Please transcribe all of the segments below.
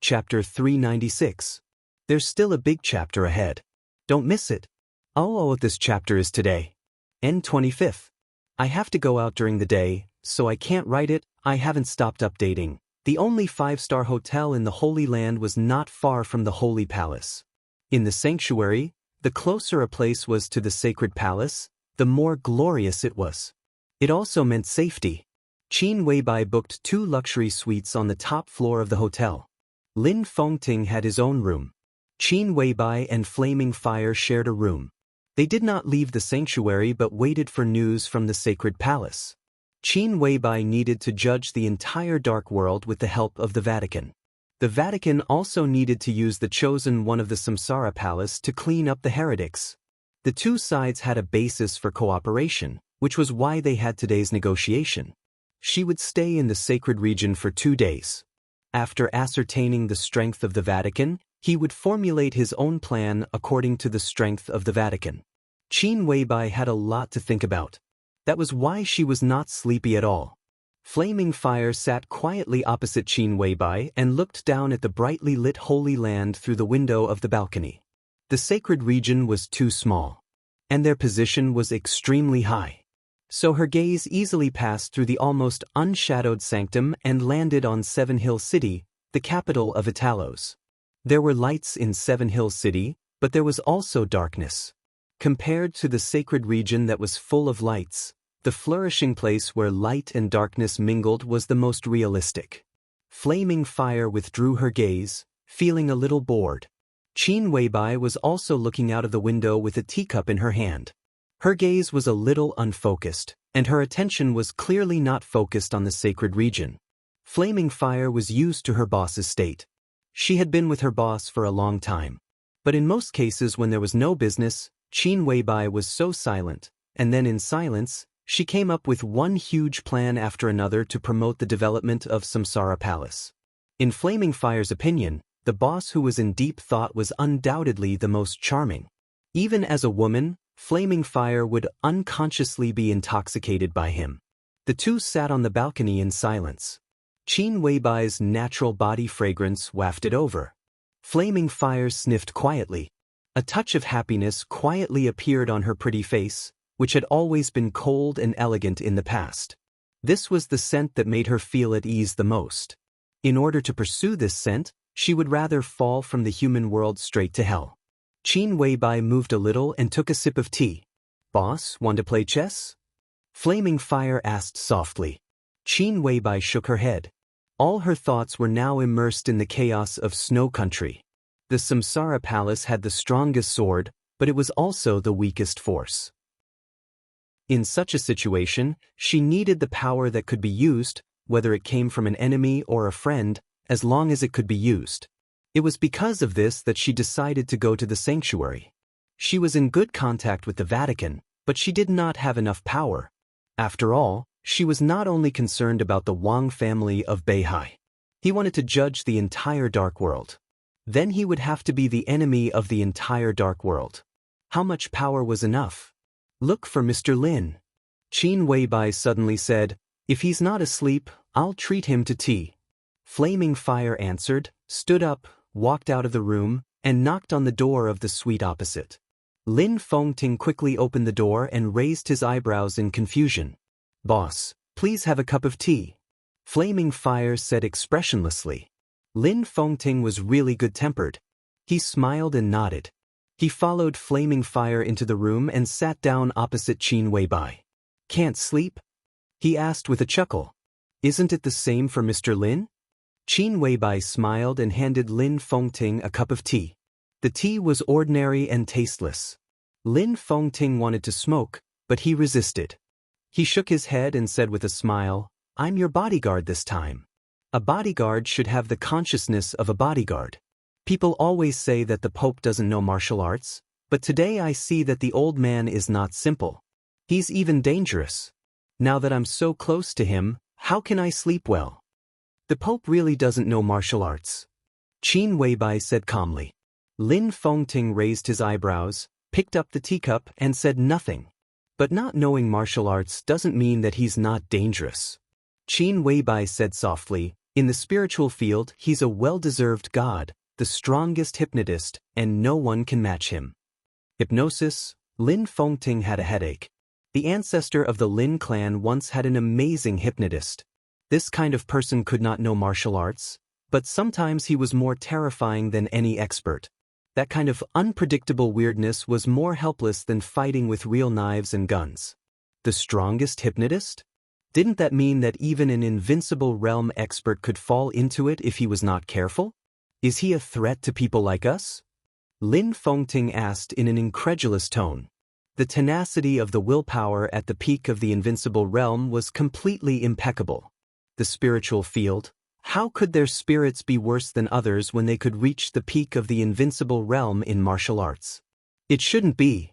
Chapter 396. There's still a big chapter ahead. Don't miss it. All this chapter is today. End 25th. I have to go out during the day, so I can't write it. I haven't stopped updating. The only 5-star hotel in the Holy Land was not far from the Holy Palace. In the sanctuary, the closer a place was to the sacred palace, the more glorious it was. It also meant safety. Qin Weibai booked 2 luxury suites on the top floor of the hotel. Lin Fengting had his own room. Qin Weibai and Flaming Fire shared a room. They did not leave the sanctuary but waited for news from the sacred palace. Qin Weibai needed to judge the entire dark world with the help of the Vatican. The Vatican also needed to use the chosen one of the Samsara Palace to clean up the heretics. The two sides had a basis for cooperation, which was why they had today's negotiation. She would stay in the sacred region for 2 days. After ascertaining the strength of the Vatican, he would formulate his own plan according to the strength of the Vatican. Qin Weibai had a lot to think about. That was why she was not sleepy at all. Flaming Fire sat quietly opposite Qin Weibai and looked down at the brightly lit Holy Land through the window of the balcony. The sacred region was too small, and their position was extremely high. So her gaze easily passed through the almost unshadowed sanctum and landed on Seven Hill City, the capital of Italos. There were lights in Seven Hill City, but there was also darkness. Compared to the sacred region that was full of lights, the flourishing place where light and darkness mingled was the most realistic. Flaming Fire withdrew her gaze, feeling a little bored. Qin Weibai was also looking out of the window with a teacup in her hand. Her gaze was a little unfocused, and her attention was clearly not focused on the sacred region. Flaming Fire was used to her boss's state. She had been with her boss for a long time. But in most cases when there was no business, Qin Weibai was so silent, and then in silence, she came up with one huge plan after another to promote the development of Samsara Palace. In Flaming Fire's opinion, the boss who was in deep thought was undoubtedly the most charming. Even as a woman, Flaming Fire would unconsciously be intoxicated by him. The two sat on the balcony in silence. Qin Weibai's natural body fragrance wafted over. Flaming Fire sniffed quietly. A touch of happiness quietly appeared on her pretty face, which had always been cold and elegant in the past. This was the scent that made her feel at ease the most. In order to pursue this scent, she would rather fall from the human world straight to hell. Qin Weibai moved a little and took a sip of tea. "Boss, want to play chess?" Flaming Fire asked softly. Qin Weibai shook her head. All her thoughts were now immersed in the chaos of Snow Country. The Samsara Palace had the strongest sword, but it was also the weakest force. In such a situation, she needed the power that could be used, whether it came from an enemy or a friend, as long as it could be used. It was because of this that she decided to go to the sanctuary. She was in good contact with the Vatican, but she did not have enough power. After all, she was not only concerned about the Wang family of Beihai. He wanted to judge the entire dark world. Then he would have to be the enemy of the entire dark world. How much power was enough? "Look for Mr. Lin." Qin Weibai suddenly said, "If he's not asleep, I'll treat him to tea." Flaming Fire answered, stood up, walked out of the room, and knocked on the door of the suite opposite. Lin Fengting quickly opened the door and raised his eyebrows in confusion. "Boss, please have a cup of tea," Flaming Fire said expressionlessly. Lin Fengting was really good-tempered. He smiled and nodded. He followed Flaming Fire into the room and sat down opposite Qin Weibai. "Can't sleep?" he asked with a chuckle. "Isn't it the same for Mr. Lin?" Qin Weibai smiled and handed Lin Fengting a cup of tea. The tea was ordinary and tasteless. Lin Fengting wanted to smoke, but he resisted. He shook his head and said with a smile, "I'm your bodyguard this time." A bodyguard should have the consciousness of a bodyguard. People always say that the Pope doesn't know martial arts, but today I see that the old man is not simple. He's even dangerous. Now that I'm so close to him, how can I sleep well? The Pope really doesn't know martial arts, Qin Weibai said calmly. Lin Fengting raised his eyebrows, picked up the teacup and said nothing. But not knowing martial arts doesn't mean that he's not dangerous. Qin Weibai said softly, In the spiritual field, he's a well-deserved god, the strongest hypnotist, and no one can match him. Hypnosis. Lin Fengting had a headache. The ancestor of the Lin clan once had an amazing hypnotist. This kind of person could not know martial arts, but sometimes he was more terrifying than any expert. That kind of unpredictable weirdness was more helpless than fighting with real knives and guns. The strongest hypnotist? Didn't that mean that even an invincible realm expert could fall into it if he was not careful? Is he a threat to people like us? Lin Fengting asked in an incredulous tone. The tenacity of the willpower at the peak of the invincible realm was completely impeccable. The spiritual field? How could their spirits be worse than others when they could reach the peak of the invincible realm in martial arts? It shouldn't be.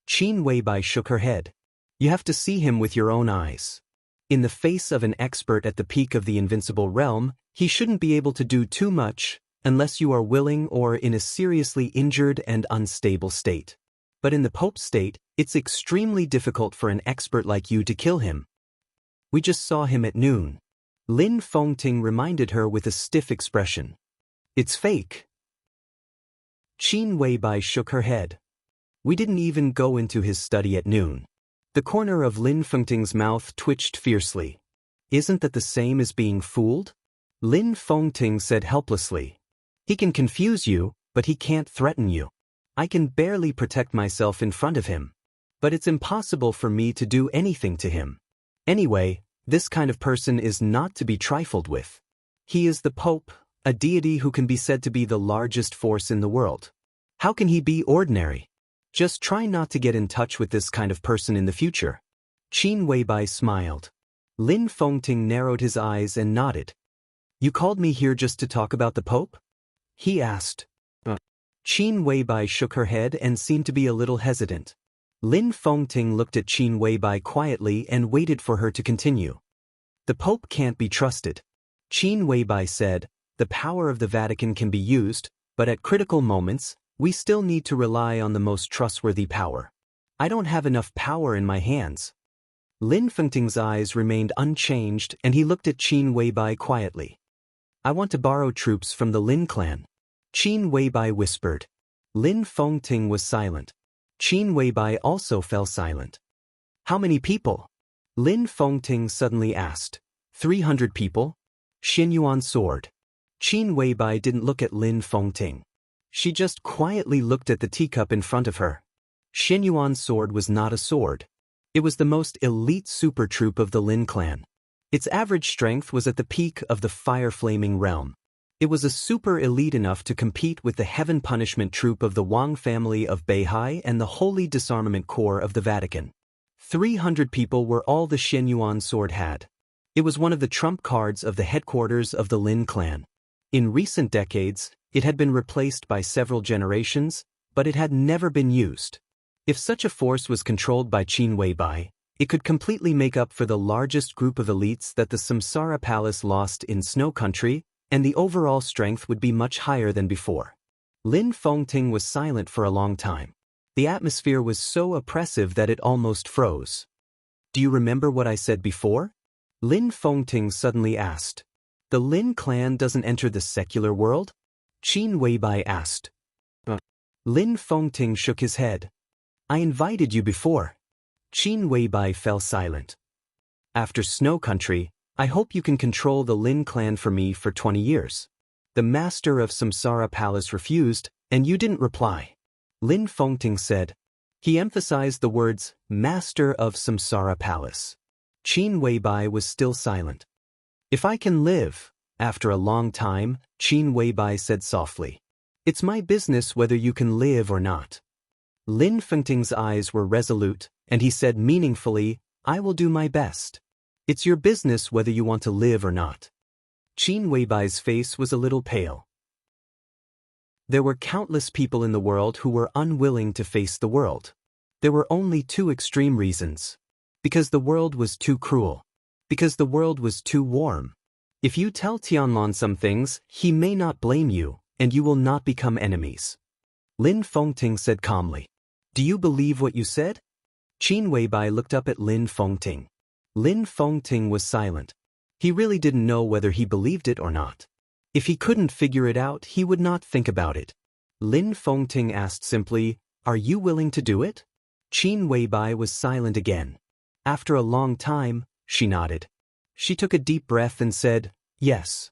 Qin Weibai shook her head. You have to see him with your own eyes. In the face of an expert at the peak of the invincible realm, he shouldn't be able to do too much, unless you are willing or in a seriously injured and unstable state. But in the Pope's state, it's extremely difficult for an expert like you to kill him. We just saw him at noon. Lin Fengting reminded her with a stiff expression. It's fake. Qin Weibai shook her head. We didn't even go into his study at noon. The corner of Lin Fengting's mouth twitched fiercely. Isn't that the same as being fooled? Lin Fengting said helplessly. He can confuse you, but he can't threaten you. I can barely protect myself in front of him. But it's impossible for me to do anything to him. Anyway, this kind of person is not to be trifled with. He is the Pope, a deity who can be said to be the largest force in the world. How can he be ordinary? Just try not to get in touch with this kind of person in the future. Qin Weibai smiled. Lin Fengting narrowed his eyes and nodded. You called me here just to talk about the Pope? He asked. Qin Weibai shook her head and seemed to be a little hesitant. Lin Fengting looked at Qin Weibai quietly and waited for her to continue. The Pope can't be trusted. Qin Weibai said, the power of the Vatican can be used, but at critical moments, we still need to rely on the most trustworthy power. I don't have enough power in my hands. Lin Fengting's eyes remained unchanged and he looked at Qin Weibai quietly. I want to borrow troops from the Lin clan. Qin Weibai whispered. Lin Fengting was silent. Qin Weibai also fell silent. How many people? Lin Fengting suddenly asked. 300 people? Xinyuan soared. Qin Weibai didn't look at Lin Fengting. She just quietly looked at the teacup in front of her. Xinyuan's sword was not a sword. It was the most elite super troop of the Lin clan. Its average strength was at the peak of the fire-flaming realm. It was a super elite enough to compete with the heaven punishment troop of the Wang family of Beihai and the Holy Disarmament Corps of the Vatican. 300 people were all the Xinyuan sword had. It was one of the trump cards of the headquarters of the Lin clan. In recent decades, it had been replaced by several generations, but it had never been used. If such a force was controlled by Qin Weibai, it could completely make up for the largest group of elites that the Samsara Palace lost in Snow Country, and the overall strength would be much higher than before. Lin Fengting was silent for a long time. The atmosphere was so oppressive that it almost froze. Do you remember what I said before? Lin Fengting suddenly asked. The Lin clan doesn't enter the secular world? Qin Weibai asked. Lin Fengting shook his head. I invited you before. Qin Weibai fell silent. After Snow Country, I hope you can control the Lin clan for me for 20 years. The master of Samsara Palace refused, and you didn't reply. Lin Fengting said. He emphasized the words, master of Samsara Palace. Qin Weibai was still silent. If I can live, after a long time, Qin Weibai said softly. It's my business whether you can live or not. Lin Fengting's eyes were resolute, and he said meaningfully, I will do my best. It's your business whether you want to live or not. Qin Weibai's face was a little pale. There were countless people in the world who were unwilling to face the world. There were only two extreme reasons. Because the world was too cruel. Because the world was too warm. If you tell Tianlong some things, he may not blame you, and you will not become enemies. Lin Fengting said calmly. Do you believe what you said? Qin Weibai looked up at Lin Fengting. Lin Fengting was silent. He really didn't know whether he believed it or not. If he couldn't figure it out, he would not think about it. Lin Fengting asked simply, "Are you willing to do it?" Qin Weibai was silent again. After a long time, she nodded. She took a deep breath and said, "Yes."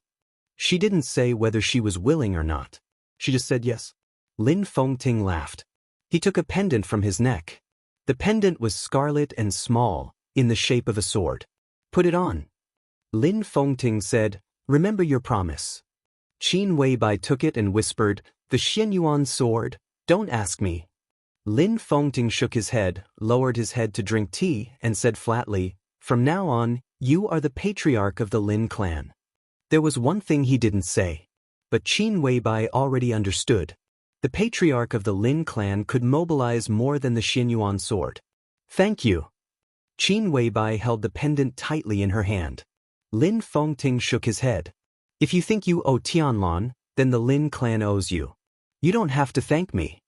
She didn't say whether she was willing or not. She just said yes. Lin Fengting laughed. He took a pendant from his neck. The pendant was scarlet and small, in the shape of a sword. "Put it on." Lin Fengting said, "Remember your promise." Qin Weibai took it and whispered, "The Xianyuan sword, don't ask me." Lin Fengting shook his head, lowered his head to drink tea, and said flatly, "From now on, you are the patriarch of the Lin clan." There was one thing he didn't say. But Qin Weibai already understood. The patriarch of the Lin clan could mobilize more than the Xianyuan sword. "Thank you." Qin Weibai held the pendant tightly in her hand. Lin Fengting shook his head. "If you think you owe Tianlan, then the Lin clan owes you. You don't have to thank me."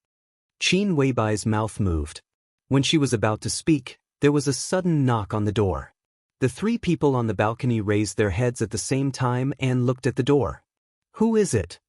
Qin Weibai's mouth moved. When she was about to speak, there was a sudden knock on the door. The three people on the balcony raised their heads at the same time and looked at the door. "Who is it?"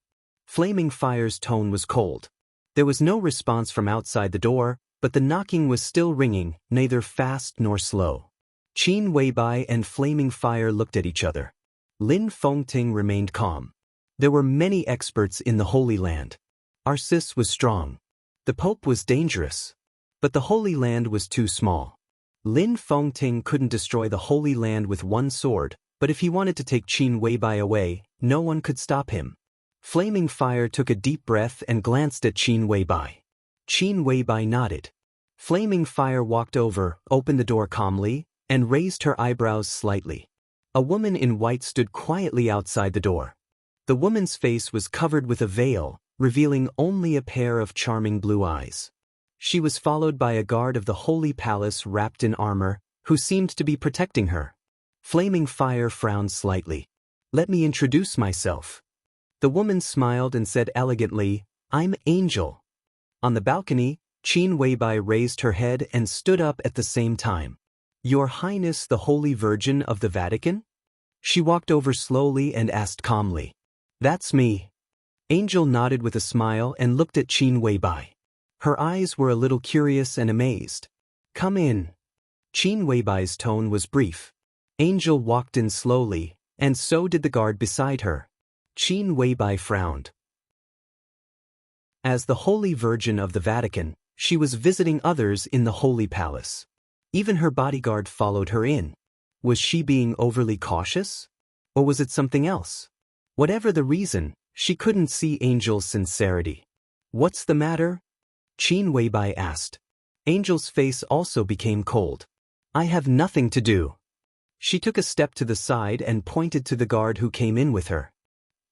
Flaming Fire's tone was cold. There was no response from outside the door, but the knocking was still ringing, neither fast nor slow. Qin Weibai and Flaming Fire looked at each other. Lin Fengting remained calm. There were many experts in the Holy Land. Arcis was strong. The Pope was dangerous. But the Holy Land was too small. Lin Fengting couldn't destroy the Holy Land with one sword, but if he wanted to take Qin Weibai away, no one could stop him. Flaming Fire took a deep breath and glanced at Qin Weibai. Qin Weibai nodded. Flaming Fire walked over, opened the door calmly, and raised her eyebrows slightly. A woman in white stood quietly outside the door. The woman's face was covered with a veil, revealing only a pair of charming blue eyes. She was followed by a guard of the Holy Palace wrapped in armor, who seemed to be protecting her. Flaming Fire frowned slightly. "Let me introduce myself." The woman smiled and said elegantly, "I'm Angel." On the balcony, Qin Weibai raised her head and stood up at the same time. "Your Highness the Holy Virgin of the Vatican?" She walked over slowly and asked calmly. "That's me." Angel nodded with a smile and looked at Qin Weibai. Her eyes were a little curious and amazed. "Come in." Qin Weibai's tone was brief. Angel walked in slowly, and so did the guard beside her. Qin Weibai frowned. As the Holy Virgin of the Vatican, she was visiting others in the Holy Palace. Even her bodyguard followed her in. Was she being overly cautious? Or was it something else? Whatever the reason, she couldn't see Angel's sincerity. "What's the matter?" Qin Weibai asked. Angel's face also became cold. "I have nothing to do." She took a step to the side and pointed to the guard who came in with her.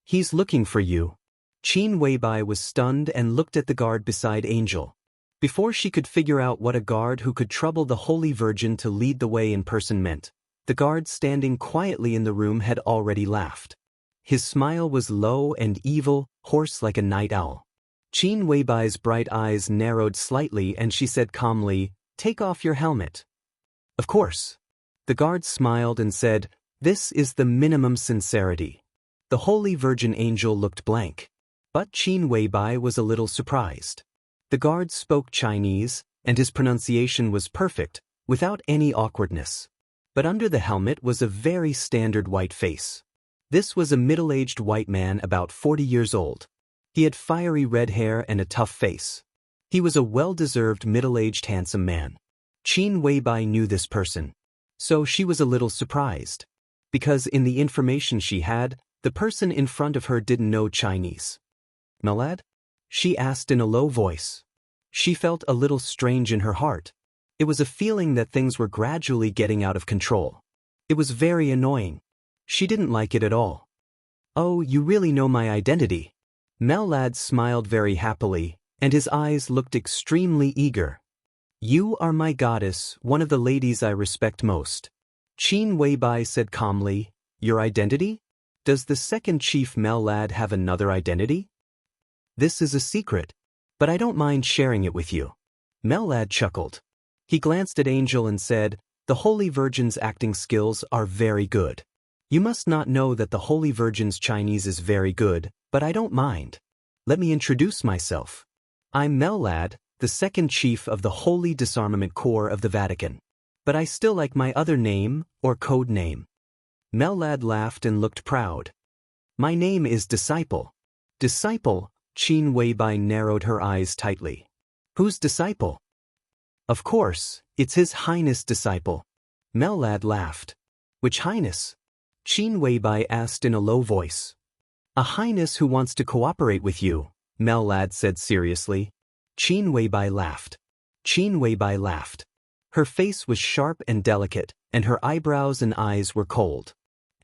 "He's looking for you." Qin Weibai was stunned and looked at the guard beside Angel. Before she could figure out what a guard who could trouble the Holy Virgin to lead the way in person meant, the guard standing quietly in the room had already laughed. His smile was low and evil, hoarse like a night owl. Qin Weibai's bright eyes narrowed slightly and she said calmly, "Take off your helmet." "Of course." The guard smiled and said, "This is the minimum sincerity." The Holy Virgin Angel looked blank. But Qin Weibai was a little surprised. The guard spoke Chinese, and his pronunciation was perfect, without any awkwardness. But under the helmet was a very standard white face. This was a middle-aged white man about 40 years old. He had fiery red hair and a tough face. He was a well-deserved middle-aged handsome man. Qin Weibai knew this person. So she was a little surprised. Because in the information she had, the person in front of her didn't know Chinese. "Malad?" she asked in a low voice. She felt a little strange in her heart. It was a feeling that things were gradually getting out of control. It was very annoying. She didn't like it at all. "Oh, you really know my identity." Melad smiled very happily, and his eyes looked extremely eager. "You are my goddess, one of the ladies I respect most." Qin Weibai said calmly, "Your identity? Does the second chief Melad have another identity?" "This is a secret, but I don't mind sharing it with you." Melad chuckled. He glanced at Angel and said, "The Holy Virgin's acting skills are very good. You must not know that the Holy Virgin's Chinese is very good, but I don't mind. Let me introduce myself. I'm Mellad, the second chief of the Holy Disarmament Corps of the Vatican. But I still like my other name, or code name. Mellad laughed and looked proud. My name is Disciple. Disciple, Qin Weibai narrowed her eyes tightly. Whose disciple? Of course, it's His Highness Disciple. Mellad laughed. Which Highness? Qin Weibai asked in a low voice. A Highness who wants to cooperate with you, Mellad said seriously. Qin Weibai laughed. Qin Weibai laughed. Her face was sharp and delicate, and her eyebrows and eyes were cold.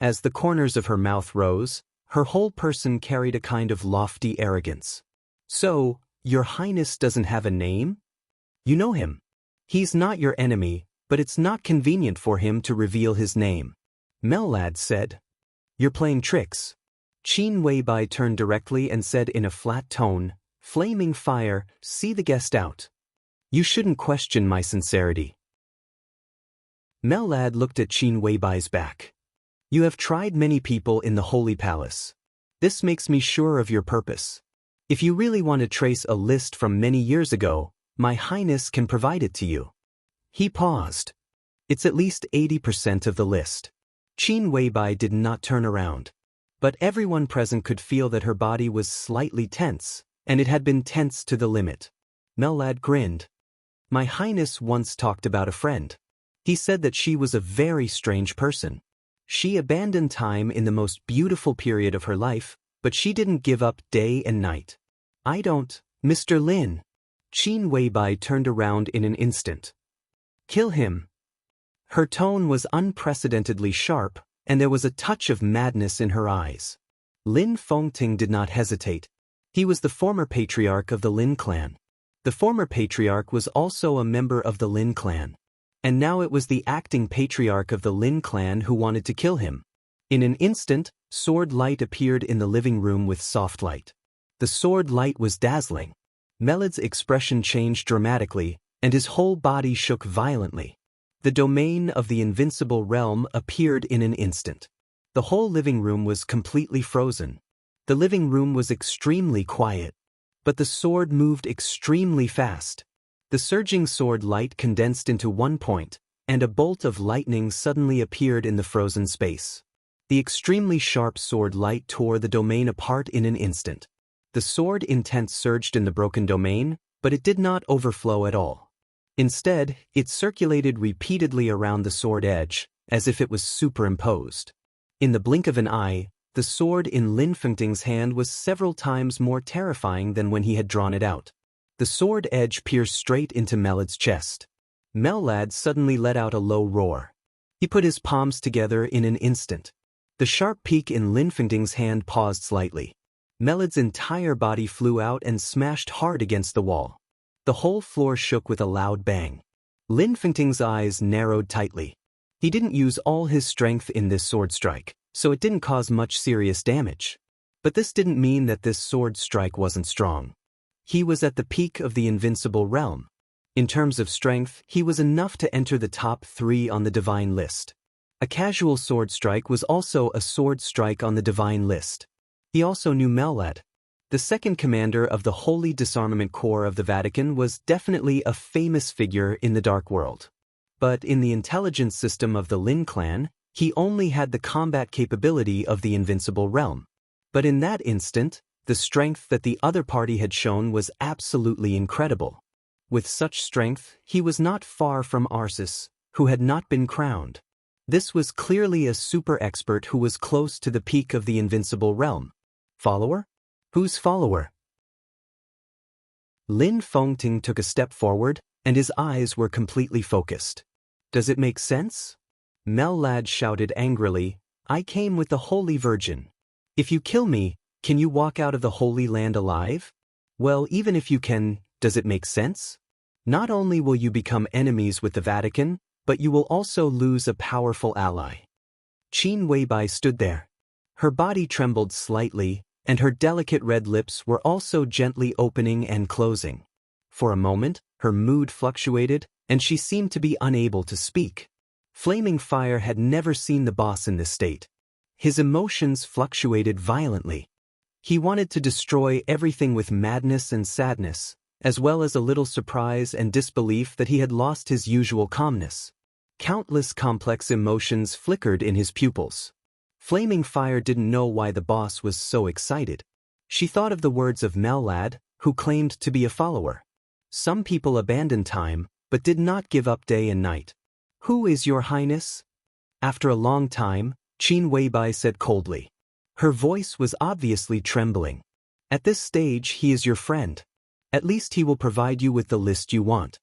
As the corners of her mouth rose, her whole person carried a kind of lofty arrogance. So, Your Highness doesn't have a name? You know him. He's not your enemy, but it's not convenient for him to reveal his name. Mellad said. You're playing tricks. Qin Weibai turned directly and said in a flat tone, Flaming fire, see the guest out. You shouldn't question my sincerity. Mellad looked at Qin Weibai's back. You have tried many people in the Holy Palace. This makes me sure of your purpose. If you really want to trace a list from many years ago, my Highness can provide it to you. He paused. It's at least 80% of the list. Qin Weibai did not turn around. But everyone present could feel that her body was slightly tense, and it had been tense to the limit. Mellad grinned. My Highness once talked about a friend. He said that she was a very strange person. She abandoned time in the most beautiful period of her life, but she didn't give up day and night. I don't, Mr. Lin. Qin Weibai turned around in an instant. Kill him. Her tone was unprecedentedly sharp, and there was a touch of madness in her eyes. Lin Fengting did not hesitate. He was the former patriarch of the Lin clan. The former patriarch was also a member of the Lin clan. And now it was the acting patriarch of the Lin clan who wanted to kill him. In an instant, sword light appeared in the living room with soft light. The sword light was dazzling. Mellad's expression changed dramatically, and his whole body shook violently. The domain of the invincible realm appeared in an instant. The whole living room was completely frozen. The living room was extremely quiet. But the sword moved extremely fast. The surging sword light condensed into one point, and a bolt of lightning suddenly appeared in the frozen space. The extremely sharp sword light tore the domain apart in an instant. The sword intent surged in the broken domain, but it did not overflow at all. Instead, it circulated repeatedly around the sword edge, as if it was superimposed. In the blink of an eye, the sword in Lin Fengting's hand was several times more terrifying than when he had drawn it out. The sword edge pierced straight into Mellad's chest. Mellad suddenly let out a low roar. He put his palms together in an instant. The sharp peak in Lin Fengting's hand paused slightly. Mellad's entire body flew out and smashed hard against the wall. The whole floor shook with a loud bang. Lin Fengting's eyes narrowed tightly. He didn't use all his strength in this sword strike, so it didn't cause much serious damage. But this didn't mean that this sword strike wasn't strong. He was at the peak of the invincible realm. In terms of strength, he was enough to enter the top 3 on the divine list. A casual sword strike was also a sword strike on the divine list. He also knew Mellad. The second commander of the Holy Disarmament Corps of the Vatican was definitely a famous figure in the dark world. But in the intelligence system of the Lin clan, he only had the combat capability of the invincible realm. But in that instant, the strength that the other party had shown was absolutely incredible. With such strength, he was not far from Arceus, who had not been crowned. This was clearly a super expert who was close to the peak of the invincible realm. Follower? Whose follower? Lin Fengting took a step forward, and his eyes were completely focused. Does it make sense? Mellad shouted angrily, I came with the Holy Virgin. If you kill me, can you walk out of the Holy Land alive? Well, even if you can, does it make sense? Not only will you become enemies with the Vatican, but you will also lose a powerful ally. Qin Weibai stood there. Her body trembled slightly, and her delicate red lips were also gently opening and closing. For a moment, her mood fluctuated, and she seemed to be unable to speak. Flaming Fire had never seen the boss in this state. His emotions fluctuated violently. He wanted to destroy everything with madness and sadness, as well as a little surprise and disbelief that he had lost his usual calmness. Countless complex emotions flickered in his pupils. Flaming Fire didn't know why the boss was so excited. She thought of the words of Mellad, who claimed to be a follower. Some people abandon time, but did not give up day and night. Who is your highness? After a long time, Qin Weibai said coldly. Her voice was obviously trembling. At this stage he is your friend. At least he will provide you with the list you want.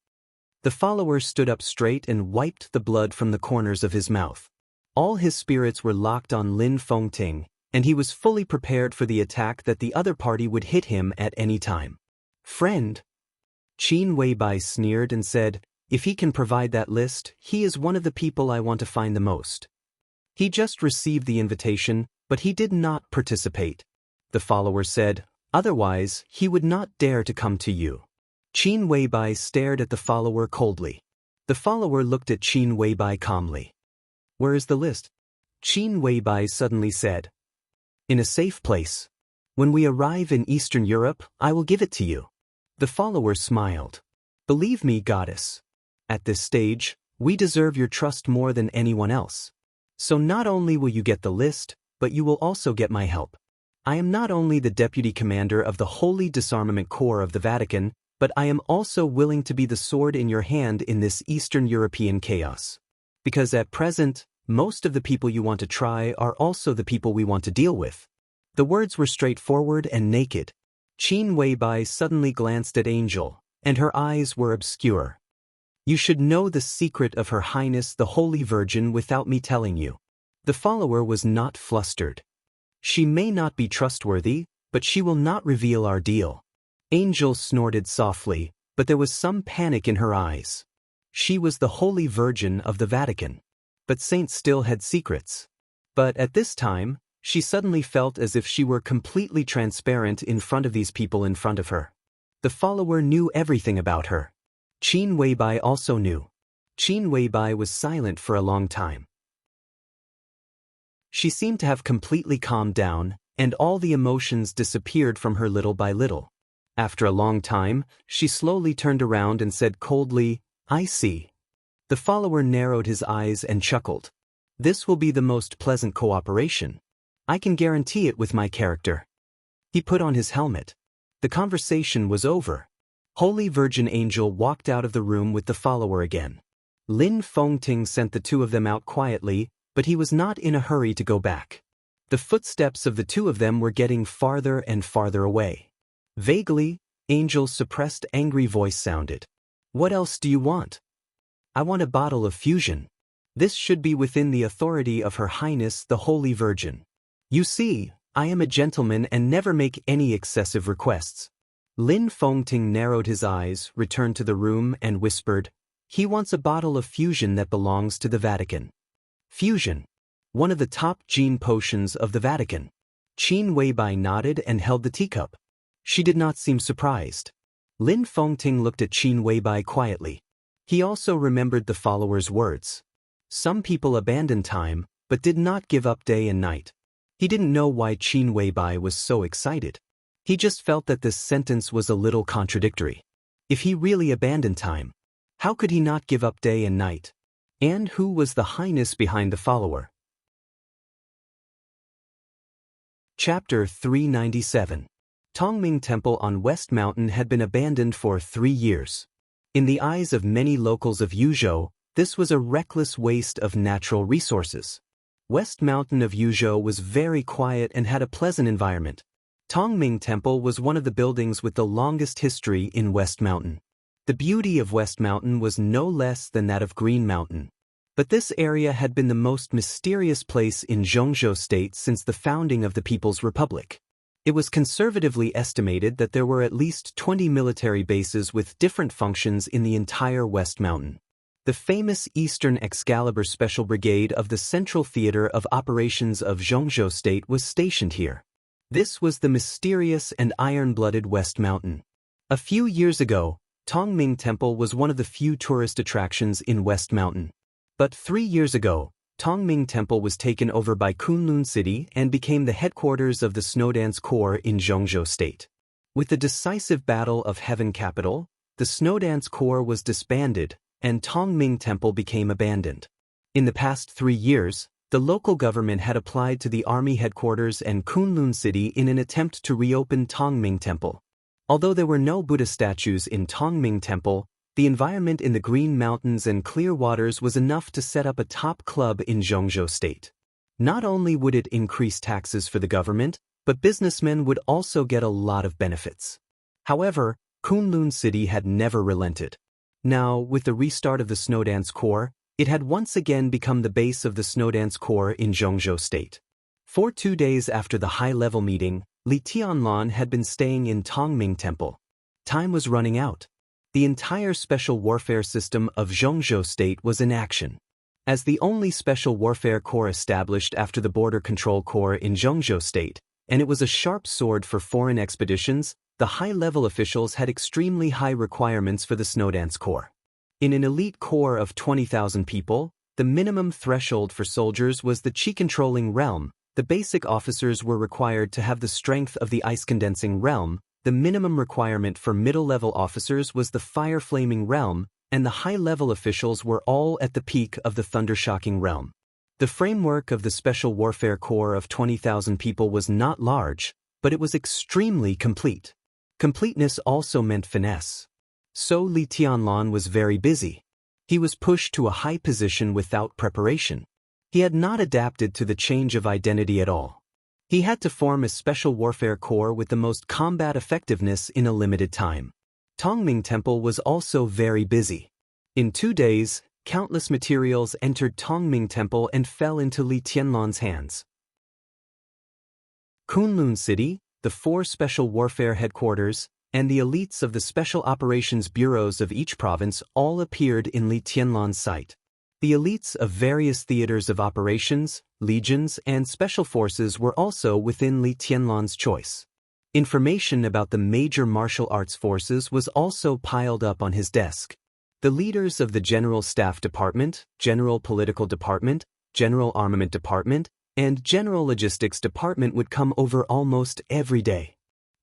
The follower stood up straight and wiped the blood from the corners of his mouth. All his spirits were locked on Lin Fengting, and he was fully prepared for the attack that the other party would hit him at any time. Friend? Qin Weibai sneered and said, if he can provide that list, he is one of the people I want to find the most. He just received the invitation, but he did not participate. The follower said, otherwise, he would not dare to come to you. Qin Weibai stared at the follower coldly. The follower looked at Qin Weibai calmly. Where is the list? Qin Weibai suddenly said. In a safe place. When we arrive in Eastern Europe, I will give it to you. The follower smiled. Believe me, goddess. At this stage, we deserve your trust more than anyone else. So not only will you get the list, but you will also get my help. I am not only the deputy commander of the Holy Disarmament Corps of the Vatican, but I am also willing to be the sword in your hand in this Eastern European chaos. Because at present, most of the people you want to try are also the people we want to deal with. The words were straightforward and naked. Qin Weibai suddenly glanced at Angel, and her eyes were obscure. You should know the secret of Her Highness the Holy Virgin without me telling you. The follower was not flustered. She may not be trustworthy, but she will not reveal our deal. Angel snorted softly, but there was some panic in her eyes. She was the Holy Virgin of the Vatican. But saints still had secrets. But at this time, she suddenly felt as if she were completely transparent in front of these people in front of her. The follower knew everything about her. Qin Weibai also knew. Qin Weibai was silent for a long time. She seemed to have completely calmed down, and all the emotions disappeared from her little by little. After a long time, she slowly turned around and said coldly, I see. The follower narrowed his eyes and chuckled. This will be the most pleasant cooperation. I can guarantee it with my character. He put on his helmet. The conversation was over. Holy Virgin Angel walked out of the room with the follower again. Lin Fengting sent the two of them out quietly, but he was not in a hurry to go back. The footsteps of the two of them were getting farther and farther away. Vaguely, Angel's suppressed angry voice sounded. What else do you want? I want a bottle of fusion. This should be within the authority of Her Highness the Holy Virgin. You see, I am a gentleman and never make any excessive requests. Lin Fengting narrowed his eyes, returned to the room, and whispered, he wants a bottle of fusion that belongs to the Vatican. Fusion. One of the top gene potions of the Vatican. Qin Weibai nodded and held the teacup. She did not seem surprised. Lin Fengting looked at Qin Weibai quietly. He also remembered the follower's words. Some people abandon time, but did not give up day and night. He didn't know why Qin Weibai was so excited. He just felt that this sentence was a little contradictory. If he really abandoned time, how could he not give up day and night? And who was the highness behind the follower? Chapter 397. Tongming Temple on West Mountain had been abandoned for 3 years. In the eyes of many locals of Yuzhou, this was a reckless waste of natural resources. West Mountain of Yuzhou was very quiet and had a pleasant environment. Tongming Temple was one of the buildings with the longest history in West Mountain. The beauty of West Mountain was no less than that of Green Mountain. But this area had been the most mysterious place in Zhongzhou State since the founding of the People's Republic. It was conservatively estimated that there were at least 20 military bases with different functions in the entire West Mountain. The famous Eastern Excalibur Special Brigade of the Central Theater of Operations of Zhongzhou State was stationed here. This was the mysterious and iron-blooded West Mountain. A few years ago, Tongming Temple was one of the few tourist attractions in West Mountain. But 3 years ago, Tongming Temple was taken over by Kunlun City and became the headquarters of the Snowdance Corps in Zhengzhou State. With the decisive Battle of Heaven Capital, the Snowdance Corps was disbanded, and Tongming Temple became abandoned. In the past 3 years, the local government had applied to the army headquarters and Kunlun City in an attempt to reopen Tongming Temple. Although there were no Buddha statues in Tongming Temple, the environment in the Green Mountains and clear waters was enough to set up a top club in Zhengzhou State. Not only would it increase taxes for the government, but businessmen would also get a lot of benefits. However, Kunlun City had never relented. Now, with the restart of the Snowdance Corps, it had once again become the base of the Snowdance Corps in Zhengzhou State. For 2 days after the high-level meeting, Li Tianlan had been staying in Tongming Temple. Time was running out. The entire special warfare system of Zhengzhou State was in action. As the only special warfare corps established after the Border Control Corps in Zhengzhou State, and it was a sharp sword for foreign expeditions, the high-level officials had extremely high requirements for the Snowdance Corps. In an elite corps of 20,000 people, the minimum threshold for soldiers was the Qi-controlling realm. The basic officers were required to have the strength of the ice-condensing realm. The minimum requirement for middle-level officers was the fire-flaming realm, and the high-level officials were all at the peak of the thunder-shocking realm. The framework of the Special Warfare Corps of 20,000 people was not large, but it was extremely complete. Completeness also meant finesse. So Li Tianlan was very busy. He was pushed to a high position without preparation. He had not adapted to the change of identity at all. He had to form a special warfare corps with the most combat effectiveness in a limited time. Tongming Temple was also very busy. In 2 days, countless materials entered Tongming Temple and fell into Li Tianlan's hands. Kunlun City, the 4 special warfare headquarters, and the elites of the special operations bureaus of each province all appeared in Li Tianlan's sight. The elites of various theaters of operations, legions, and special forces were also within Li Tianlan's choice. Information about the major martial arts forces was also piled up on his desk. The leaders of the General Staff Department, General Political Department, General Armament Department, and General Logistics Department would come over almost every day.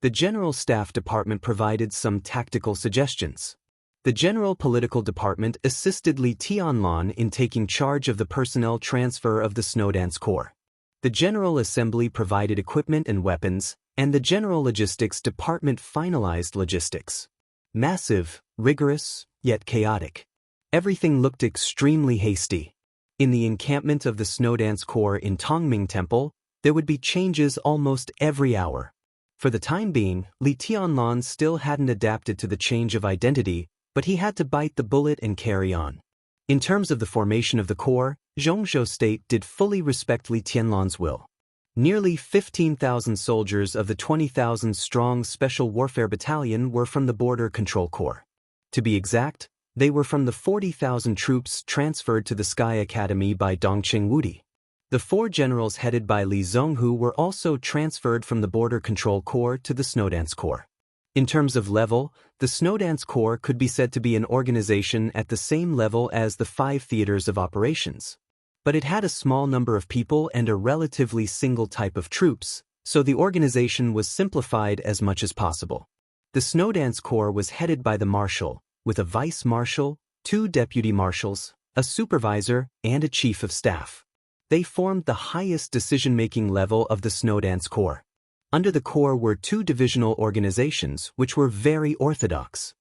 The General Staff Department provided some tactical suggestions. The General Political Department assisted Li Tianlan in taking charge of the personnel transfer of the Snowdance Corps. The General Assembly provided equipment and weapons, and the General Logistics Department finalized logistics. Massive, rigorous, yet chaotic. Everything looked extremely hasty. In the encampment of the Snowdance Corps in Tongming Temple, there would be changes almost every hour. For the time being, Li Tianlan still hadn't adapted to the change of identity, but he had to bite the bullet and carry on. In terms of the formation of the Corps, Zhengzhou State did fully respect Li Tianlan's will. Nearly 15,000 soldiers of the 20,000-strong Special Warfare Battalion were from the Border Control Corps. To be exact, they were from the 40,000 troops transferred to the Sky Academy by Dongqing Wudi. The 4 generals headed by Li Zhonghu were also transferred from the Border Control Corps to the Snowdance Corps. In terms of level, the Snowdance Corps could be said to be an organization at the same level as the 5 theaters of operations. But it had a small number of people and a relatively single type of troops, so the organization was simplified as much as possible. The Snowdance Corps was headed by the marshal, with a vice-marshal, 2 deputy marshals, a supervisor, and a chief of staff. They formed the highest decision-making level of the Snowdance Corps. Under the Corps were 2 divisional organizations which were very orthodox.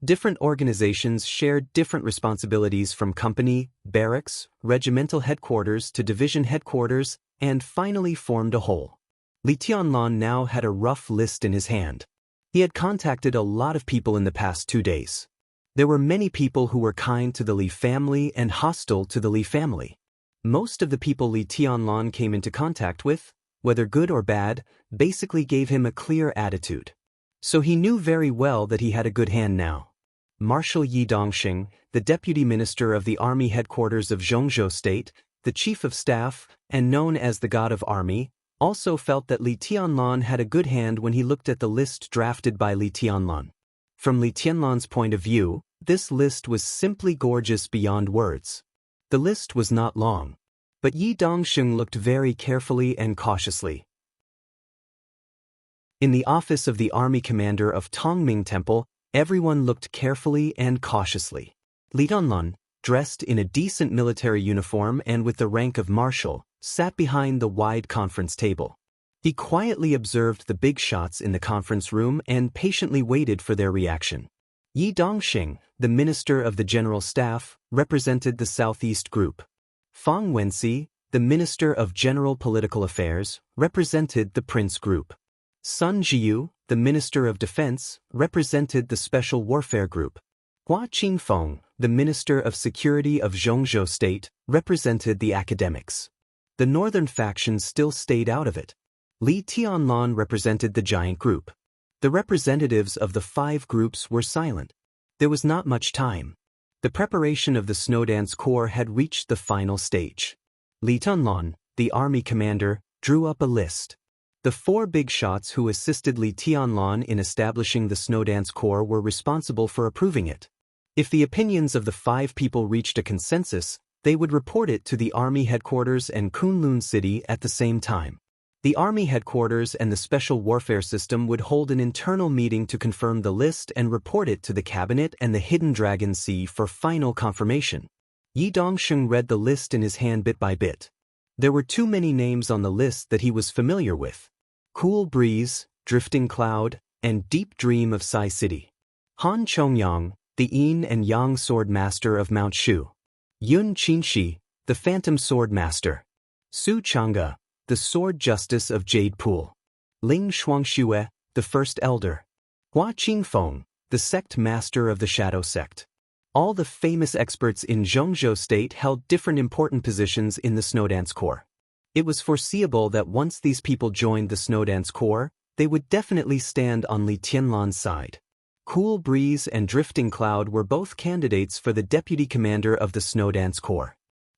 Different organizations shared different responsibilities from company, barracks, regimental headquarters to division headquarters, and finally formed a whole. Li Tianlan now had a rough list in his hand. He had contacted a lot of people in the past 2 days. There were many people who were kind to the Li family and hostile to the Li family. Most of the people Li Tianlan came into contact with, whether good or bad, basically gave him a clear attitude. So he knew very well that he had a good hand now. Marshal Yi Dongxing, the deputy minister of the army headquarters of Zhengzhou State, the chief of staff, and known as the God of Army, also felt that Li Tianlan had a good hand when he looked at the list drafted by Li Tianlan. From Li Tianlan's point of view, this list was simply gorgeous beyond words. The list was not long. But Yi Dongsheng looked very carefully and cautiously. In the office of the army commander of Tongming Temple, everyone looked carefully and cautiously. Li Donlun, dressed in a decent military uniform and with the rank of marshal, sat behind the wide conference table. He quietly observed the big shots in the conference room and patiently waited for their reaction. Yi Dongsheng, the minister of the general staff, represented the Southeast Group. Fang Wenxi, the minister of general political affairs, represented the Prince Group. Sun Jiu, the minister of defense, represented the Special Warfare Group. Hua Qingfeng, the minister of security of Zhongzhou State, represented the academics. The northern faction still stayed out of it. Li Tianlan represented the giant group. The representatives of the 5 groups were silent. There was not much time. The preparation of the Snowdance Corps had reached the final stage. Li Tianlan, the army commander, drew up a list. The 4 big shots who assisted Li Tianlan in establishing the Snowdance Corps were responsible for approving it. If the opinions of the 5 people reached a consensus, they would report it to the army headquarters and Kunlun City at the same time. The army headquarters and the special warfare system would hold an internal meeting to confirm the list and report it to the cabinet and the Hidden Dragon Sea for final confirmation. Yi Dongsheng read the list in his hand bit by bit. There were too many names on the list that he was familiar with. Cool Breeze, Drifting Cloud, and Deep Dream of Sai City. Han Chongyang, the Yin and Yang Sword Master of Mount Shu. Yun Qinshi, the Phantom Sword Master. Su Chang'e, the Sword Justice of Jade Pool. Ling Shuangxue, the First Elder. Hua Qingfeng, the Sect Master of the Shadow Sect. All the famous experts in Zhongzhou State held different important positions in the Snowdance Corps. It was foreseeable that once these people joined the Snowdance Corps, they would definitely stand on Li Tianlan's side. Cool Breeze and Drifting Cloud were both candidates for the deputy commander of the Snowdance Corps.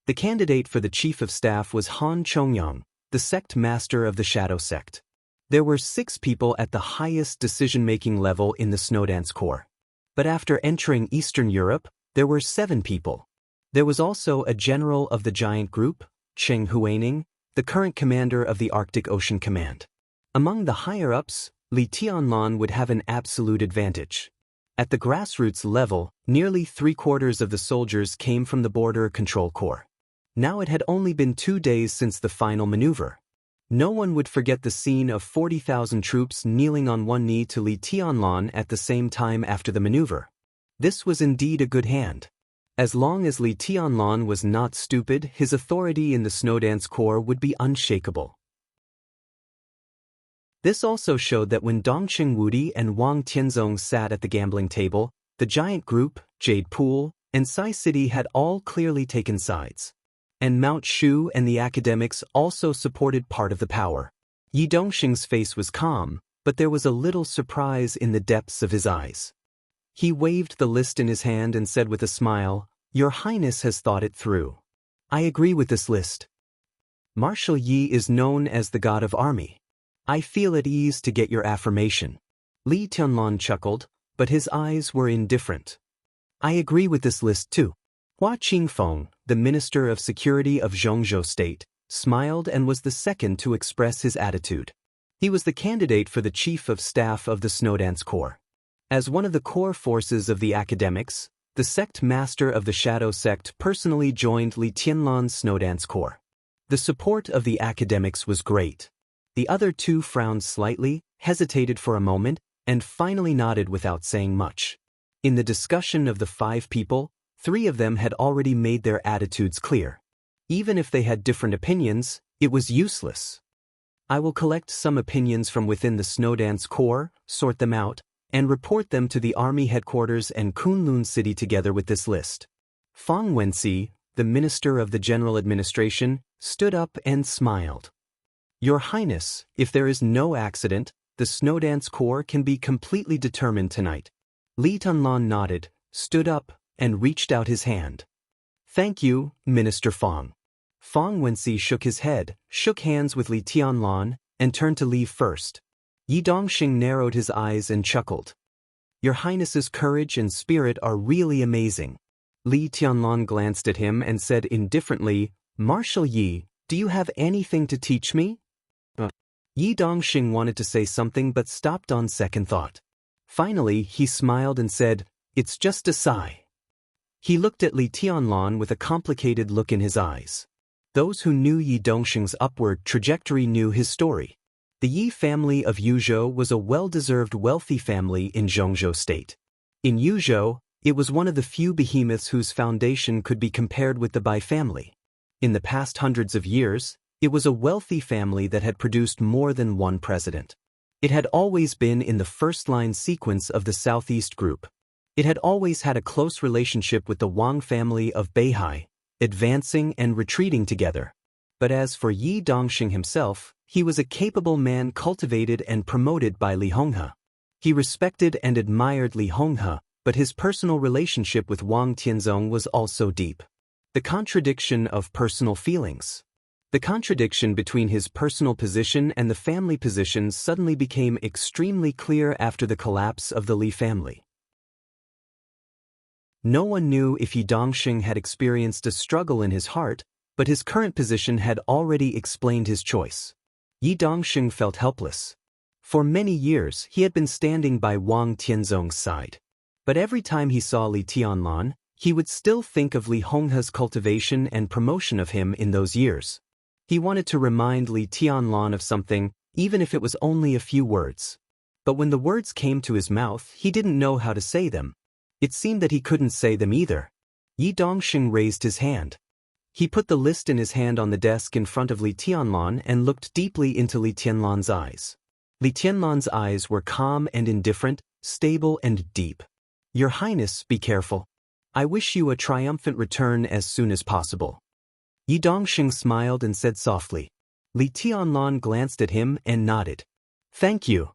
The candidate for the chief of staff was Han Chongyang, the sect master of the Shadow Sect. There were 6 people at the highest decision-making level in the Snowdance Corps. But after entering Eastern Europe, there were 7 people. There was also a general of the giant group, Cheng Huaining, the current commander of the Arctic Ocean Command. Among the higher-ups, Li Tianlan would have an absolute advantage. At the grassroots level, nearly 3/4 of the soldiers came from the Border Control Corps. Now it had only been 2 days since the final maneuver. No one would forget the scene of 40,000 troops kneeling on one knee to Li Tianlan at the same time after the maneuver. This was indeed a good hand. As long as Li Tianlan was not stupid, his authority in the Snowdance Corps would be unshakable. This also showed that when Dongqing Wudi and Wang Tianzong sat at the gambling table, the giant group, Jade Pool, and Sai City had all clearly taken sides. And Mount Shu and the academics also supported part of the power. Yi Dongsheng's face was calm, but there was a little surprise in the depths of his eyes. He waved the list in his hand and said with a smile, "Your Highness has thought it through. I agree with this list. Marshal Yi is known as the god of army. I feel at ease to get your affirmation." Li Tianlan chuckled, but his eyes were indifferent. "I agree with this list too." Hua Qingfeng, the Minister of Security of Zhongzhou State, smiled and was the second to express his attitude. He was the candidate for the Chief of Staff of the Snowdance Corps. As one of the core forces of the academics, the sect master of the Shadow Sect personally joined Li Tianlan's Snowdance Corps. The support of the academics was great. The other 2 frowned slightly, hesitated for a moment, and finally nodded without saying much. In the discussion of the 5 people, 3 of them had already made their attitudes clear. Even if they had different opinions, it was useless. I will collect some opinions from within the Snowdance Corps, sort them out, and report them to the army headquarters and Kunlun City together with this list. Fang Wenxi, the Minister of the General Administration, stood up and smiled. "Your Highness, if there is no accident, the Snowdance Corps can be completely determined tonight." Li Tianlan nodded, stood up, and reached out his hand. "Thank you, Minister Fang." Fang Wenxi shook his head, shook hands with Li Tianlan, and turned to leave first. Yi Dongsheng narrowed his eyes and chuckled. "Your Highness's courage and spirit are really amazing." Li Tianlan glanced at him and said indifferently, Marshal Yi, do you have anything to teach me? Yi Dongxing wanted to say something but stopped on second thought. Finally, he smiled and said, "It's just a sigh." He looked at Li Tianlan with a complicated look in his eyes. Those who knew Yi Dongxing's upward trajectory knew his story. The Yi family of Yuzhou was a well-deserved wealthy family in Zhongzhou State. In Yuzhou, it was one of the few behemoths whose foundation could be compared with the Bai family. In the past hundreds of years, it was a wealthy family that had produced more than one president. It had always been in the first-line sequence of the Southeast Group. It had always had a close relationship with the Wang family of Beihai, advancing and retreating together. But as for Yi Dongxing himself, he was a capable man cultivated and promoted by Li Honghe. He respected and admired Li Honghe, but his personal relationship with Wang Tianzong was also deep. The contradiction of personal feelings. The contradiction between his personal position and the family position suddenly became extremely clear after the collapse of the Li family. No one knew if Yi Dongxing had experienced a struggle in his heart, but his current position had already explained his choice. Yi Dongxing felt helpless. For many years, he had been standing by Wang Tianzong's side. But every time he saw Li Tianlan, he would still think of Li Honghe's cultivation and promotion of him in those years. He wanted to remind Li Tianlan of something, even if it was only a few words. But when the words came to his mouth, he didn't know how to say them. It seemed that he couldn't say them either. Yi Dongxing raised his hand. He put the list in his hand on the desk in front of Li Tianlan and looked deeply into Li Tianlan's eyes. Li Tianlan's eyes were calm and indifferent, stable and deep. "Your Highness, be careful. I wish you a triumphant return as soon as possible." Yi Dongxing smiled and said softly. Li Tianlan glanced at him and nodded. "Thank you."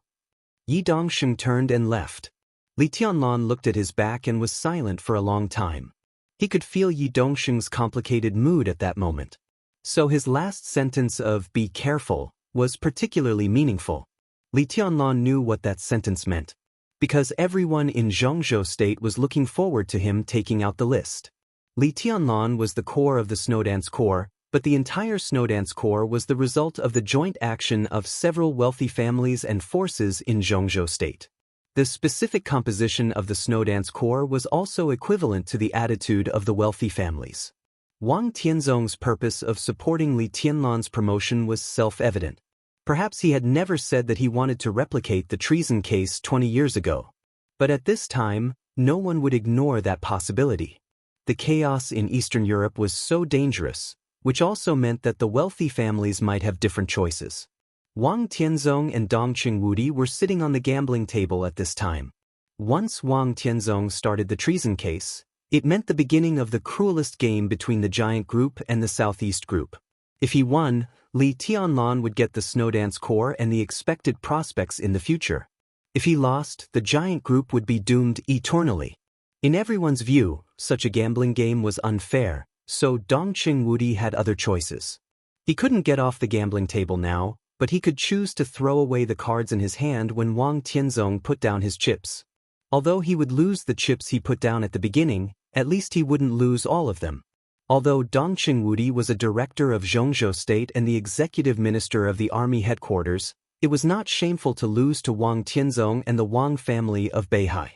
Yi Dongxing turned and left. Li Tianlan looked at his back and was silent for a long time. He could feel Yi Dongxing's complicated mood at that moment. So his last sentence of "be careful" was particularly meaningful. Li Tianlan knew what that sentence meant. Because everyone in Zhongzhou State was looking forward to him taking out the list. Li Tianlan was the core of the Snowdance Corps, but the entire Snowdance Corps was the result of the joint action of several wealthy families and forces in Zhongzhou State. The specific composition of the Snowdance Corps was also equivalent to the attitude of the wealthy families. Wang Tianzong's purpose of supporting Li Tianlan's promotion was self-evident. Perhaps he had never said that he wanted to replicate the treason case 20 years ago. But at this time, no one would ignore that possibility. The chaos in Eastern Europe was so dangerous, which also meant that the wealthy families might have different choices. Wang Tianzong and Dongqing Wudi were sitting on the gambling table at this time. Once Wang Tianzong started the treason case, it meant the beginning of the cruelest game between the Giant Group and the Southeast Group. If he won, Li Tianlan would get the Snowdance Corps and the expected prospects in the future. If he lost, the Giant Group would be doomed eternally. In everyone's view, such a gambling game was unfair, so Dongqing Wudi had other choices. He couldn't get off the gambling table now, but he could choose to throw away the cards in his hand when Wang Tianzong put down his chips. Although he would lose the chips he put down at the beginning, at least he wouldn't lose all of them. Although Dongqing Wudi was a director of Zhongzhou State and the executive minister of the army headquarters, it was not shameful to lose to Wang Tianzong and the Wang family of Beihai.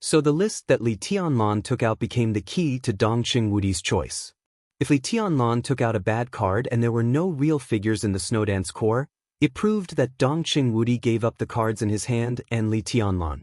So the list that Li Tianlan took out became the key to Dongqing Wudi's choice. If Li Tianlan took out a bad card and there were no real figures in the Snowdance Corps, it proved that Dongqing Wudi gave up the cards in his hand and Li Tianlan.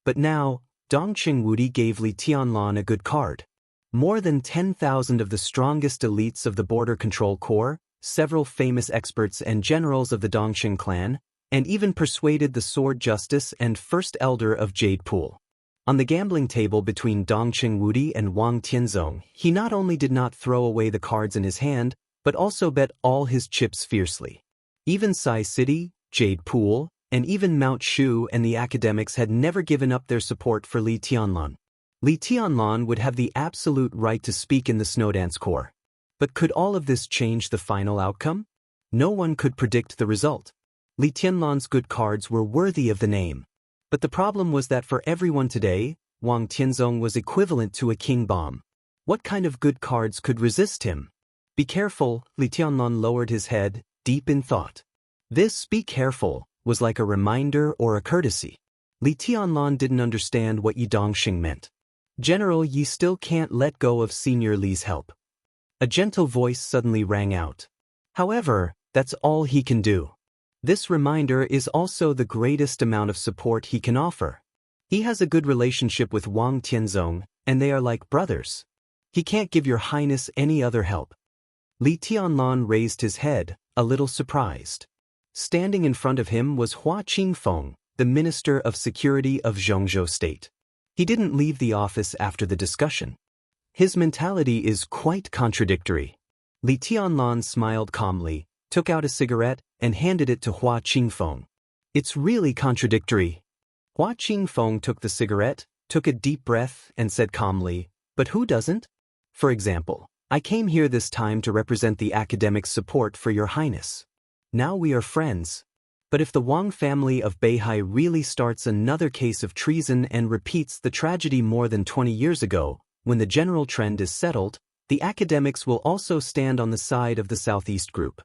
But now, Dongqing Wudi gave Li Tianlan a good card. More than 10,000 of the strongest elites of the Border Control Corps, several famous experts and generals of the Dongqing clan, and even persuaded the Sword Justice and First Elder of Jade Pool. On the gambling table between Dongqing Wudi and Wang Tianzong, he not only did not throw away the cards in his hand, but also bet all his chips fiercely. Even Sai City, Jade Pool, and even Mount Shu and the academics had never given up their support for Li Tianlan. Li Tianlan would have the absolute right to speak in the Snowdance Corps. But could all of this change the final outcome? No one could predict the result. Li Tianlan's good cards were worthy of the name. But the problem was that for everyone today, Wang Tianzong was equivalent to a king bomb. What kind of good cards could resist him? Be careful, Li Tianlan lowered his head, deep in thought. This "be careful" was like a reminder or a courtesy. Li Tianlan didn't understand what Yi Dongxing meant. General, Yi still can't let go of Senior Li's help. A gentle voice suddenly rang out. However, that's all he can do. This reminder is also the greatest amount of support he can offer. He has a good relationship with Wang Tianzong, and they are like brothers. He can't give Your Highness any other help. Li Tianlan raised his head, a little surprised. Standing in front of him was Hua Qingfeng, the Minister of Security of Zhongzhou State. He didn't leave the office after the discussion. His mentality is quite contradictory. Li Tianlan smiled calmly, took out a cigarette, and handed it to Hua Qingfeng. It's really contradictory. Hua Qingfeng took the cigarette, took a deep breath, and said calmly, "But who doesn't? For example, I came here this time to represent the academic support for Your Highness. Now we are friends. But if the Wang family of Beihai really starts another case of treason and repeats the tragedy more than 20 years ago, when the general trend is settled, the academics will also stand on the side of the Southeast Group."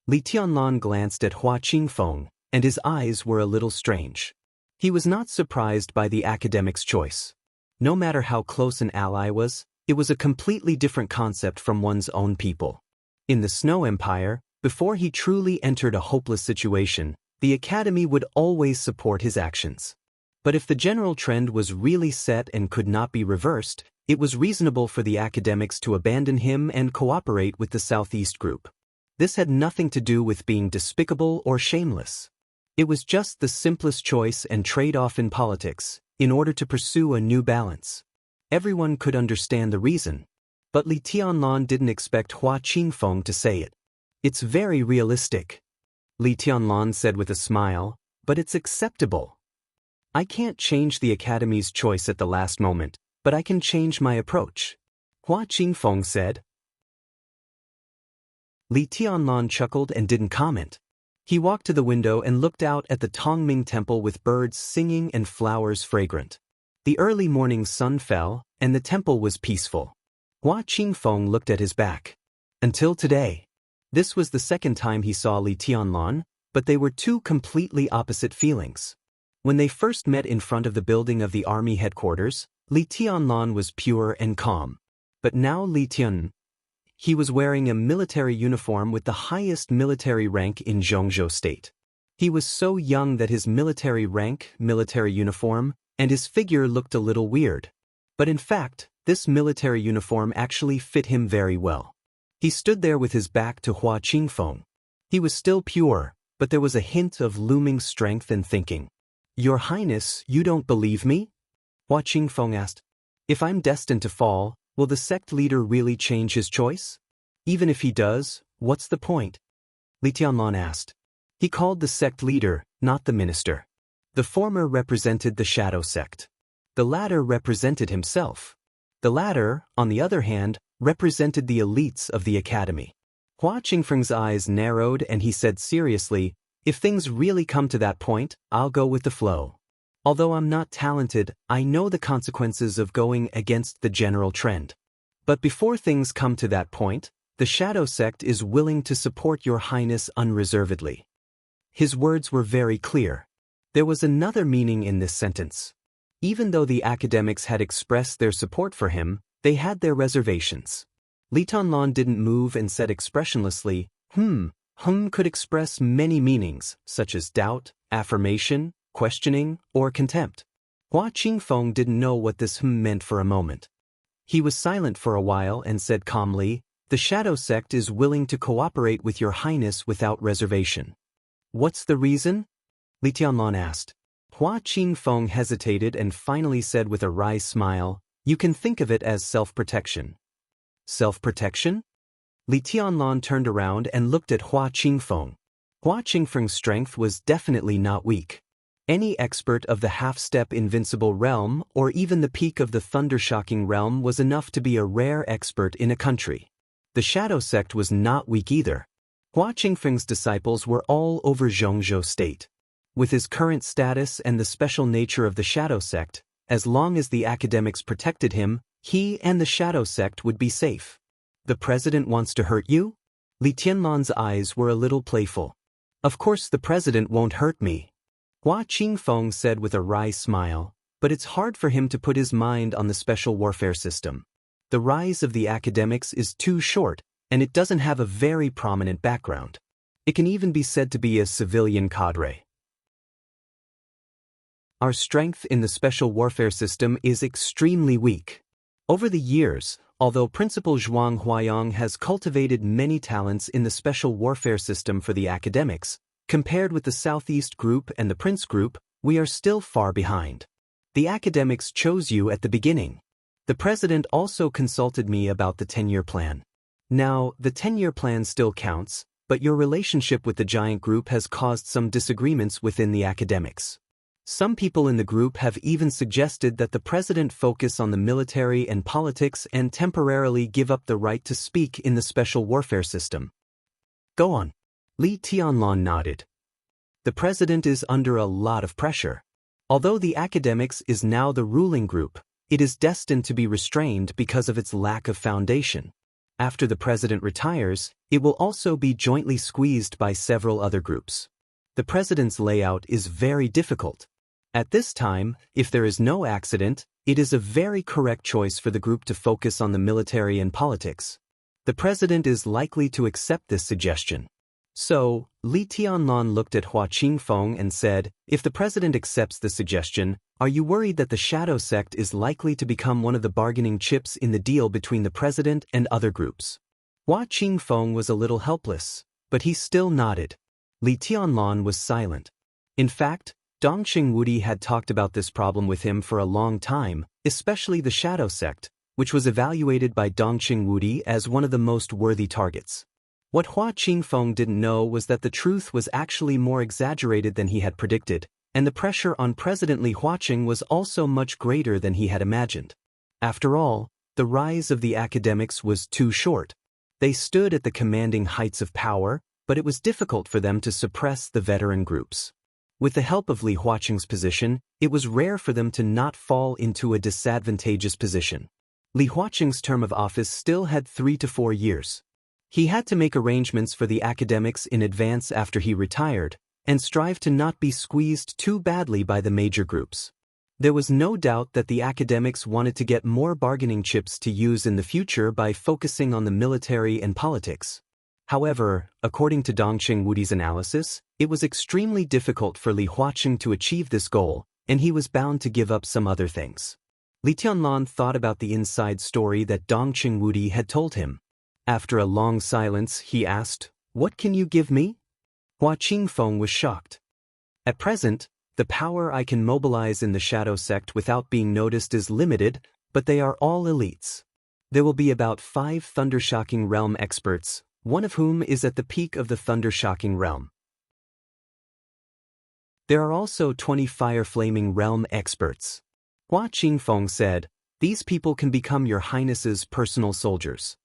Li Tianlan glanced at Hua Qingfeng, and his eyes were a little strange. He was not surprised by the academic's choice. No matter how close an ally was, it was a completely different concept from one's own people. In the Snow Empire, before he truly entered a hopeless situation, the academy would always support his actions. But if the general trend was really set and could not be reversed, it was reasonable for the academics to abandon him and cooperate with the Southeast Group. This had nothing to do with being despicable or shameless. It was just the simplest choice and trade-off in politics, in order to pursue a new balance. Everyone could understand the reason. But Li Tianlan didn't expect Hua Qingfeng to say it. "It's very realistic," Li Tianlan said with a smile, "but it's acceptable. I can't change the academy's choice at the last moment, but I can change my approach," Hua Qingfeng said. Li Tianlan chuckled and didn't comment. He walked to the window and looked out at the Tongming Temple with birds singing and flowers fragrant. The early morning sun fell, and the temple was peaceful. Hua Qingfeng looked at his back. Until today. This was the second time he saw Li Tianlan, but they were two completely opposite feelings. When they first met in front of the building of the army headquarters, Li Tianlan was pure and calm. But now he was wearing a military uniform with the highest military rank in Zhongzhou State. He was so young that his military rank, military uniform, and his figure looked a little weird. But in fact, this military uniform actually fit him very well. He stood there with his back to Hua Qingfeng. He was still pure, but there was a hint of looming strength and thinking. "Your Highness, you don't believe me?" Hua Qingfeng asked. "If I'm destined to fall, will the sect leader really change his choice? Even if he does, what's the point?" Li Tianlan asked. He called the sect leader, not the minister. The former represented the shadow sect. The latter represented himself. The latter, on the other hand, represented the elites of the academy. Hua Qingfeng's eyes narrowed and he said seriously, "If things really come to that point, I'll go with the flow. Although I'm not talented, I know the consequences of going against the general trend. But before things come to that point, the shadow sect is willing to support Your Highness unreservedly." His words were very clear. There was another meaning in this sentence. Even though the academics had expressed their support for him, they had their reservations. Li Tianlan didn't move and said expressionlessly, could express many meanings, such as doubt, affirmation, questioning, or contempt. Hua Qingfeng didn't know what this meant for a moment. He was silent for a while and said calmly, "The shadow sect is willing to cooperate with Your Highness without reservation." "What's the reason?" Li Tianlan asked. Hua Qingfeng hesitated and finally said with a wry smile, "You can think of it as self-protection." Self-protection? Li Tianlan turned around and looked at Hua Qingfeng. Hua Qingfeng's strength was definitely not weak. Any expert of the half-step invincible realm or even the peak of the thunder-shocking realm was enough to be a rare expert in a country. The shadow sect was not weak either. Hua Qingfeng's disciples were all over Zhongzhou State. With his current status and the special nature of the shadow sect, as long as the academics protected him, He and the shadow sect would be safe. The president wants to hurt you? Li Tianlan's eyes were a little playful. Of course the president won't hurt me, Hua Qingfeng said with a wry smile, but it's hard for him to put his mind on the special warfare system. The rise of the academics is too short, and it doesn't have a very prominent background. It can even be said to be a civilian cadre. Our strength in the special warfare system is extremely weak. Over the years, although Principal Zhuang Huayong has cultivated many talents in the special warfare system for the academics, compared with the Southeast Group and the Prince Group, we are still far behind. The academics chose you at the beginning. The president also consulted me about the 10-year plan. Now, the 10-year plan still counts, but your relationship with the giant group has caused some disagreements within the academics. Some people in the group have even suggested that the president focus on the military and politics and temporarily give up the right to speak in the special warfare system. Go on. Li Tianlan nodded. The president is under a lot of pressure. Although the academics is now the ruling group, it is destined to be restrained because of its lack of foundation. After the president retires, it will also be jointly squeezed by several other groups. The president's layout is very difficult. At this time, if there is no accident, it is a very correct choice for the group to focus on the military and politics. The president is likely to accept this suggestion. So, Li Tianlan looked at Hua Qingfeng and said, if the president accepts the suggestion, are you worried that the shadow sect is likely to become one of the bargaining chips in the deal between the president and other groups? Hua Qingfeng was a little helpless, but he still nodded. Li Tianlan was silent. In fact, Dongqing Wudi had talked about this problem with him for a long time, especially the shadow sect, which was evaluated by Dongqing Wudi as one of the most worthy targets. What Hua Qingfeng didn't know was that the truth was actually more exaggerated than he had predicted, and the pressure on President Li Huaqing was also much greater than he had imagined. After all, the rise of the academics was too short. They stood at the commanding heights of power, but it was difficult for them to suppress the veteran groups. With the help of Li Huaqing's position, it was rare for them to not fall into a disadvantageous position. Li Huaqing's term of office still had 3 to 4 years. He had to make arrangements for the academics in advance after he retired, and strive to not be squeezed too badly by the major groups. There was no doubt that the academics wanted to get more bargaining chips to use in the future by focusing on the military and politics. However, according to Dongqing Wudi's analysis, it was extremely difficult for Li Huaqing to achieve this goal, and he was bound to give up some other things. Li Tianlan thought about the inside story that Dongqing Wudi had told him. After a long silence, he asked, "What can you give me?" Hua Qingfeng was shocked. At present, the power I can mobilize in the shadow sect without being noticed is limited, but they are all elites. There will be about 5 Thundershocking Realm experts, one of whom is at the peak of the Thundershocking Realm. There are also 20 Fire Flaming Realm experts. Hua Qingfeng said, "These people can become your highness's personal soldiers."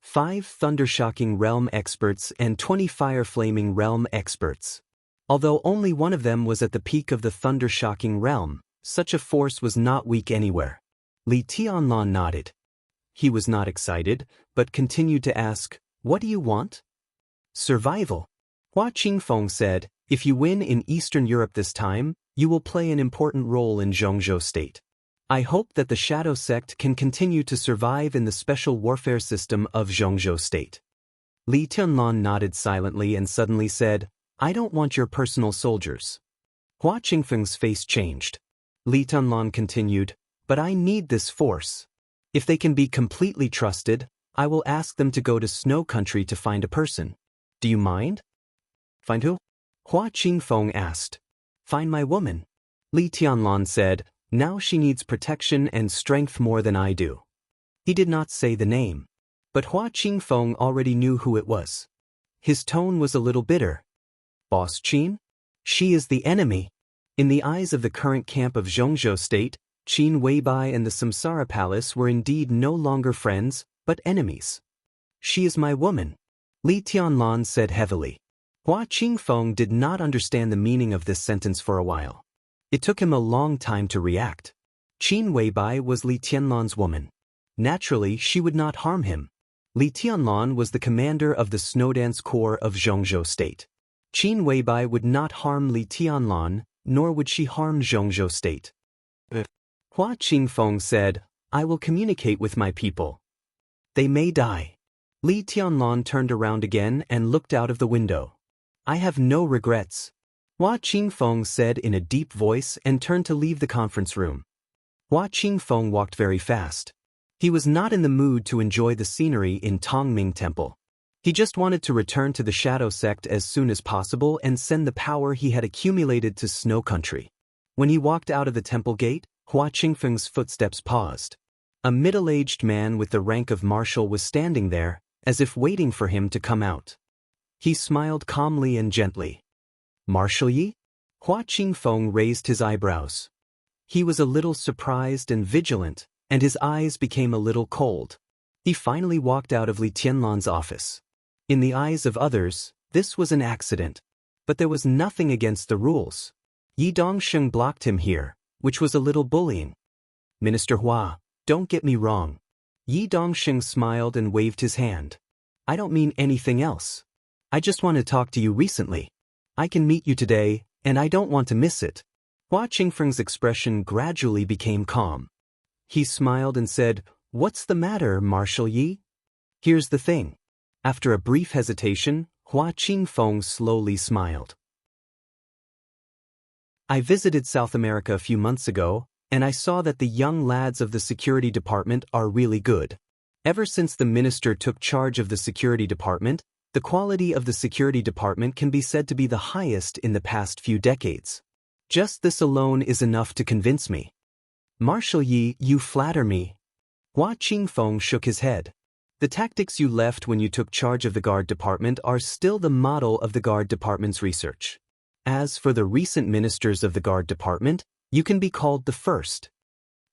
5 Thundershocking Realm experts and 20 Fire Flaming Realm experts. Although only one of them was at the peak of the Thundershocking Realm, such a force was not weak anywhere. Li Tianlan nodded. He was not excited, but continued to ask, "What do you want?" "Survival." Hua Qingfeng said, "If you win in Eastern Europe this time, you will play an important role in Zhongzhou State. I hope that the shadow sect can continue to survive in the special warfare system of Zhongzhou State." Li Tianlan nodded silently and suddenly said, "I don't want your personal soldiers." Hua Qingfeng's face changed. Li Tianlan continued, "But I need this force. If they can be completely trusted, I will ask them to go to Snow Country to find a person. Do you mind?" "Find who?" Hua Qingfeng asked. "Find my woman." Li Tianlan said, "Now she needs protection and strength more than I do." He did not say the name, but Hua Qingfeng already knew who it was. His tone was a little bitter. "Boss Qin? She is the enemy." In the eyes of the current camp of Zhongzhou State, Qin Weibai and the Samsara Palace were indeed no longer friends, but enemies. "She is my woman," Li Tianlan said heavily. Hua Qingfeng did not understand the meaning of this sentence for a while. It took him a long time to react. Qin Weibai was Li Tianlan's woman. Naturally, she would not harm him. Li Tianlan was the commander of the Snowdance Corps of Zhongzhou State. Qin Weibai would not harm Li Tianlan, nor would she harm Zhongzhou State. Hua Qingfeng said, "I will communicate with my people. They may die." Li Tianlan turned around again and looked out of the window. "I have no regrets," Hua Qingfeng said in a deep voice and turned to leave the conference room. Hua Qingfeng walked very fast. He was not in the mood to enjoy the scenery in Tongming Temple. He just wanted to return to the Shadow Sect as soon as possible and send the power he had accumulated to Snow Country. When he walked out of the temple gate, Hua Qingfeng's footsteps paused. A middle-aged man with the rank of marshal was standing there, as if waiting for him to come out. He smiled calmly and gently. "Marshal Yi?" Hua Qingfeng raised his eyebrows. He was a little surprised and vigilant, and his eyes became a little cold. He finally walked out of Li Tianlan's office. In the eyes of others, this was an accident. But there was nothing against the rules. Yi Dongsheng blocked him here, which was a little bullying. "Minister Hua, don't get me wrong." Yi Dongsheng smiled and waved his hand. "I don't mean anything else. I just want to talk to you recently. I can meet you today, and I don't want to miss it." Hua Qingfeng's expression gradually became calm. He smiled and said, "What's the matter, Marshal Yi?" "Here's the thing." After a brief hesitation, Hua Qingfeng slowly smiled. "I visited South America a few months ago, and I saw that the young lads of the security department are really good. Ever since the minister took charge of the security department, the quality of the security department can be said to be the highest in the past few decades. Just this alone is enough to convince me." "Marshal Yi, you flatter me." Hua Qingfeng shook his head. "The tactics you left when you took charge of the guard department are still the model of the guard department's research. As for the recent ministers of the guard department, you can be called the first."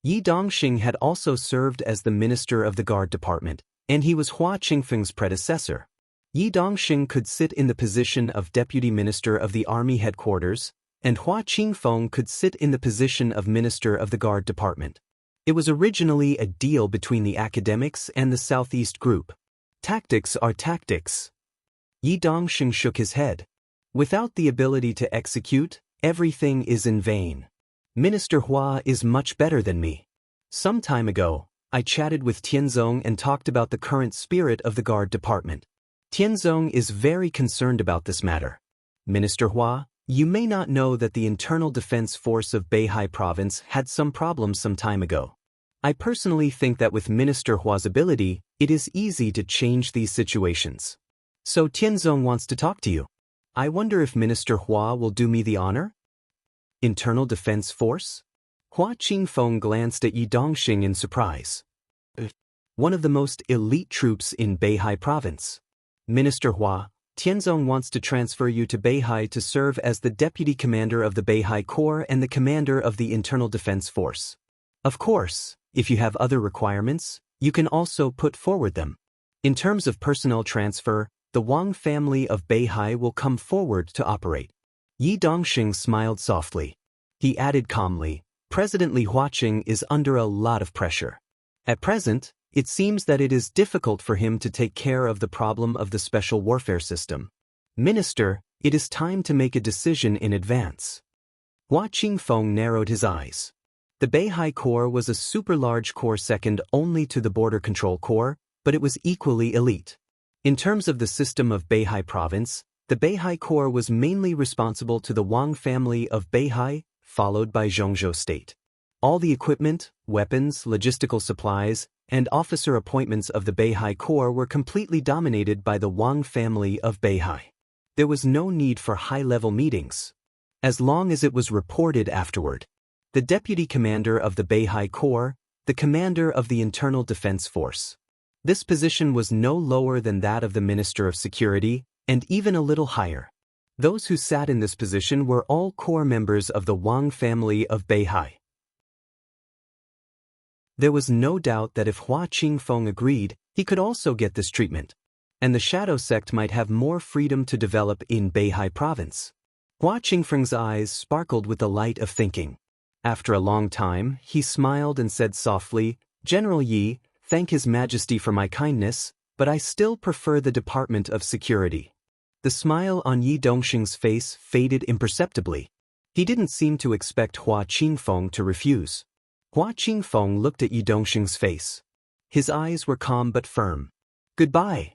Yi Dongxing had also served as the minister of the guard department, and he was Hua Qingfeng's predecessor. Yi Dongxing could sit in the position of deputy minister of the army headquarters, and Hua Qingfeng could sit in the position of Minister of the Guard Department. It was originally a deal between the academics and the Southeast Group. Tactics are tactics. Yi Dongxing shook his head. "Without the ability to execute, everything is in vain. Minister Hua is much better than me. Some time ago, I chatted with Tianzong and talked about the current spirit of the Guard Department. Tianzong is very concerned about this matter. Minister Hua, you may not know that the Internal Defense Force of Beihai Province had some problems some time ago. I personally think that with Minister Hua's ability, it is easy to change these situations. So Tianzong wants to talk to you. I wonder if Minister Hua will do me the honor?" "Internal Defense Force?" Hua Qingfeng glanced at Yi Dongxing in surprise. "One of the most elite troops in Beihai Province. Minister Hua, Tianzong wants to transfer you to Beihai to serve as the deputy commander of the Beihai Corps and the commander of the Internal Defense Force. Of course, if you have other requirements, you can also put forward them. In terms of personnel transfer, the Wang family of Beihai will come forward to operate." Yi Dongxing smiled softly. He added calmly, "President Li Huaqing is under a lot of pressure. At present, it seems that it is difficult for him to take care of the problem of the special warfare system. Minister, it is time to make a decision in advance." Hua Qingfeng narrowed his eyes. The Beihai Corps was a super-large corps second only to the Border Control Corps, but it was equally elite. In terms of the system of Beihai Province, the Beihai Corps was mainly responsible to the Wang family of Beihai, followed by Zhongzhou State. All the equipment, weapons, logistical supplies, and officer appointments of the Beihai Corps were completely dominated by the Wang family of Beihai. There was no need for high-level meetings. As long as it was reported afterward. The deputy commander of the Beihai Corps, the commander of the Internal Defense Force. This position was no lower than that of the Minister of Security, and even a little higher. Those who sat in this position were all corps members of the Wang family of Beihai. There was no doubt that if Hua Qingfeng agreed, he could also get this treatment, and the Shadow Sect might have more freedom to develop in Beihai Province. Hua Qingfeng's eyes sparkled with the light of thinking. After a long time, he smiled and said softly, "General Yi, thank His Majesty for my kindness, but I still prefer the Department of Security. The smile on Yi Dongxing's face faded imperceptibly. He didn't seem to expect Hua Qingfeng to refuse. Hua Qingfeng looked at Yi Dongxing's face. His eyes were calm but firm. Goodbye.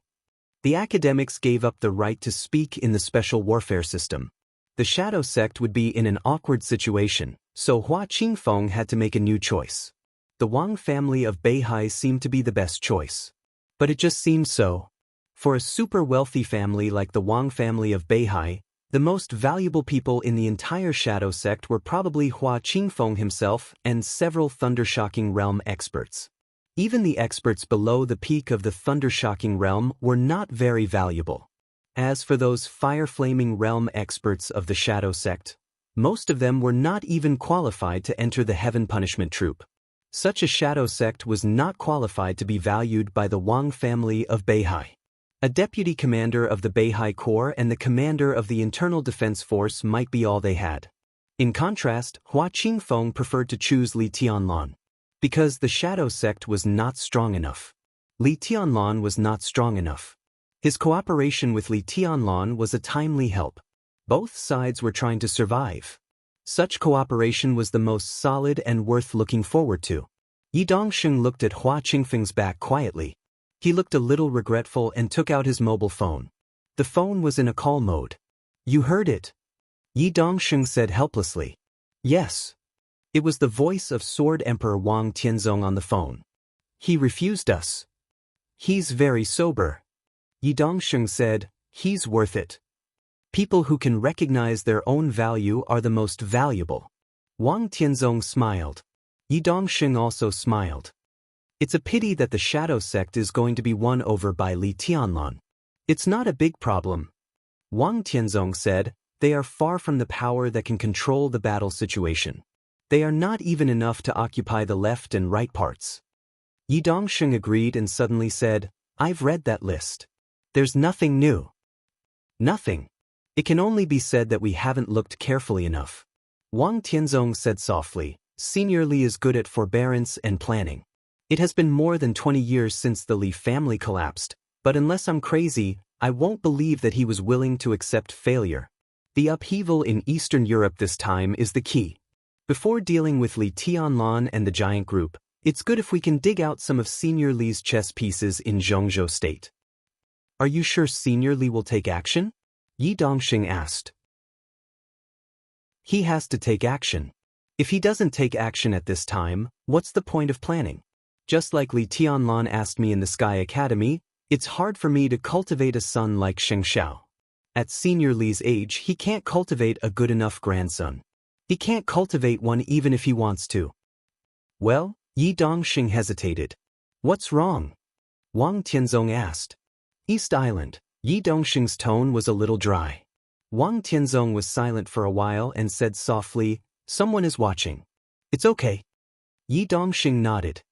The academics gave up the right to speak in the special warfare system. The shadow sect would be in an awkward situation, so Hua Qingfeng had to make a new choice. The Wang family of Beihai seemed to be the best choice. But it just seemed so. For a super wealthy family like the Wang family of Beihai, the most valuable people in the entire shadow sect were probably Hua Qingfeng himself and several Thundershocking Realm experts. Even the experts below the peak of the Thundershocking Realm were not very valuable. As for those Fire-Flaming Realm experts of the shadow sect, most of them were not even qualified to enter the Heaven Punishment Troop. Such a shadow sect was not qualified to be valued by the Wang family of Beihai. A deputy commander of the Beihai Corps and the commander of the Internal Defense Force might be all they had. In contrast, Hua Qingfeng preferred to choose Li Tianlan. Because the shadow sect was not strong enough. Li Tianlan was not strong enough. His cooperation with Li Tianlan was a timely help. Both sides were trying to survive. Such cooperation was the most solid and worth looking forward to. Yi Dongxing looked at Hua Qingfeng's back quietly. He looked a little regretful and took out his mobile phone. The phone was in a call mode. You heard it? Yi Dongxing said helplessly. Yes. It was the voice of Sword Emperor Wang Tianzong on the phone. He refused us. He's very sober. Yi Dongxing said, he's worth it. People who can recognize their own value are the most valuable. Wang Tianzong smiled. Yi Dongxing also smiled. It's a pity that the shadow sect is going to be won over by Li Tianlan. It's not a big problem. Wang Tianzong said, they are far from the power that can control the battle situation. They are not even enough to occupy the left and right parts. Yi Dongxing agreed and suddenly said, I've read that list. There's nothing new. Nothing. It can only be said that we haven't looked carefully enough. Wang Tianzong said softly, Senior Li is good at forbearance and planning. It has been more than 20 years since the Li family collapsed, but unless I'm crazy, I won't believe that he was willing to accept failure. The upheaval in Eastern Europe this time is the key. Before dealing with Li Tianlan and the giant group, it's good if we can dig out some of Senior Li's chess pieces in Zhongzhou State. Are you sure Senior Li will take action? Yi Dongxing asked. He has to take action. If he doesn't take action at this time, what's the point of planning? Just like Li Tianlan asked me in the Sky Academy, it's hard for me to cultivate a son like Sheng Xiao. At Senior Li's age, he can't cultivate a good enough grandson. He can't cultivate one even if he wants to. Well, Yi Dongxing hesitated. What's wrong? Wang Tianzong asked. East Island. Yi Dongxing's tone was a little dry. Wang Tianzong was silent for a while and said softly, someone is watching. It's okay. Yi Dongxing nodded.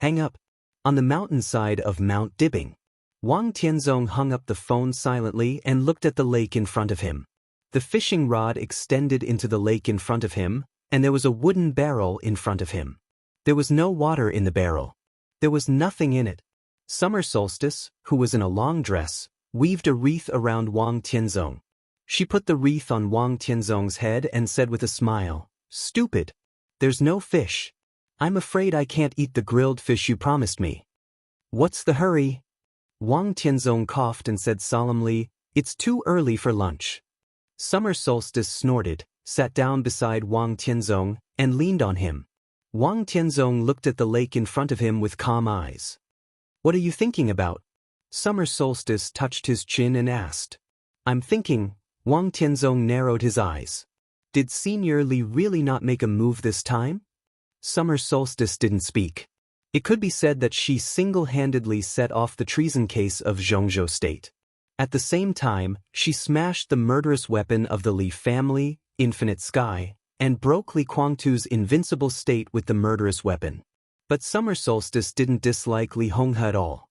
Hang up. On the mountainside of Mount Dibbing. Wang Tianzong hung up the phone silently and looked at the lake in front of him. The fishing rod extended into the lake in front of him, and there was a wooden barrel in front of him. There was no water in the barrel. There was nothing in it. Summer Solstice, who was in a long dress, weaved a wreath around Wang Tianzong. She put the wreath on Wang Tianzong's head and said with a smile, Stupid. There's no fish. I'm afraid I can't eat the grilled fish you promised me. What's the hurry? Wang Tianzong coughed and said solemnly, It's too early for lunch. Summer Solstice snorted, sat down beside Wang Tianzong, and leaned on him. Wang Tianzong looked at the lake in front of him with calm eyes. What are you thinking about? Summer Solstice touched his chin and asked. I'm thinking. Wang Tianzong narrowed his eyes. Did Senior Li really not make a move this time? Summer Solstice didn't speak. It could be said that she single-handedly set off the treason case of Zhongzhou State. At the same time, she smashed the murderous weapon of the Li family, Infinite Sky, and broke Li Guangtu's invincible state with the murderous weapon. But Summer Solstice didn't dislike Li Honghe at all.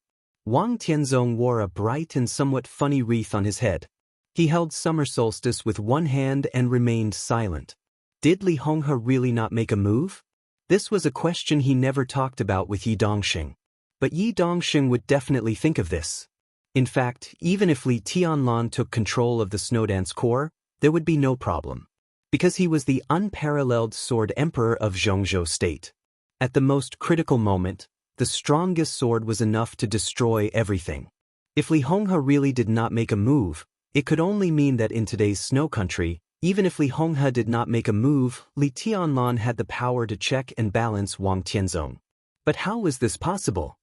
Wang Tianzong wore a bright and somewhat funny wreath on his head. He held Summer Solstice with one hand and remained silent. Did Li Honghe really not make a move? This was a question he never talked about with Yi Dongxing. But Yi Dongxing would definitely think of this. In fact, even if Li Tianlan took control of the Snowdance Corps, there would be no problem. Because he was the unparalleled sword emperor of Zhongzhou State. At the most critical moment, the strongest sword was enough to destroy everything. If Li Honghe really did not make a move, it could only mean that in today's snow country, even if Li Honghe did not make a move, Li Tianlan had the power to check and balance Wang Tianzong. But how was this possible?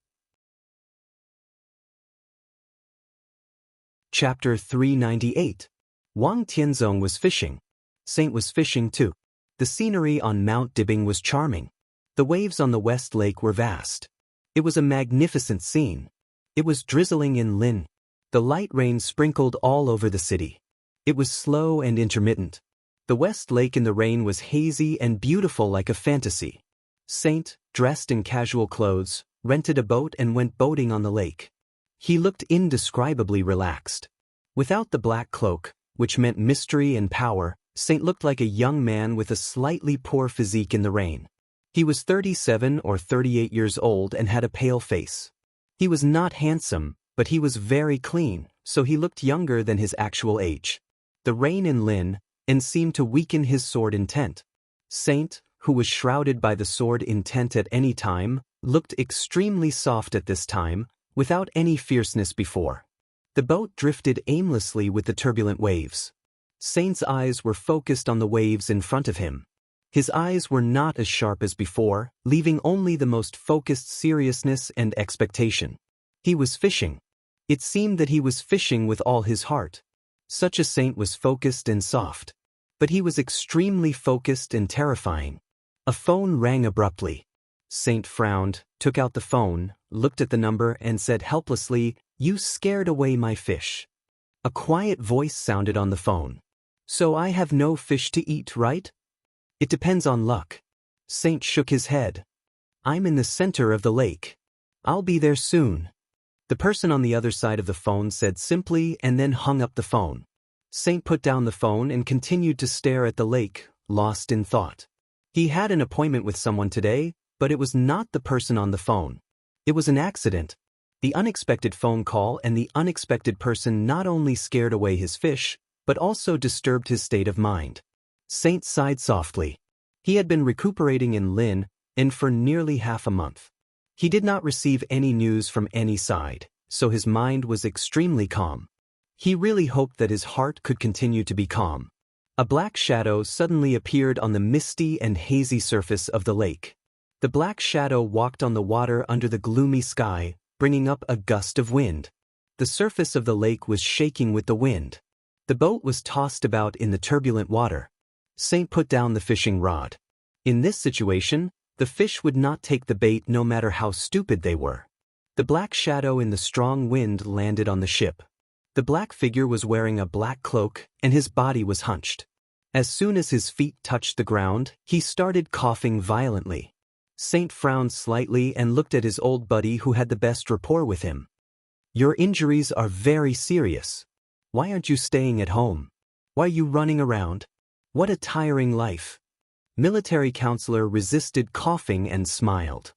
Chapter 398. Wang Tianzong was fishing. Saint was fishing too. The scenery on Mount Dibing was charming. The waves on the West Lake were vast. It was a magnificent scene. It was drizzling in Lin. The light rain sprinkled all over the city. It was slow and intermittent. The West Lake in the rain was hazy and beautiful like a fantasy. Saint, dressed in casual clothes, rented a boat and went boating on the lake. He looked indescribably relaxed. Without the black cloak, which meant mystery and power, Saint looked like a young man with a slightly poor physique in the rain. He was 37 or 38 years old and had a pale face. He was not handsome, but he was very clean, so he looked younger than his actual age. The rain in Lin and seemed to weaken his sword intent. Saint, who was shrouded by the sword intent at any time, looked extremely soft at this time, without any fierceness before. The boat drifted aimlessly with the turbulent waves. Saint's eyes were focused on the waves in front of him. His eyes were not as sharp as before, leaving only the most focused seriousness and expectation. He was fishing. It seemed that he was fishing with all his heart. Such a saint was focused and soft. But he was extremely focused and terrifying. A phone rang abruptly. Saint frowned, took out the phone, looked at the number and said helplessly, "You scared away my fish." A quiet voice sounded on the phone. "So I have no fish to eat, right?" "It depends on luck." Saint shook his head. "I'm in the center of the lake. I'll be there soon." The person on the other side of the phone said simply and then hung up the phone. Saint put down the phone and continued to stare at the lake, lost in thought. He had an appointment with someone today, but it was not the person on the phone. It was an accident. The unexpected phone call and the unexpected person not only scared away his fish, but also disturbed his state of mind. Saint sighed softly. He had been recuperating in Lin, and for nearly half a month. He did not receive any news from any side, so his mind was extremely calm. He really hoped that his heart could continue to be calm. A black shadow suddenly appeared on the misty and hazy surface of the lake. The black shadow walked on the water under the gloomy sky, bringing up a gust of wind. The surface of the lake was shaking with the wind. The boat was tossed about in the turbulent water. Saint put down the fishing rod. In this situation, the fish would not take the bait no matter how stupid they were. The black shadow in the strong wind landed on the ship. The black figure was wearing a black cloak, and his body was hunched. As soon as his feet touched the ground, he started coughing violently. Saint frowned slightly and looked at his old buddy who had the best rapport with him. "Your injuries are very serious. Why aren't you staying at home? Why are you running around? What a tiring life." Military counselor resisted coughing and smiled.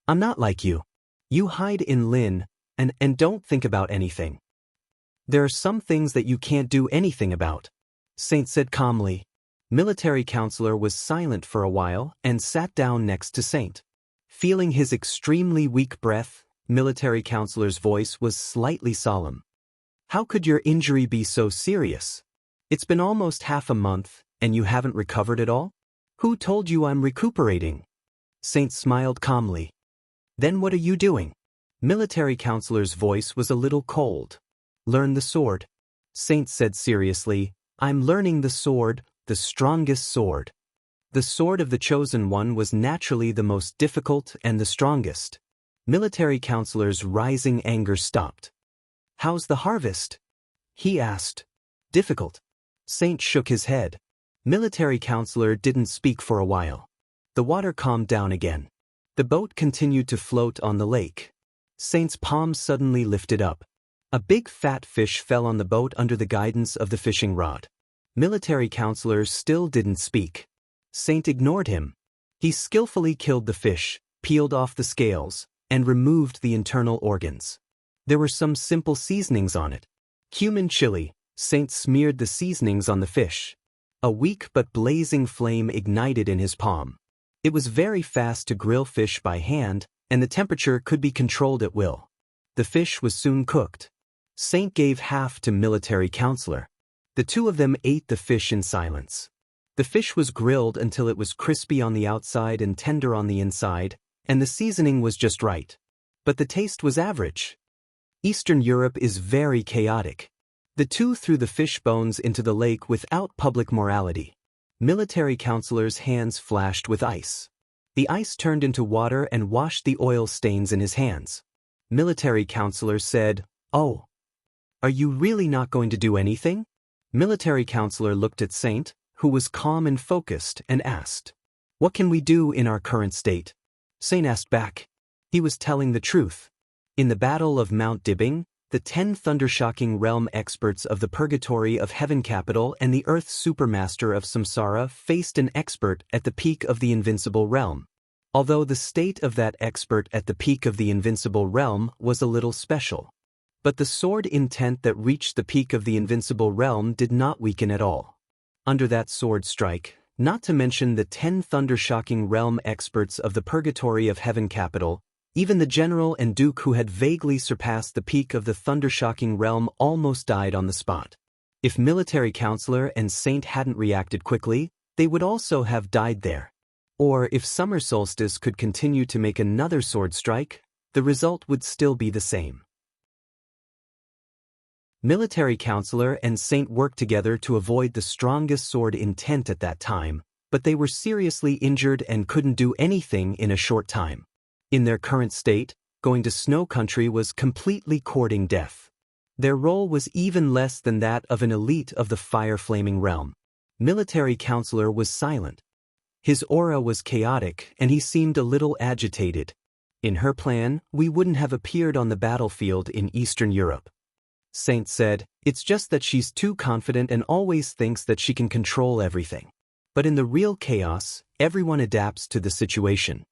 "I'm not like you. You hide in Lin, and don't think about anything. There are some things that you can't do anything about," Saint said calmly. Military counselor was silent for a while and sat down next to Saint. Feeling his extremely weak breath, military counselor's voice was slightly solemn. "How could your injury be so serious? It's been almost half a month, and you haven't recovered at all? Who told you I'm recuperating?" Saint smiled calmly. "Then what are you doing?" Military counselor's voice was a little cold. "Learn the sword," Saint said seriously. "I'm learning the sword, the strongest sword." The sword of the chosen one was naturally the most difficult and the strongest. Military counselor's rising anger stopped. "How's the harvest?" he asked. "Difficult." Saint shook his head. Military counselor didn't speak for a while. The water calmed down again. The boat continued to float on the lake. Saint's palm suddenly lifted up. A big fat fish fell on the boat under the guidance of the fishing rod. Military counselor still didn't speak. Saint ignored him. He skillfully killed the fish, peeled off the scales, and removed the internal organs. There were some simple seasonings on it. Cumin chili. Saint smeared the seasonings on the fish. A weak but blazing flame ignited in his palm. It was very fast to grill fish by hand, and the temperature could be controlled at will. The fish was soon cooked. Saint gave half to military counselor. The two of them ate the fish in silence. The fish was grilled until it was crispy on the outside and tender on the inside, and the seasoning was just right. But the taste was average. Eastern Europe is very chaotic. The two threw the fish bones into the lake without public morality. Military counselor's hands flashed with ice. The ice turned into water and washed the oil stains in his hands. Military counselor said, "Oh, are you really not going to do anything?" Military counselor looked at Saint, who was calm and focused, and asked, "What can we do in our current state?" Saint asked back. He was telling the truth. In the Battle of Mount Dibbing, the 10 thundershocking realm experts of the Purgatory of Heaven Capital and the Earth Supermaster of Samsara faced an expert at the peak of the Invincible Realm. Although the state of that expert at the peak of the Invincible Realm was a little special. But the sword intent that reached the peak of the Invincible Realm did not weaken at all. Under that sword strike, not to mention the 10 thundershocking realm experts of the Purgatory of Heaven Capital, even the general and duke who had vaguely surpassed the peak of the thundershocking realm almost died on the spot. If military counselor and Saint hadn't reacted quickly, they would also have died there. Or if summer solstice could continue to make another sword strike, the result would still be the same. Military counselor and Saint worked together to avoid the strongest sword intent at that time, but they were seriously injured and couldn't do anything in a short time. In their current state, going to snow country was completely courting death. Their role was even less than that of an elite of the fire-flaming realm. Military counselor was silent. His aura was chaotic and he seemed a little agitated. In her plan, we wouldn't have appeared on the battlefield in Eastern Europe. Saint said, "It's just that she's too confident and always thinks that she can control everything. But in the real chaos, everyone adapts to the situation.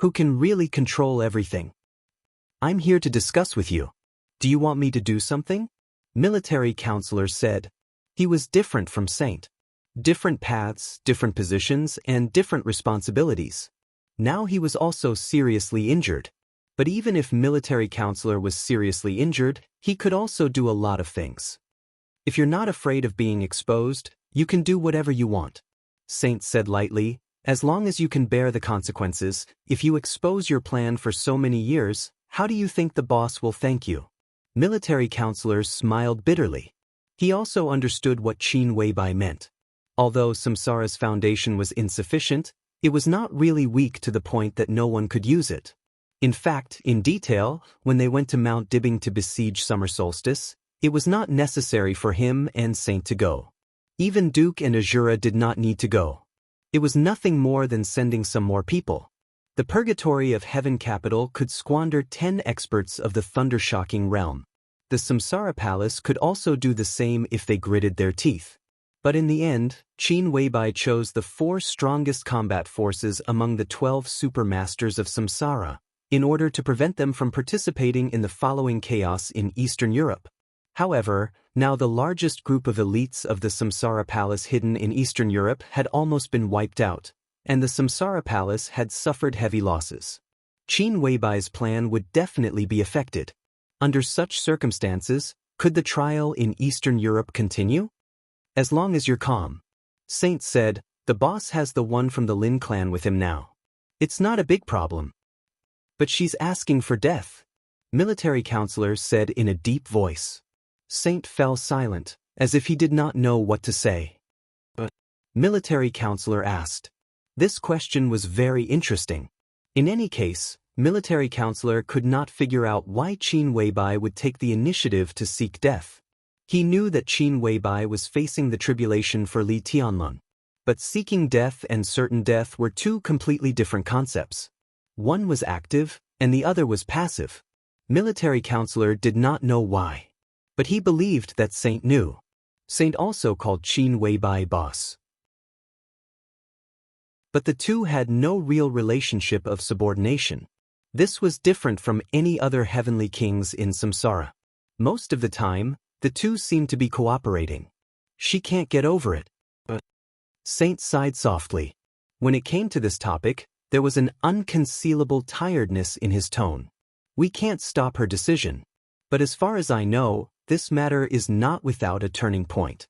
Who can really control everything? I'm here to discuss with you. Do you want me to do something?" Military counselor said. He was different from Saint. Different paths, different positions, and different responsibilities. Now he was also seriously injured. But even if military counselor was seriously injured, he could also do a lot of things. "If you're not afraid of being exposed, you can do whatever you want," Saint said lightly, "as long as you can bear the consequences. If you expose your plan for so many years, how do you think the boss will thank you?" Military counselor smiled bitterly. He also understood what Qin Weibai meant. Although Samsara's foundation was insufficient, it was not really weak to the point that no one could use it. In fact, in detail, when they went to Mount Dibbing to besiege summer solstice, it was not necessary for him and Saint to go. Even Duke and Azura did not need to go. It was nothing more than sending some more people. The Purgatory of Heaven Capital could squander 10 experts of the thundershocking realm. The Samsara Palace could also do the same if they gritted their teeth. But in the end, Qin Weibai chose the 4 strongest combat forces among the 12 supermasters of Samsara, in order to prevent them from participating in the following chaos in Eastern Europe. However, now the largest group of elites of the Samsara Palace hidden in Eastern Europe had almost been wiped out, and the Samsara Palace had suffered heavy losses. Qin Weibai's plan would definitely be affected. Under such circumstances, could the trial in Eastern Europe continue? "As long as you're calm," Saint said. "The boss has the one from the Lin clan with him now. It's not a big problem." "But she's asking for death," military counselor said in a deep voice. Saint fell silent, as if he did not know what to say. "But?" military counselor asked. This question was very interesting. In any case, military counselor could not figure out why Qin Weibai would take the initiative to seek death. He knew that Qin Weibai was facing the tribulation for Li Tianlong. But seeking death and certain death were two completely different concepts. One was active, and the other was passive. Military counselor did not know why. But he believed that Saint knew. Saint also called Qin Weibai boss. but the two had no real relationship of subordination. This was different from any other heavenly kings in samsara. Most of the time, the two seemed to be cooperating. She can't get over it. But Saint sighed softly. When it came to this topic, there was an unconcealable tiredness in his tone. We can't stop her decision. But as far as I know, this matter is not without a turning point.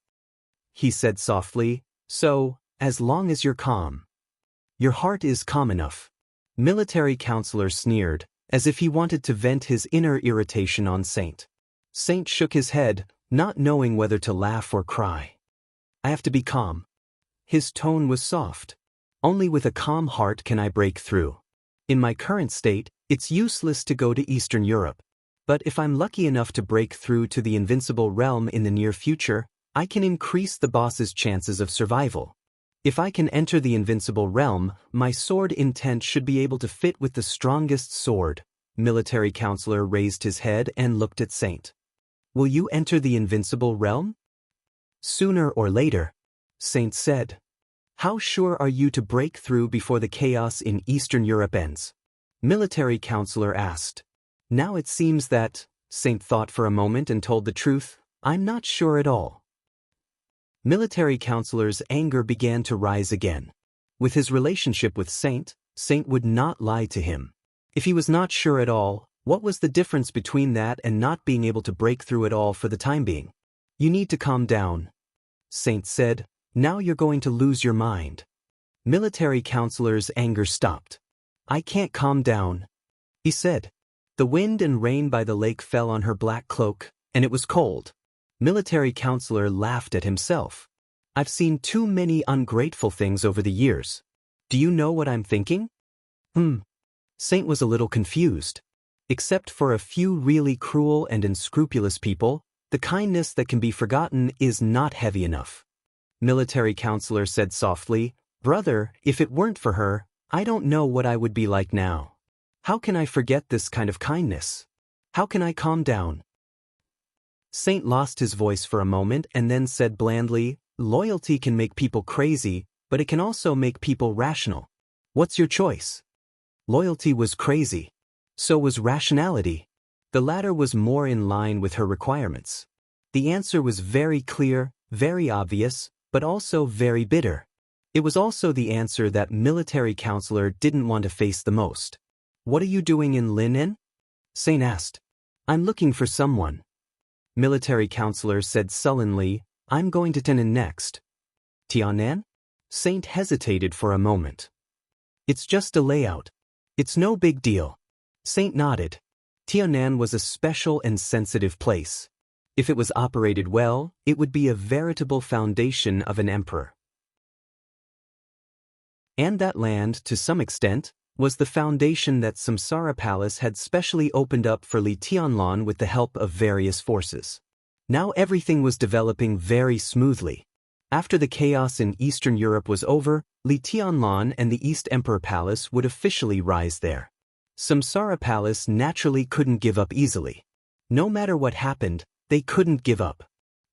He said softly, so, as long as you're calm. Your heart is calm enough. Military counselor sneered, as if he wanted to vent his inner irritation on Saint. Saint shook his head, not knowing whether to laugh or cry. I have to be calm. His tone was soft. Only with a calm heart can I break through. In my current state, it's useless to go to Eastern Europe. But if I'm lucky enough to break through to the invincible realm in the near future, I can increase the boss's chances of survival. If I can enter the invincible realm, my sword intent should be able to fit with the strongest sword. Military counselor raised his head and looked at Saint. Will you enter the invincible realm? Sooner or later, Saint said. How sure are you to break through before the chaos in Eastern Europe ends? Military counselor asked. Now it seems that, Saint thought for a moment and told the truth, I'm not sure at all. Military counselor's anger began to rise again. With his relationship with Saint, Saint would not lie to him. If he was not sure at all, what was the difference between that and not being able to break through at all for the time being? You need to calm down, Saint said. Now you're going to lose your mind. Military counselor's anger stopped. I can't calm down, he said. The wind and rain by the lake fell on her black cloak, and it was cold. Military counselor laughed at himself. I've seen too many ungrateful things over the years. Do you know what I'm thinking? Saint was a little confused. Except for a few really cruel and unscrupulous people, the kindness that can be forgotten is not heavy enough. Military counselor said softly, Brother, if it weren't for her, I don't know what I would be like now. How can I forget this kind of kindness? How can I calm down? Saint lost his voice for a moment and then said blandly, Loyalty can make people crazy, but it can also make people rational. What's your choice? Loyalty was crazy. So was rationality. The latter was more in line with her requirements. The answer was very clear, very obvious, but also very bitter. It was also the answer that military counselor didn't want to face the most. What are you doing in Linen? Saint asked. I'm looking for someone. Military counselor said sullenly, I'm going to Tianan next. Tianan? Saint hesitated for a moment. It's just a layout. It's no big deal. Saint nodded. Tianan was a special and sensitive place. If it was operated well, it would be a veritable foundation of an emperor. And that land, to some extent, was the foundation that Samsara Palace had specially opened up for Li Tianlan with the help of various forces. Now everything was developing very smoothly. After the chaos in Eastern Europe was over, Li Tianlan and the East Emperor Palace would officially rise there. Samsara Palace naturally couldn't give up easily. No matter what happened, they couldn't give up.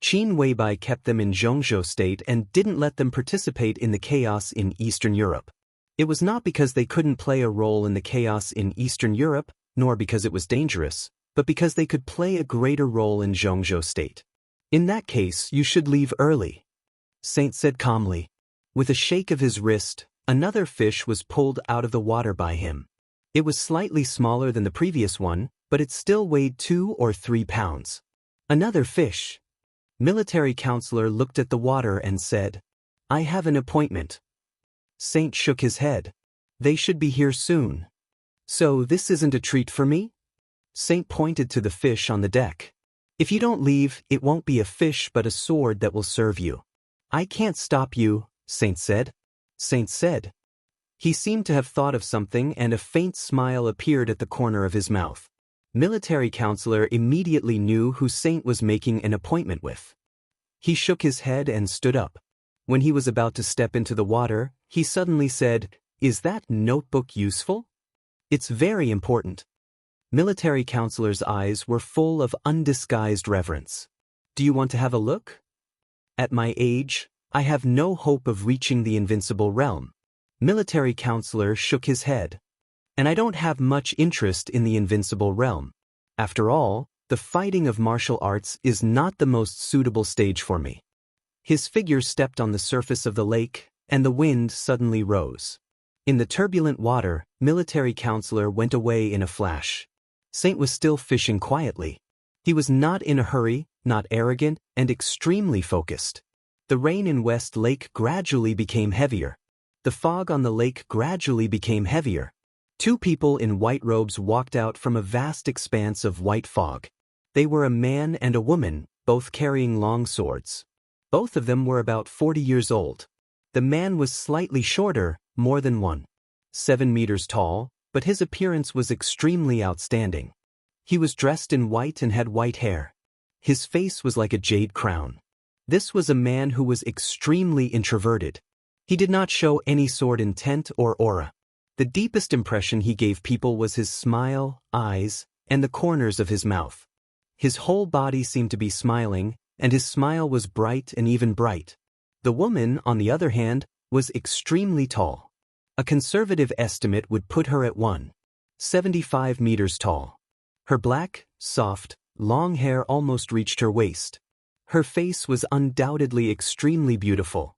Qin Weibai kept them in Zhongzhou state and didn't let them participate in the chaos in Eastern Europe. It was not because they couldn't play a role in the chaos in Eastern Europe, nor because it was dangerous, but because they could play a greater role in Zhongzhou state. In that case, you should leave early, Saint said calmly. With a shake of his wrist, another fish was pulled out of the water by him. It was slightly smaller than the previous one, but it still weighed 2 or 3 pounds. Another fish. Military counselor looked at the water and said, I have an appointment. Saint shook his head. They should be here soon. So this isn't a treat for me? Saint pointed to the fish on the deck. If you don't leave, it won't be a fish but a sword that will serve you. I can't stop you, Saint said. Saint said. He seemed to have thought of something and a faint smile appeared at the corner of his mouth. Military counselor immediately knew who Saint was making an appointment with. He shook his head and stood up. When he was about to step into the water, he suddenly said, Is that notebook useful? It's very important. Military counselor's eyes were full of undisguised reverence. Do you want to have a look? At my age, I have no hope of reaching the invincible realm. Military counselor shook his head. And I don't have much interest in the invincible realm. After all, the fighting of martial arts is not the most suitable stage for me. His figure stepped on the surface of the lake, and the wind suddenly rose. In the turbulent water, military counselor went away in a flash. Saint was still fishing quietly. He was not in a hurry, not arrogant, and extremely focused. The rain in West Lake gradually became heavier. The fog on the lake gradually became heavier. Two people in white robes walked out from a vast expanse of white fog. They were a man and a woman, both carrying long swords. Both of them were about 40 years old. The man was slightly shorter, more than 1.7 meters tall, but his appearance was extremely outstanding. He was dressed in white and had white hair. His face was like a jade crown. This was a man who was extremely introverted. He did not show any sort of intent or aura. The deepest impression he gave people was his smile, eyes, and the corners of his mouth. His whole body seemed to be smiling, and his smile was bright and even bright. The woman, on the other hand, was extremely tall. A conservative estimate would put her at 1.75 meters tall. Her black, soft, long hair almost reached her waist. Her face was undoubtedly extremely beautiful.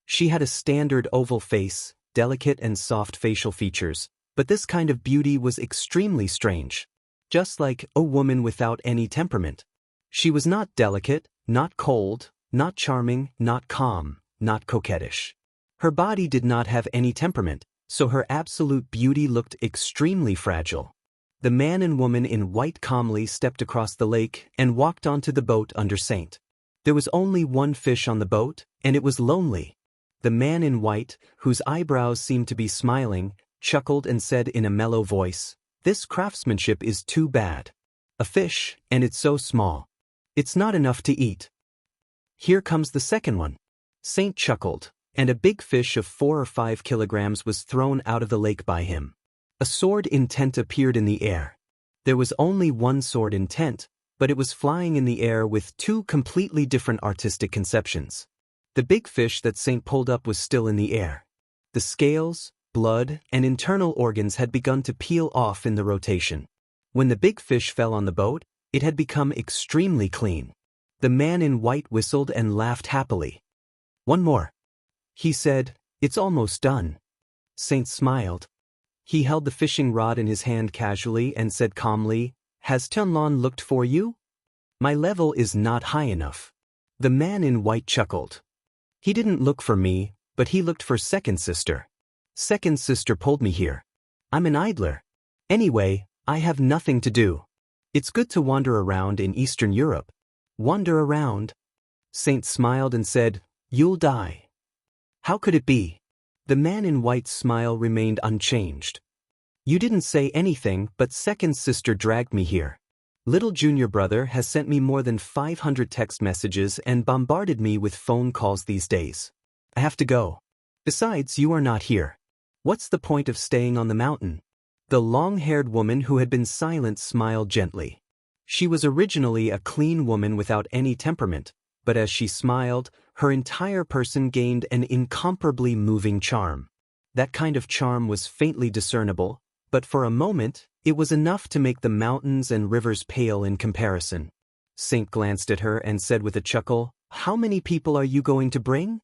She had a standard oval face, delicate and soft facial features, but this kind of beauty was extremely strange. Just like a woman without any temperament. She was not delicate, not cold, not charming, not calm, not coquettish. Her body did not have any temperament, so her absolute beauty looked extremely fragile. The man and woman in white calmly stepped across the lake and walked onto the boat under Saint. There was only one fish on the boat, and it was lonely. The man in white, whose eyebrows seemed to be smiling, chuckled and said in a mellow voice, "This craftsmanship is too bad. A fish, and it's so small. It's not enough to eat." "Here comes the second one." Saint chuckled, and a big fish of 4 or 5 kilograms was thrown out of the lake by him. A sword in tent appeared in the air. There was only one sword in tent, but it was flying in the air with two completely different artistic conceptions. The big fish that Saint pulled up was still in the air. The scales, blood, and internal organs had begun to peel off in the rotation. When the big fish fell on the boat, it had become extremely clean. The man in white whistled and laughed happily. "One more," he said. "It's almost done." Saint smiled. He held the fishing rod in his hand casually and said calmly, "Has Tianlon looked for you? My level is not high enough." The man in white chuckled. "He didn't look for me, but he looked for second sister. Second sister pulled me here. I'm an idler. Anyway, I have nothing to do. It's good to wander around in Eastern Europe." "Wander around?" Saint smiled and said, "You'll die." "How could it be?" The man in white's smile remained unchanged. "You didn't say anything, but second sister dragged me here. Little junior brother has sent me more than 500 text messages and bombarded me with phone calls these days. I have to go. Besides, you are not here. What's the point of staying on the mountain?" The long-haired woman who had been silent smiled gently. She was originally a clean woman without any temperament, but as she smiled, her entire person gained an incomparably moving charm. That kind of charm was faintly discernible, but for a moment, it was enough to make the mountains and rivers pale in comparison. Saint glanced at her and said with a chuckle, "How many people are you going to bring?"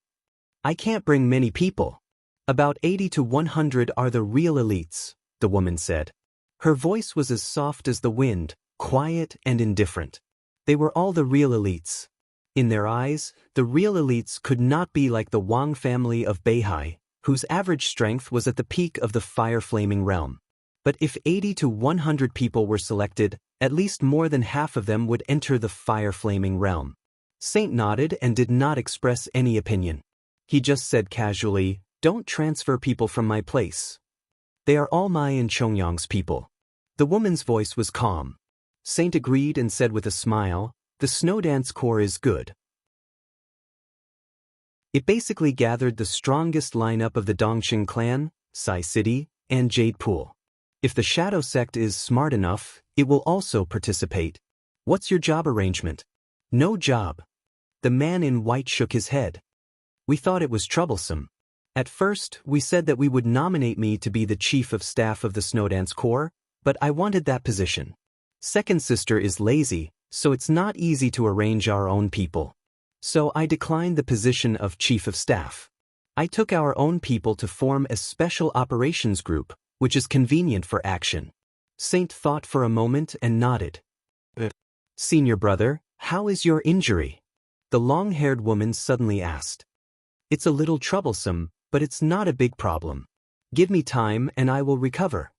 "I can't bring many people. About 80 to 100 are the real elites," the woman said. Her voice was as soft as the wind, quiet and indifferent. They were all the real elites. In their eyes, the real elites could not be like the Wang family of Beihai, whose average strength was at the peak of the fire-flaming realm. But if 80 to 100 people were selected, at least more than half of them would enter the fire-flaming realm. Saint nodded and did not express any opinion. He just said casually, "Don't transfer people from my place. They are all my and Chongyang's people." The woman's voice was calm. Saint agreed and said with a smile, "The Snowdance Corps is good." It basically gathered the strongest lineup of the Dongqing clan, Sai City, and Jade Pool. If the Shadow Sect is smart enough, it will also participate. "What's your job arrangement?" "No job." The man in white shook his head. We thought it was troublesome. At first, we said that we would nominate me to be the chief of staff of the Snowdance Corps, but I wanted that position. Second sister is lazy, so it's not easy to arrange our own people. So I declined the position of chief of staff. I took our own people to form a special operations group, which is convenient for action. Saint thought for a moment and nodded. Senior brother, how is your injury? The long-haired woman suddenly asked. It's a little troublesome, but it's not a big problem. Give me time and I will recover.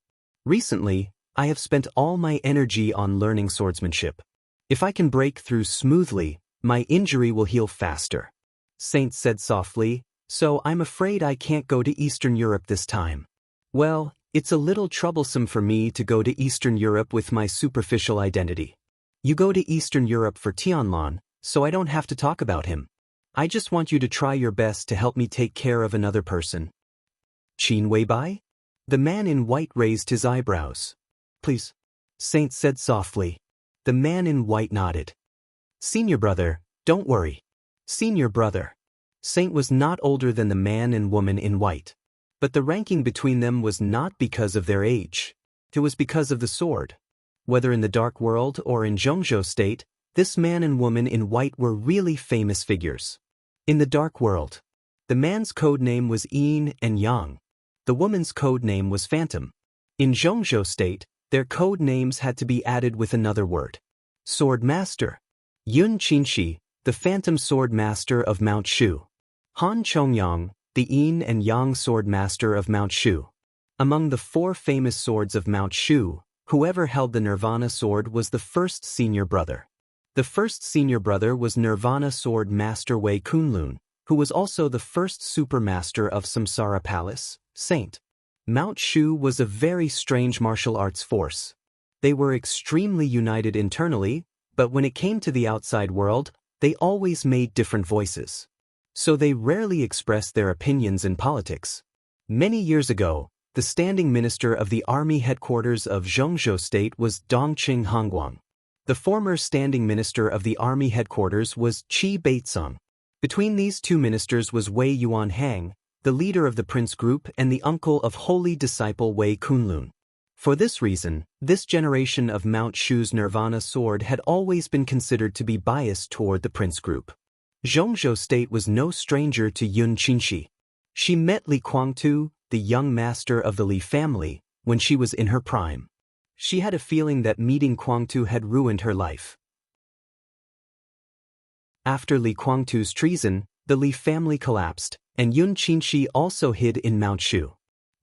Recently, I have spent all my energy on learning swordsmanship. If I can break through smoothly, my injury will heal faster. Saint said softly, so I'm afraid I can't go to Eastern Europe this time. Well, it's a little troublesome for me to go to Eastern Europe with my superficial identity. You go to Eastern Europe for Tianlan, so I don't have to talk about him. I just want you to try your best to help me take care of another person. Qin Weibai? The man in white raised his eyebrows. Please. Saint said softly. The man in white nodded. Senior brother, don't worry. Senior brother. Saint was not older than the man and woman in white. But the ranking between them was not because of their age. It was because of the sword. Whether in the Dark World or in Zhongzhou State, this man and woman in white were really famous figures. In the Dark World, the man's code name was Yin and Yang. The woman's code name was Phantom. In Zhongzhou State, their code names had to be added with another word. Sword Master. Yun Qinshi, the Phantom Sword Master of Mount Shu. Han Chongyang, the Yin and Yang Sword Master of Mount Shu. Among the 4 famous swords of Mount Shu, whoever held the Nirvana sword was the first senior brother. The first senior brother was Nirvana Sword Master Wei Kunlun, who was also the first supermaster of Samsara Palace, Saint. Mount Shu was a very strange martial arts force. They were extremely united internally, but when it came to the outside world, they always made different voices. So they rarely expressed their opinions in politics. Many years ago, the standing minister of the army headquarters of Zhongzhou State was Dongqing Hongguang. The former standing minister of the army headquarters was Qi Beizong. Between these two ministers was Wei Yuan Hang, the leader of the prince group and the uncle of holy disciple Wei Kunlun. For this reason, this generation of Mount Shu's Nirvana sword had always been considered to be biased toward the prince group. Zhongzhou State was no stranger to Yun Qinshi. She met Li Guangtu, the young master of the Li family, when she was in her prime. She had a feeling that meeting Guangtu had ruined her life. After Li Guangtu's treason, the Li family collapsed, and Yun Qinshi also hid in Mount Shu.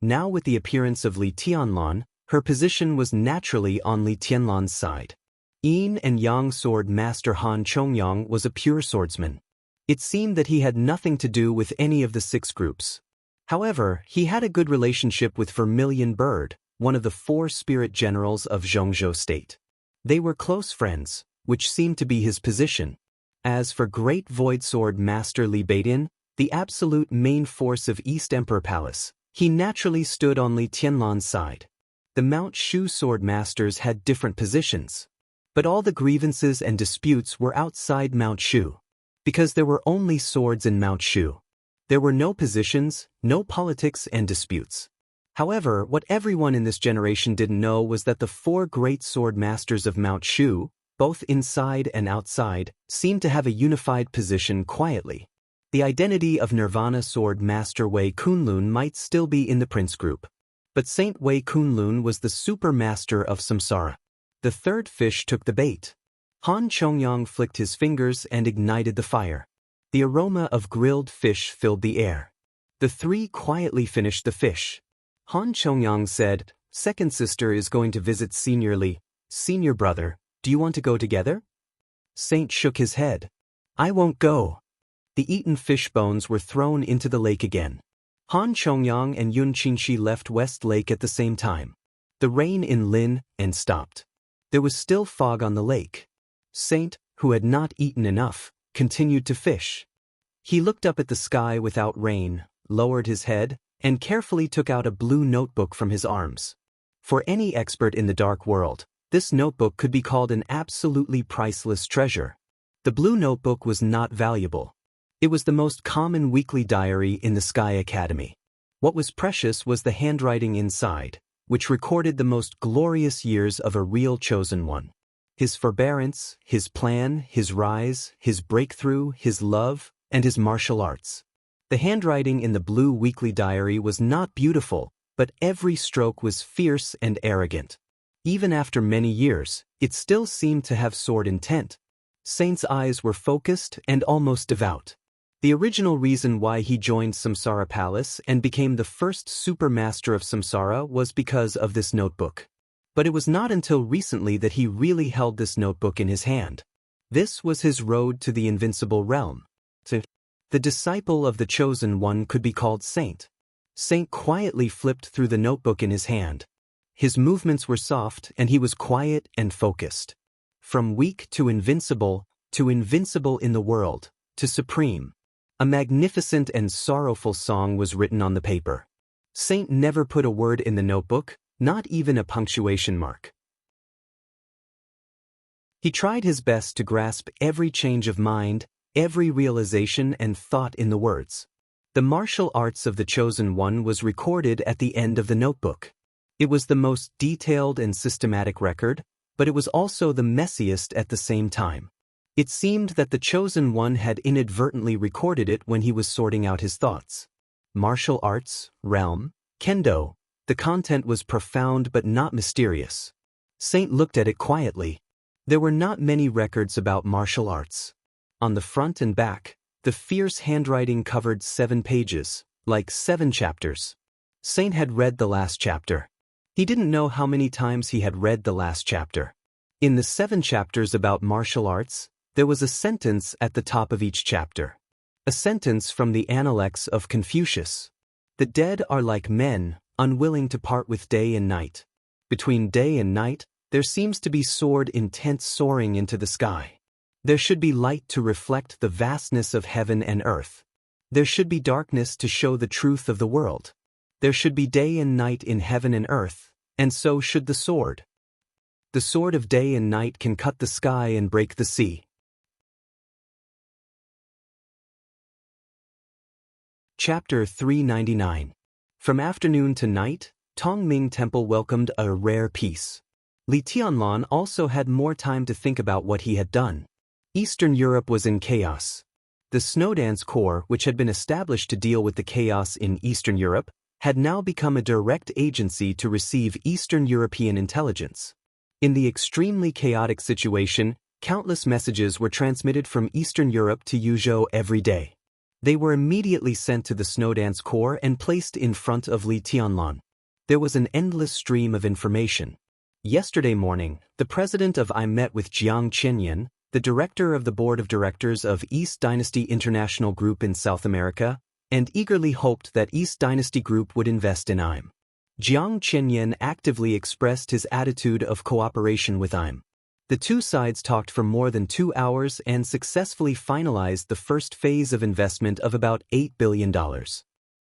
Now with the appearance of Li Tianlan, her position was naturally on Li Tianlan's side. Yin and Yang sword master Han Chongyang was a pure swordsman. It seemed that he had nothing to do with any of the 6 groups. However, he had a good relationship with Vermilion Bird, one of the 4 spirit generals of Zhongzhou State. They were close friends, which seemed to be his position. As for Great Void Sword Master Li Beidin, the absolute main force of East Emperor Palace, he naturally stood on Li Tianlan's side. The Mount Shu sword masters had different positions. But all the grievances and disputes were outside Mount Shu. Because there were only swords in Mount Shu. There were no positions, no politics and disputes. However, what everyone in this generation didn't know was that the 4 great sword masters of Mount Shu, both inside and outside, seemed to have a unified position quietly. The identity of Nirvana Sword Master Wei Kunlun might still be in the prince group. But Saint Wei Kunlun was the super master of Samsara. The 3rd fish took the bait. Han Chongyang flicked his fingers and ignited the fire. The aroma of grilled fish filled the air. The 3 quietly finished the fish. Han Chongyang said, "Second sister is going to visit Senior Li. Senior brother, do you want to go together?" Saint shook his head. "I won't go." The eaten fish bones were thrown into the lake again. Han Chongyang and Yun Qinshi left West Lake at the same time. The rain in Lin and stopped. There was still fog on the lake. Saint, who had not eaten enough, continued to fish. He looked up at the sky without rain, lowered his head, and carefully took out a blue notebook from his arms. For any expert in the dark world, this notebook could be called an absolutely priceless treasure. The blue notebook was not valuable. It was the most common weekly diary in the Sky Academy. What was precious was the handwriting inside, which recorded the most glorious years of a real chosen one. His forbearance, his plan, his rise, his breakthrough, his love, and his martial arts. The handwriting in the blue weekly diary was not beautiful, but every stroke was fierce and arrogant. Even after many years, it still seemed to have soared intent. Saint's eyes were focused and almost devout. The original reason why he joined Samsara Palace and became the first supermaster of Samsara was because of this notebook. But it was not until recently that he really held this notebook in his hand. This was his road to the invincible realm. The disciple of the chosen one could be called Saint. Saint quietly flipped through the notebook in his hand. His movements were soft and he was quiet and focused. From weak to invincible in the world, to supreme. A magnificent and sorrowful song was written on the paper. Saint never put a word in the notebook, not even a punctuation mark. He tried his best to grasp every change of mind, every realization and thought in the words. The martial arts of the chosen one was recorded at the end of the notebook. It was the most detailed and systematic record, but it was also the messiest at the same time. It seemed that the chosen one had inadvertently recorded it when he was sorting out his thoughts. Martial arts, realm, kendo. The content was profound but not mysterious. Saint looked at it quietly. There were not many records about martial arts. On the front and back, the fierce handwriting covered 7 pages, like 7 chapters. Saint had read the last chapter. He didn't know how many times he had read the last chapter. In the 7 chapters about martial arts, there was a sentence at the top of each chapter. A sentence from the Analects of Confucius. The dead are like men, unwilling to part with day and night. Between day and night, there seems to be soared intent soaring into the sky. There should be light to reflect the vastness of heaven and earth. There should be darkness to show the truth of the world. There should be day and night in heaven and earth, and so should the sword. The sword of day and night can cut the sky and break the sea. Chapter 399. From afternoon to night, Tongming Temple welcomed a rare peace. Li Tianlan also had more time to think about what he had done. Eastern Europe was in chaos. The Snowdance Corps, which had been established to deal with the chaos in Eastern Europe, had now become a direct agency to receive Eastern European intelligence. In the extremely chaotic situation, countless messages were transmitted from Eastern Europe to Yuzhou every day. They were immediately sent to the Snowdance Corps and placed in front of Li Tianlan. There was an endless stream of information. Yesterday morning, the president of I met with Jiang Chenyan, the director of the board of directors of East Dynasty International Group in South America, and eagerly hoped that East Dynasty Group would invest in IM. Jiang Chenyan actively expressed his attitude of cooperation with IM. The two sides talked for more than 2 hours and successfully finalized the first phase of investment of about $8 billion.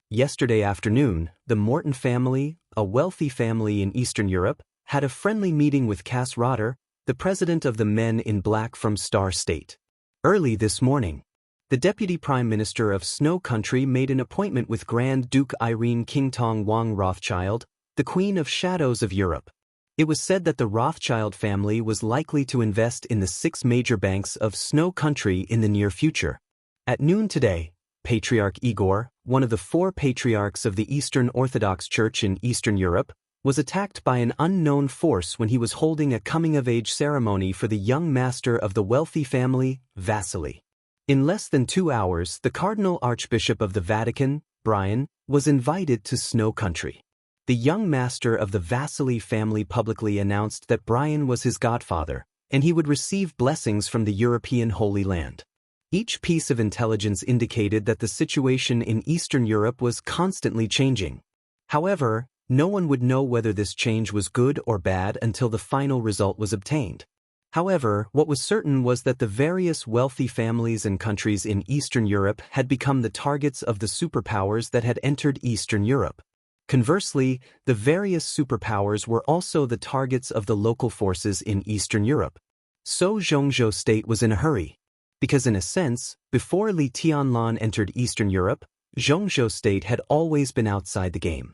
Yesterday afternoon, the Morton family, a wealthy family in Eastern Europe, had a friendly meeting with Cass Rotter, the president of the Men in Black from Star State. Early this morning, the Deputy Prime Minister of Snow Country made an appointment with Grand Duke Irene Qingtong Wang Rothschild, the Queen of Shadows of Europe. It was said that the Rothschild family was likely to invest in the 6 major banks of Snow Country in the near future. At noon today, Patriarch Igor, one of the 4 patriarchs of the Eastern Orthodox Church in Eastern Europe, was attacked by an unknown force when he was holding a coming-of-age ceremony for the young master of the wealthy family, Vasily. In less than 2 hours, the Cardinal Archbishop of the Vatican, Brian, was invited to Snow Country. The young master of the Vasily family publicly announced that Brian was his godfather, and he would receive blessings from the European Holy Land. Each piece of intelligence indicated that the situation in Eastern Europe was constantly changing. However, no one would know whether this change was good or bad until the final result was obtained. However, what was certain was that the various wealthy families and countries in Eastern Europe had become the targets of the superpowers that had entered Eastern Europe. Conversely, the various superpowers were also the targets of the local forces in Eastern Europe. So Zhongzhou State was in a hurry. Because in a sense, before Li Tianlan entered Eastern Europe, Zhongzhou State had always been outside the game.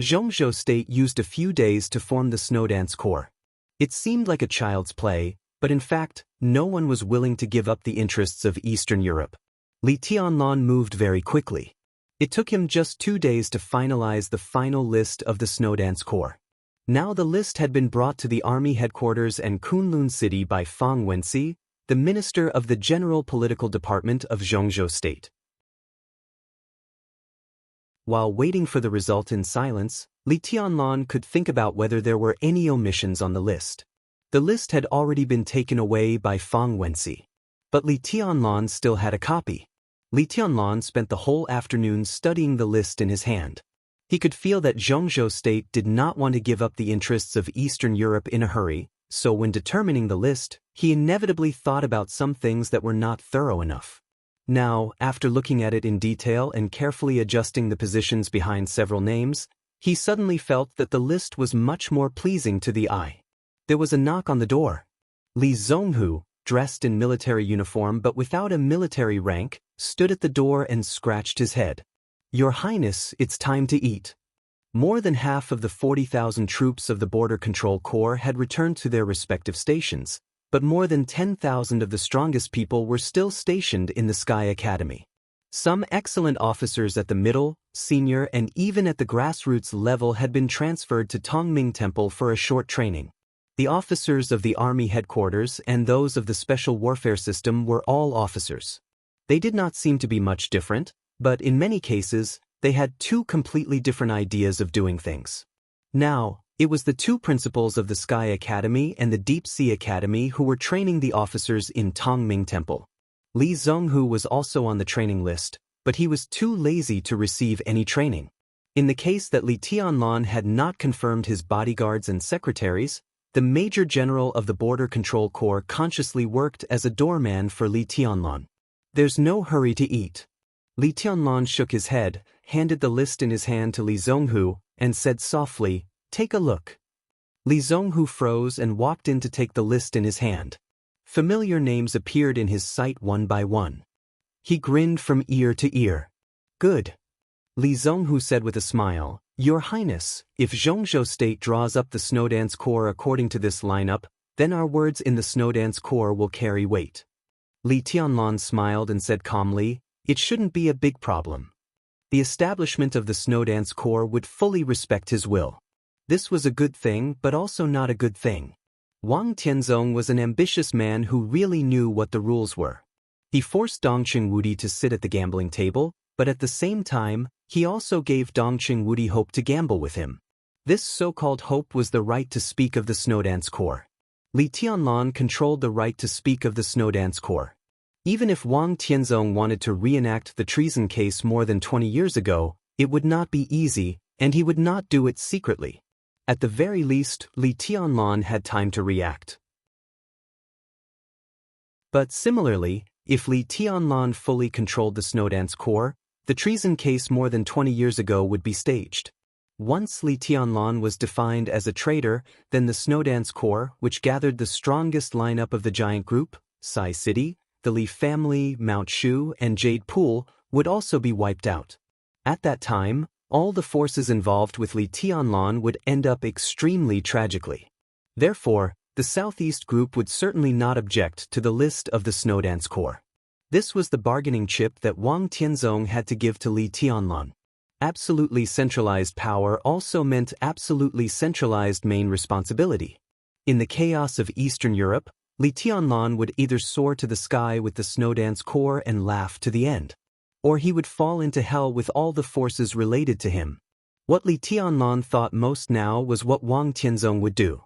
Zhongzhou State used a few days to form the Snowdance Corps. It seemed like a child's play, but in fact, no one was willing to give up the interests of Eastern Europe. Li Tianlan moved very quickly. It took him just 2 days to finalize the final list of the Snowdance Corps. Now the list had been brought to the army headquarters and Kunlun City by Fang Wenxi, the minister of the General Political Department of Zhongzhou State. While waiting for the result in silence, Li Tianlan could think about whether there were any omissions on the list. The list had already been taken away by Fang Wenxi. But Li Tianlan still had a copy. Li Tianlan spent the whole afternoon studying the list in his hand. He could feel that Zhongzhou State did not want to give up the interests of Eastern Europe in a hurry, so when determining the list, he inevitably thought about some things that were not thorough enough. Now, after looking at it in detail and carefully adjusting the positions behind several names, he suddenly felt that the list was much more pleasing to the eye. There was a knock on the door. Li Zonghu, dressed in military uniform but without a military rank, stood at the door and scratched his head. "Your Highness, it's time to eat." More than half of the 40,000 troops of the Border Control Corps had returned to their respective stations, but more than 10,000 of the strongest people were still stationed in the Sky Academy. Some excellent officers at the middle, senior, and even at the grassroots level had been transferred to Tongming Temple for a short training. The officers of the army headquarters and those of the special warfare system were all officers. They did not seem to be much different, but in many cases, they had two completely different ideas of doing things. Now, it was the two principals of the Sky Academy and the Deep Sea Academy who were training the officers in Tongming Temple. Li Zonghu was also on the training list, but he was too lazy to receive any training. In the case that Li Tianlan had not confirmed his bodyguards and secretaries, the Major General of the Border Control Corps consciously worked as a doorman for Li Tianlan. "There's no hurry to eat." Li Tianlan shook his head, handed the list in his hand to Li Zonghu, and said softly, "Take a look." Li Zonghu froze and walked in to take the list in his hand. Familiar names appeared in his sight one by one. He grinned from ear to ear. "Good." Li Zonghu said with a smile, "Your Highness, if Zhongzhou State draws up the Snowdance Corps according to this lineup, then our words in the Snowdance Corps will carry weight." Li Tianlan smiled and said calmly, "It shouldn't be a big problem. The establishment of the Snowdance Corps would fully respect his will." This was a good thing, but also not a good thing. Wang Tianzong was an ambitious man who really knew what the rules were. He forced Dongqing Wudi to sit at the gambling table, but at the same time, he also gave Dongqing Wudi hope to gamble with him. This so-called hope was the right to speak of the Snowdance Corps. Li Tianlan controlled the right to speak of the Snowdance Corps. Even if Wang Tianzong wanted to reenact the treason case more than 20 years ago, it would not be easy, and he would not do it secretly. At the very least, Li Tianlan had time to react. But similarly, if Li Tianlan fully controlled the Snowdance Corps, the treason case more than 20 years ago would be staged. Once Li Tianlan was defined as a traitor, then the Snowdance Corps, which gathered the strongest lineup of the giant group, Sai City, the Li family, Mount Shu, and Jade Pool, would also be wiped out. At that time, all the forces involved with Li Tianlan would end up extremely tragically. Therefore, the Southeast Group would certainly not object to the list of the Snowdance Corps. This was the bargaining chip that Wang Tianzong had to give to Li Tianlan. Absolutely centralized power also meant absolutely centralized main responsibility. In the chaos of Eastern Europe, Li Tianlan would either soar to the sky with the Snowdance Corps and laugh to the end, or he would fall into hell with all the forces related to him. What Li Tianlan thought most now was what Wang Tianzong would do.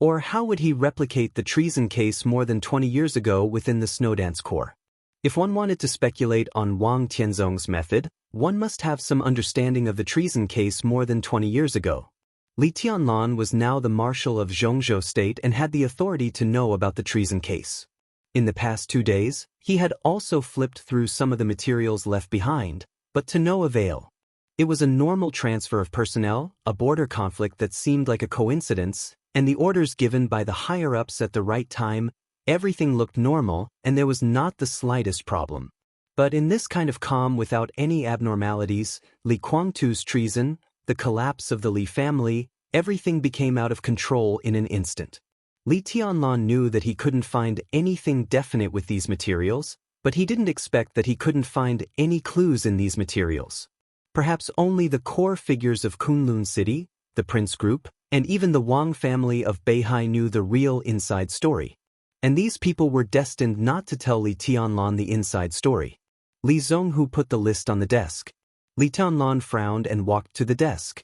Or how would he replicate the treason case more than 20 years ago within the Snowdance Corps? If one wanted to speculate on Wang Tianzong's method, one must have some understanding of the treason case more than 20 years ago. Li Tianlan was now the marshal of Zhongzhou State and had the authority to know about the treason case. In the past 2 days, he had also flipped through some of the materials left behind, but to no avail. It was a normal transfer of personnel, a border conflict that seemed like a coincidence, and the orders given by the higher-ups at the right time, Everything looked normal, and there was not the slightest problem. But in this kind of calm without any abnormalities, Li Guangtu's treason, the collapse of the Li family, everything became out of control in an instant. Li Tianlan knew that he couldn't find anything definite with these materials, but he didn't expect that he couldn't find any clues in these materials. Perhaps only the core figures of Kunlun City, the Prince Group, and even the Wang family of Beihai knew the real inside story. And these people were destined not to tell Li Tianlan the inside story. Li Zhonghu put the list on the desk. Li Tianlan frowned and walked to the desk.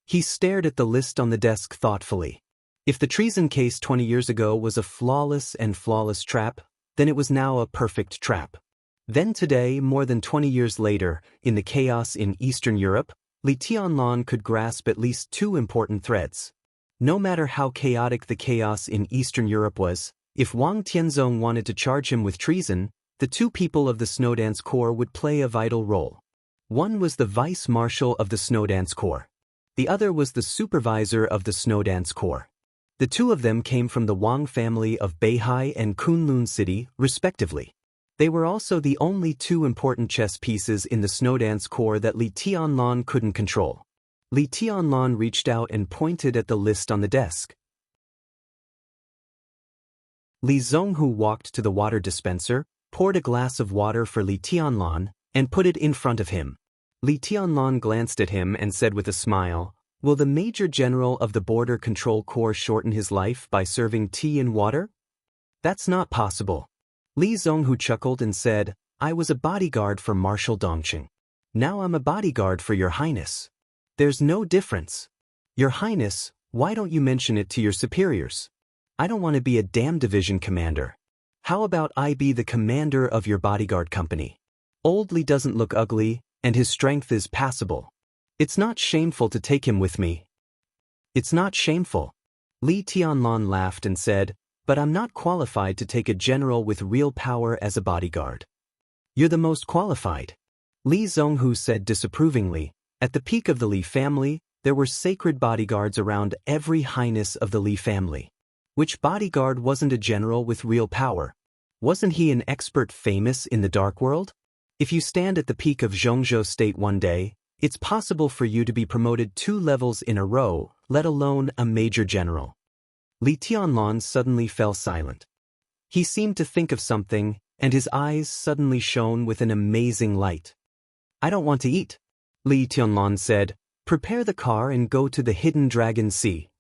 He stared at the list on the desk thoughtfully. If the treason case 20 years ago was a flawless trap, then it was now a perfect trap. Then today, more than 20 years later, in the chaos in Eastern Europe, Li Tianlan could grasp at least two important threads. No matter how chaotic the chaos in Eastern Europe was, if Wang Tianzong wanted to charge him with treason, the two people of the Snowdance Corps would play a vital role. One was the vice marshal of the Snowdance Corps. The other was the supervisor of the Snowdance Corps. The two of them came from the Wang family of Beihai and Kunlun City, respectively. They were also the only two important chess pieces in the Snowdance Corps that Li Tianlan couldn't control. Li Tianlan reached out and pointed at the list on the desk. Li Zhonghu walked to the water dispenser, poured a glass of water for Li Tianlan, and put it in front of him. Li Tianlan glanced at him and said with a smile, "Will the Major General of the Border Control Corps shorten his life by serving tea and water?" "That's not possible." Li Zhonghu chuckled and said, "I was a bodyguard for Marshal Dongqing. Now I'm a bodyguard for Your Highness. There's no difference. Your Highness, why don't you mention it to your superiors? I don't want to be a damn division commander. How about I be the commander of your bodyguard company? Old Li doesn't look ugly, and his strength is passable. It's not shameful to take him with me." "It's not shameful." Li Tianlan laughed and said, "But I'm not qualified to take a general with real power as a bodyguard." "You're the most qualified." Li Zhonghu said disapprovingly. At the peak of the Li family, there were sacred bodyguards around every highness of the Li family. Which bodyguard wasn't a general with real power? Wasn't he an expert famous in the dark world? If you stand at the peak of Zhongzhou State one day, it's possible for you to be promoted 2 levels in a row, let alone a major general. Li Tianlan suddenly fell silent. He seemed to think of something, and his eyes suddenly shone with an amazing light. "I don't want to eat," Li Tianlan said. "Prepare the car and go to the Hidden Dragon Sea."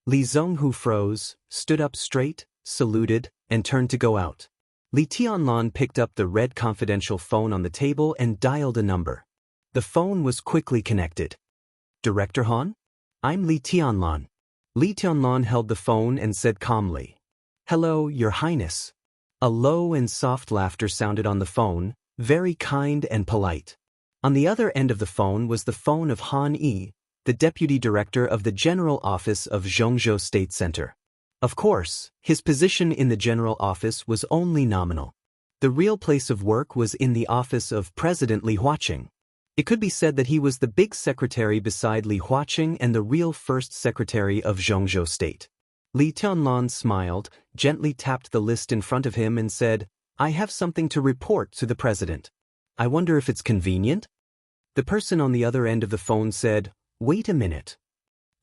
Li Zhonghu froze, stood up straight, saluted, and turned to go out. Li Tianlan picked up the red confidential phone on the table and dialed a number. The phone was quickly connected. "Director Han? I'm Li Tianlan." Li Tianlan held the phone and said calmly, "Hello, Your Highness." A low and soft laughter sounded on the phone, very kind and polite. On the other end of the phone was the phone of Han Yi, the deputy director of the General Office of Zhongzhou State Center. Of course, his position in the General Office was only nominal. The real place of work was in the office of President Li Huaqing. It could be said that he was the big secretary beside Li Huaqing and the real first secretary of Zhongzhou State. Li Tianlan smiled, gently tapped the list in front of him and said, "I have something to report to the president. I wonder if it's convenient?" The person on the other end of the phone said, "Wait a minute."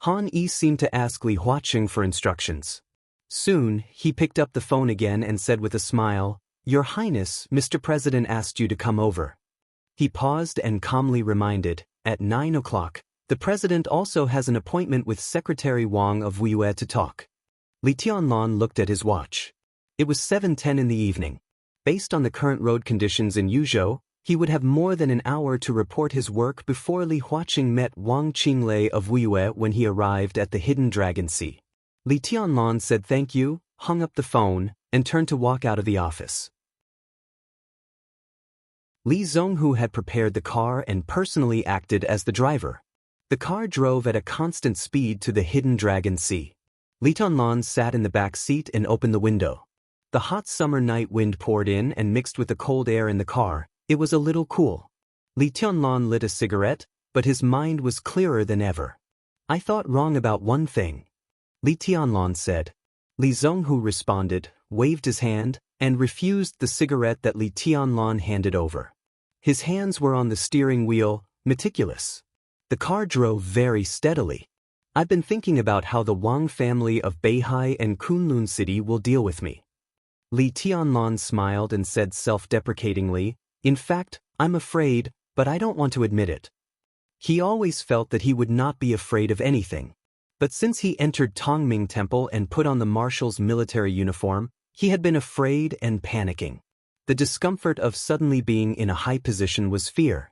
Han Yi seemed to ask Li Huaqing for instructions. Soon, he picked up the phone again and said with a smile, "Your Highness, Mr. President asked you to come over." He paused and calmly reminded, "At 9 o'clock, the President also has an appointment with Secretary Wang of Wuyue to talk." Li Tianlan looked at his watch. It was 7:10 in the evening. Based on the current road conditions in Yuzhou, he would have more than an hour to report his work before Li Huaqing met Wang Qinglei of Wuyue when he arrived at the Hidden Dragon Sea. Li Tianlan said thank you, hung up the phone, and turned to walk out of the office. Li Zhonghu had prepared the car and personally acted as the driver. The car drove at a constant speed to the Hidden Dragon Sea. Li Tianlan sat in the back seat and opened the window. The hot summer night wind poured in and mixed with the cold air in the car. It was a little cool. Li Tianlan lit a cigarette, but his mind was clearer than ever. "I thought wrong about one thing," Li Tianlan said. Li Zhonghu responded, waved his hand, and refused the cigarette that Li Tianlan handed over. His hands were on the steering wheel, meticulous. The car drove very steadily. I've been thinking about how the Wang family of Beihai and Kunlun City will deal with me. Li Tianlan smiled and said self-deprecatingly, in fact, I'm afraid, but I don't want to admit it. He always felt that he would not be afraid of anything. But since he entered Tongming Temple and put on the marshal's military uniform, he had been afraid and panicking. The discomfort of suddenly being in a high position was fear.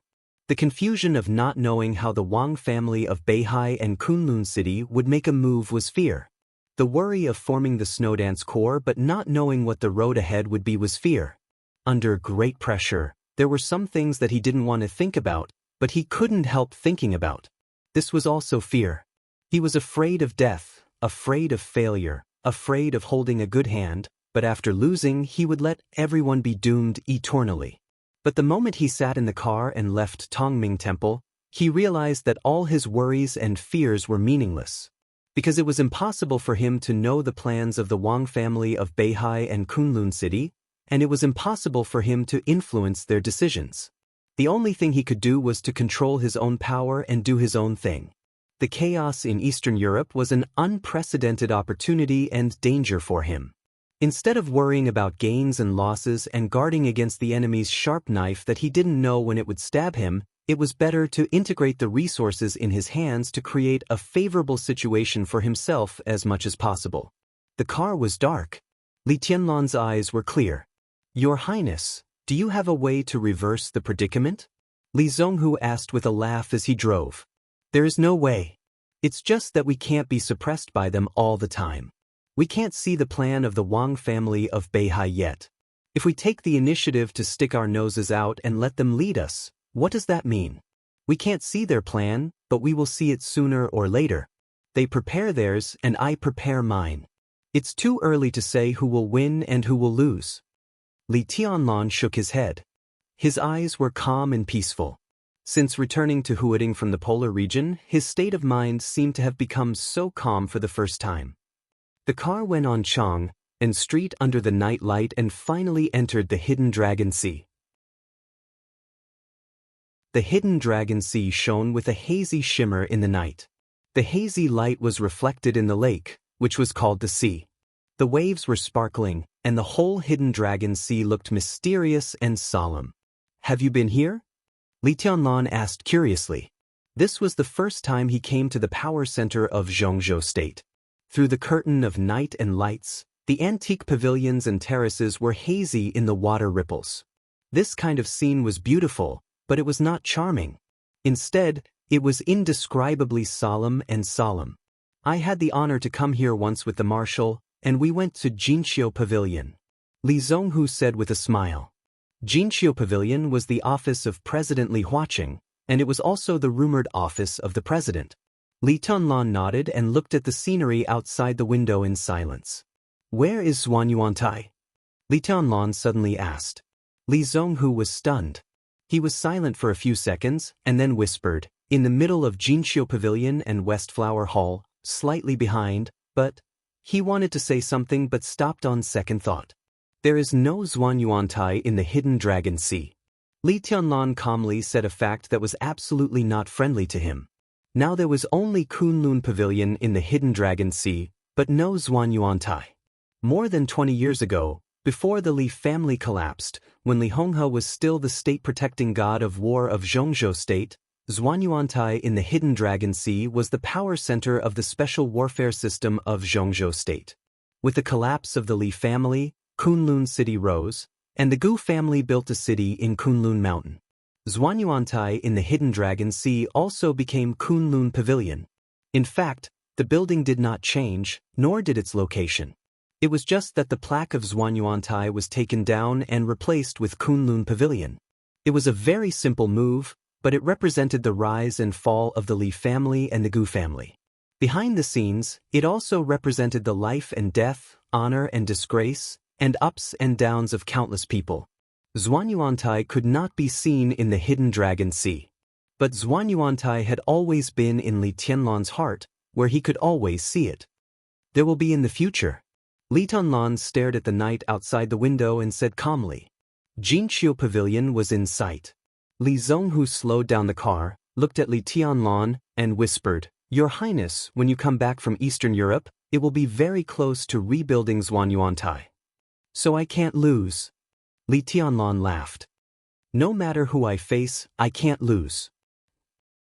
The confusion of not knowing how the Wang family of Beihai and Kunlun City would make a move was fear. The worry of forming the Snowdance Corps but not knowing what the road ahead would be was fear. Under great pressure, there were some things that he didn't want to think about, but he couldn't help thinking about. This was also fear. He was afraid of death, afraid of failure, afraid of holding a good hand, but after losing he would let everyone be doomed eternally. But the moment he sat in the car and left Tongming Temple, he realized that all his worries and fears were meaningless. Because it was impossible for him to know the plans of the Wang family of Beihai and Kunlun City, and it was impossible for him to influence their decisions. The only thing he could do was to control his own power and do his own thing. The chaos in Eastern Europe was an unprecedented opportunity and danger for him. Instead of worrying about gains and losses and guarding against the enemy's sharp knife that he didn't know when it would stab him, it was better to integrate the resources in his hands to create a favorable situation for himself as much as possible. The car was dark. Li Tianlan's eyes were clear. Your Highness, do you have a way to reverse the predicament? Li Zonghu asked with a laugh as he drove. There is no way. It's just that we can't be suppressed by them all the time. We can't see the plan of the Wang family of Beihai yet. If we take the initiative to stick our noses out and let them lead us, what does that mean? We can't see their plan, but we will see it sooner or later. They prepare theirs and I prepare mine. It's too early to say who will win and who will lose. Li Tianlan shook his head. His eyes were calm and peaceful. Since returning to Huading from the polar region, his state of mind seemed to have become so calm for the first time. The car went on Chang and Street under the night light and finally entered the Hidden Dragon Sea. The Hidden Dragon Sea shone with a hazy shimmer in the night. The hazy light was reflected in the lake, which was called the sea. The waves were sparkling, and the whole Hidden Dragon Sea looked mysterious and solemn. Have you been here? Li Tianlan asked curiously. This was the first time he came to the power center of Zhongzhou State. Through the curtain of night and lights, the antique pavilions and terraces were hazy in the water ripples. This kind of scene was beautiful, but it was not charming. Instead, it was indescribably solemn and solemn. I had the honor to come here once with the marshal, and we went to Jinqiu Pavilion. Li Zonghu said with a smile. Jinqiu Pavilion was the office of President Li Huaqing, and it was also the rumored office of the president. Li Tianlan nodded and looked at the scenery outside the window in silence. Where is Zhuan Yuantai? Li Tianlan suddenly asked. Li Zonghu was stunned. He was silent for a few seconds and then whispered, in the middle of Jinqiu Pavilion and West Flower Hall, slightly behind, but... He wanted to say something but stopped on second thought. There is no Zhuan Yuantai in the Hidden Dragon Sea. Li Tianlan calmly said a fact that was absolutely not friendly to him. Now there was only Kunlun Pavilion in the Hidden Dragon Sea, but no Zhuan Yuantai. More than 20 years ago, before the Li family collapsed, when Li Honghe was still the state-protecting god of war of Zhongzhou State, Zhuan Yuantai in the Hidden Dragon Sea was the power center of the special warfare system of Zhongzhou State. With the collapse of the Li family, Kunlun City rose, and the Gu family built a city in Kunlun Mountain. Zhuan Yuantai in the Hidden Dragon Sea also became Kunlun Pavilion. In fact, the building did not change, nor did its location. It was just that the plaque of Zhuan Yuantai was taken down and replaced with Kunlun Pavilion. It was a very simple move, but it represented the rise and fall of the Li family and the Gu family. Behind the scenes, it also represented the life and death, honor and disgrace, and ups and downs of countless people. Zhuan Yuantai could not be seen in the Hidden Dragon Sea. But Zhuan Yuantai had always been in Li Tianlan's heart, where he could always see it. There will be in the future. Li Tianlan stared at the night outside the window and said calmly. Jinqiu Pavilion was in sight. Li Zhonghu slowed down the car, looked at Li Tianlan, and whispered, Your Highness, when you come back from Eastern Europe, it will be very close to rebuilding Zhuanyuantai. So I can't lose. Li Tianlan laughed. No matter who I face, I can't lose.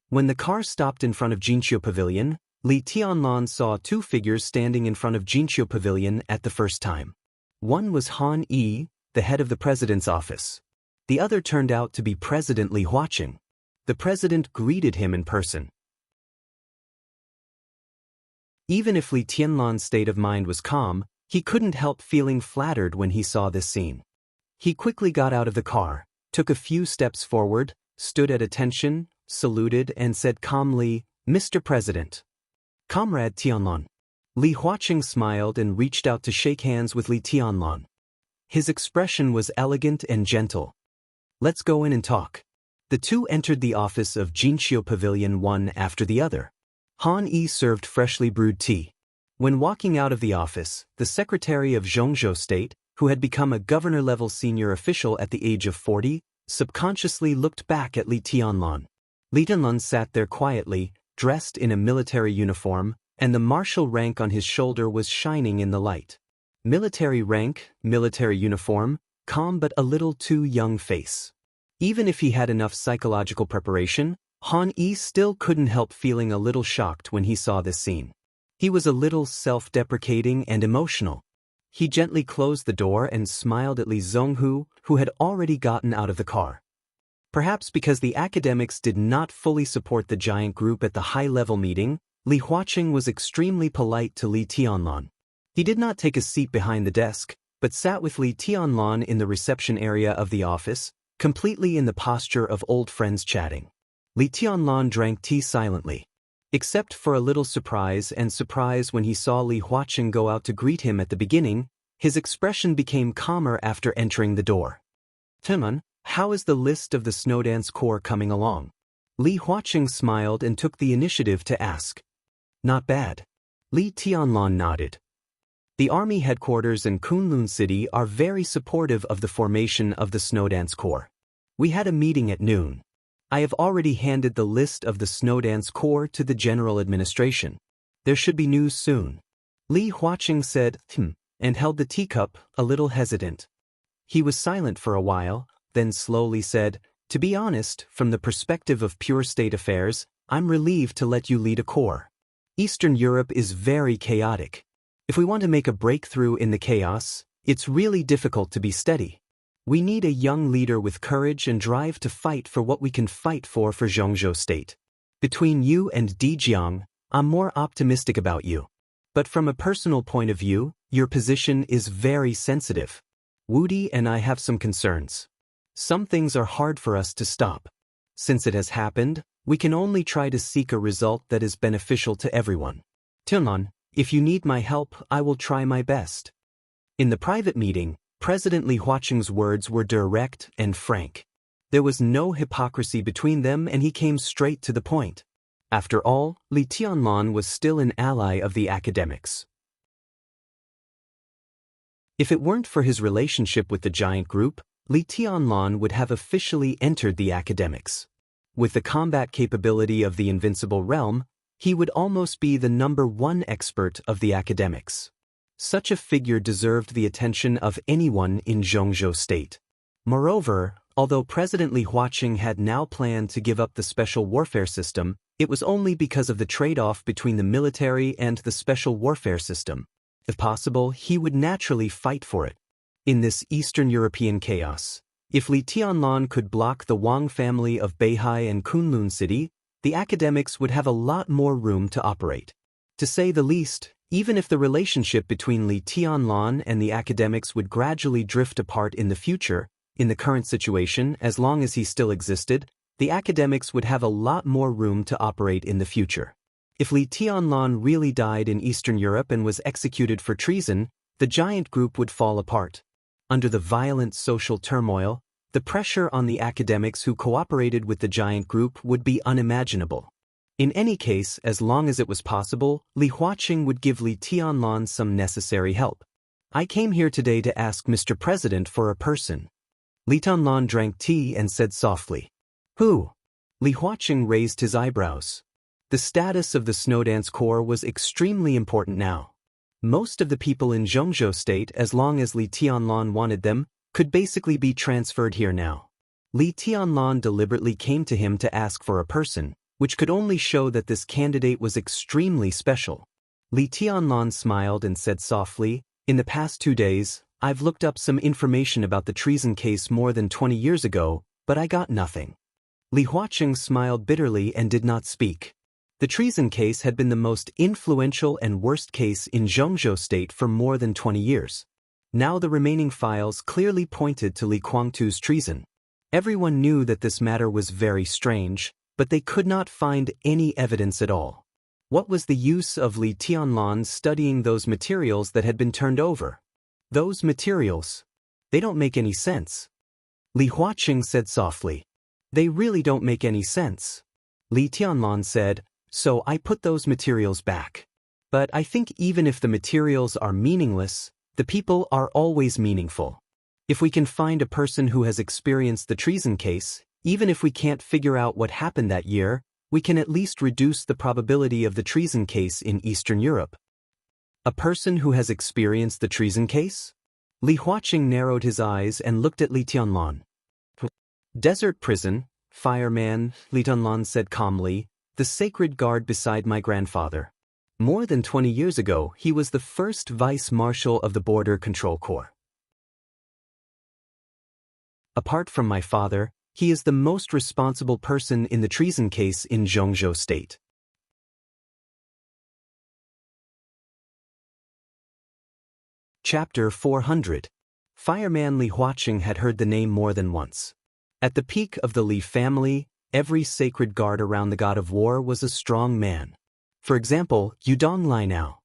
When the car stopped in front of Jinqiu Pavilion, Li Tianlan saw two figures standing in front of Jinqiu Pavilion at the first time. One was Han Yi, the head of the president's office. The other turned out to be President Li Huaqing. The president greeted him in person. Even if Li Tianlan's state of mind was calm, he couldn't help feeling flattered when he saw this scene. He quickly got out of the car, took a few steps forward, stood at attention, saluted and said calmly, Mr. President. Comrade Tianlan. Li Huaqing smiled and reached out to shake hands with Li Tianlan. His expression was elegant and gentle. Let's go in and talk. The two entered the office of Jinqiu Pavilion one after the other. Han Yi served freshly brewed tea. When walking out of the office, the secretary of Zhongzhou State, who had become a governor-level senior official at the age of 40, subconsciously looked back at Li Tianlan. Li Tianlan sat there quietly, dressed in a military uniform, and the martial rank on his shoulder was shining in the light. Military rank, military uniform, calm but a little too young face. Even if he had enough psychological preparation, Han Yi still couldn't help feeling a little shocked when he saw this scene. He was a little self-deprecating and emotional. He gently closed the door and smiled at Li Zhonghu, who had already gotten out of the car. Perhaps because the academics did not fully support the giant group at the high-level meeting, Li Huaqing was extremely polite to Li Tianlan. He did not take a seat behind the desk, but sat with Li Tianlan in the reception area of the office, completely in the posture of old friends chatting. Li Tianlan drank tea silently. Except for a little surprise when he saw Li Huaqing go out to greet him at the beginning, his expression became calmer after entering the door. Tianlan, how is the list of the Snowdance Corps coming along? Li Huaqing smiled and took the initiative to ask. Not bad. Li Tianlan nodded. The army headquarters in Kunlun City are very supportive of the formation of the Snowdance Corps. We had a meeting at noon. I have already handed the list of the Snowdance Corps to the general administration. There should be news soon. Li Huaqing said, and held the teacup, a little hesitant. He was silent for a while, then slowly said, To be honest, from the perspective of pure state affairs, I'm relieved to let you lead a corps. Eastern Europe is very chaotic. If we want to make a breakthrough in the chaos, it's really difficult to be steady. We need a young leader with courage and drive to fight for what we can fight for Zhongzhou State. Between you and Dijiang, I'm more optimistic about you. But from a personal point of view, your position is very sensitive. Wudi and I have some concerns. Some things are hard for us to stop. Since it has happened, we can only try to seek a result that is beneficial to everyone. Tianlan, if you need my help, I will try my best. In the private meeting, President Li Huaqing's words were direct and frank. There was no hypocrisy between them and he came straight to the point. After all, Li Tianlan was still an ally of the academics. If it weren't for his relationship with the giant group, Li Tianlan would have officially entered the academics. With the combat capability of the Invincible Realm, he would almost be the #1 expert of the academics. Such a figure deserved the attention of anyone in Zhongzhou State. Moreover, although President Li Huaqing had now planned to give up the special warfare system, it was only because of the trade-off between the military and the special warfare system. If possible, he would naturally fight for it. In this Eastern European chaos, if Li Tianlan could block the Wang family of Beihai and Kunlun City, the academics would have a lot more room to operate. To say the least, even if the relationship between Li Tianlan and the academics would gradually drift apart in the future, in the current situation, as long as he still existed, the academics would have a lot more room to operate in the future. If Li Tianlan really died in Eastern Europe and was executed for treason, the giant group would fall apart. Under the violent social turmoil, the pressure on the academics who cooperated with the giant group would be unimaginable. In any case, as long as it was possible, Li Huaqing would give Li Tianlan some necessary help. I came here today to ask Mr. President for a person. Li Tianlan drank tea and said softly. Who? Li Huaqing raised his eyebrows. The status of the Snowdance Corps was extremely important now. Most of the people in Zhengzhou State, as long as Li Tianlan wanted them, could basically be transferred here now. Li Tianlan deliberately came to him to ask for a person, which could only show that this candidate was extremely special. Li Tianlan smiled and said softly, in the past 2 days, I've looked up some information about the treason case more than 20 years ago, but I got nothing. Li Huaqing smiled bitterly and did not speak. The treason case had been the most influential and worst case in Zhengzhou State for more than 20 years. Now the remaining files clearly pointed to Li Guangtu's treason. Everyone knew that this matter was very strange, but they could not find any evidence at all. What was the use of Li Tianlan studying those materials that had been turned over? Those materials? They don't make any sense. Li Huaqing said softly. They really don't make any sense. Li Tianlan said, so I put those materials back. But I think even if the materials are meaningless, the people are always meaningful. If we can find a person who has experienced the treason case, even if we can't figure out what happened that year, we can at least reduce the probability of the treason case in Eastern Europe. A person who has experienced the treason case? Li Huaqing narrowed his eyes and looked at Li Tianlan. Desert prison, fireman, Li Tianlan said calmly, the sacred guard beside my grandfather. More than 20 years ago, he was the first vice-marshal of the Border Control Corps. Apart from my father, he is the most responsible person in the treason case in Zhengzhou State. Chapter 400. Fireman Li Huaqing had heard the name more than once. At the peak of the Li family, every sacred guard around the god of war was a strong man. For example, Yudong Lai now.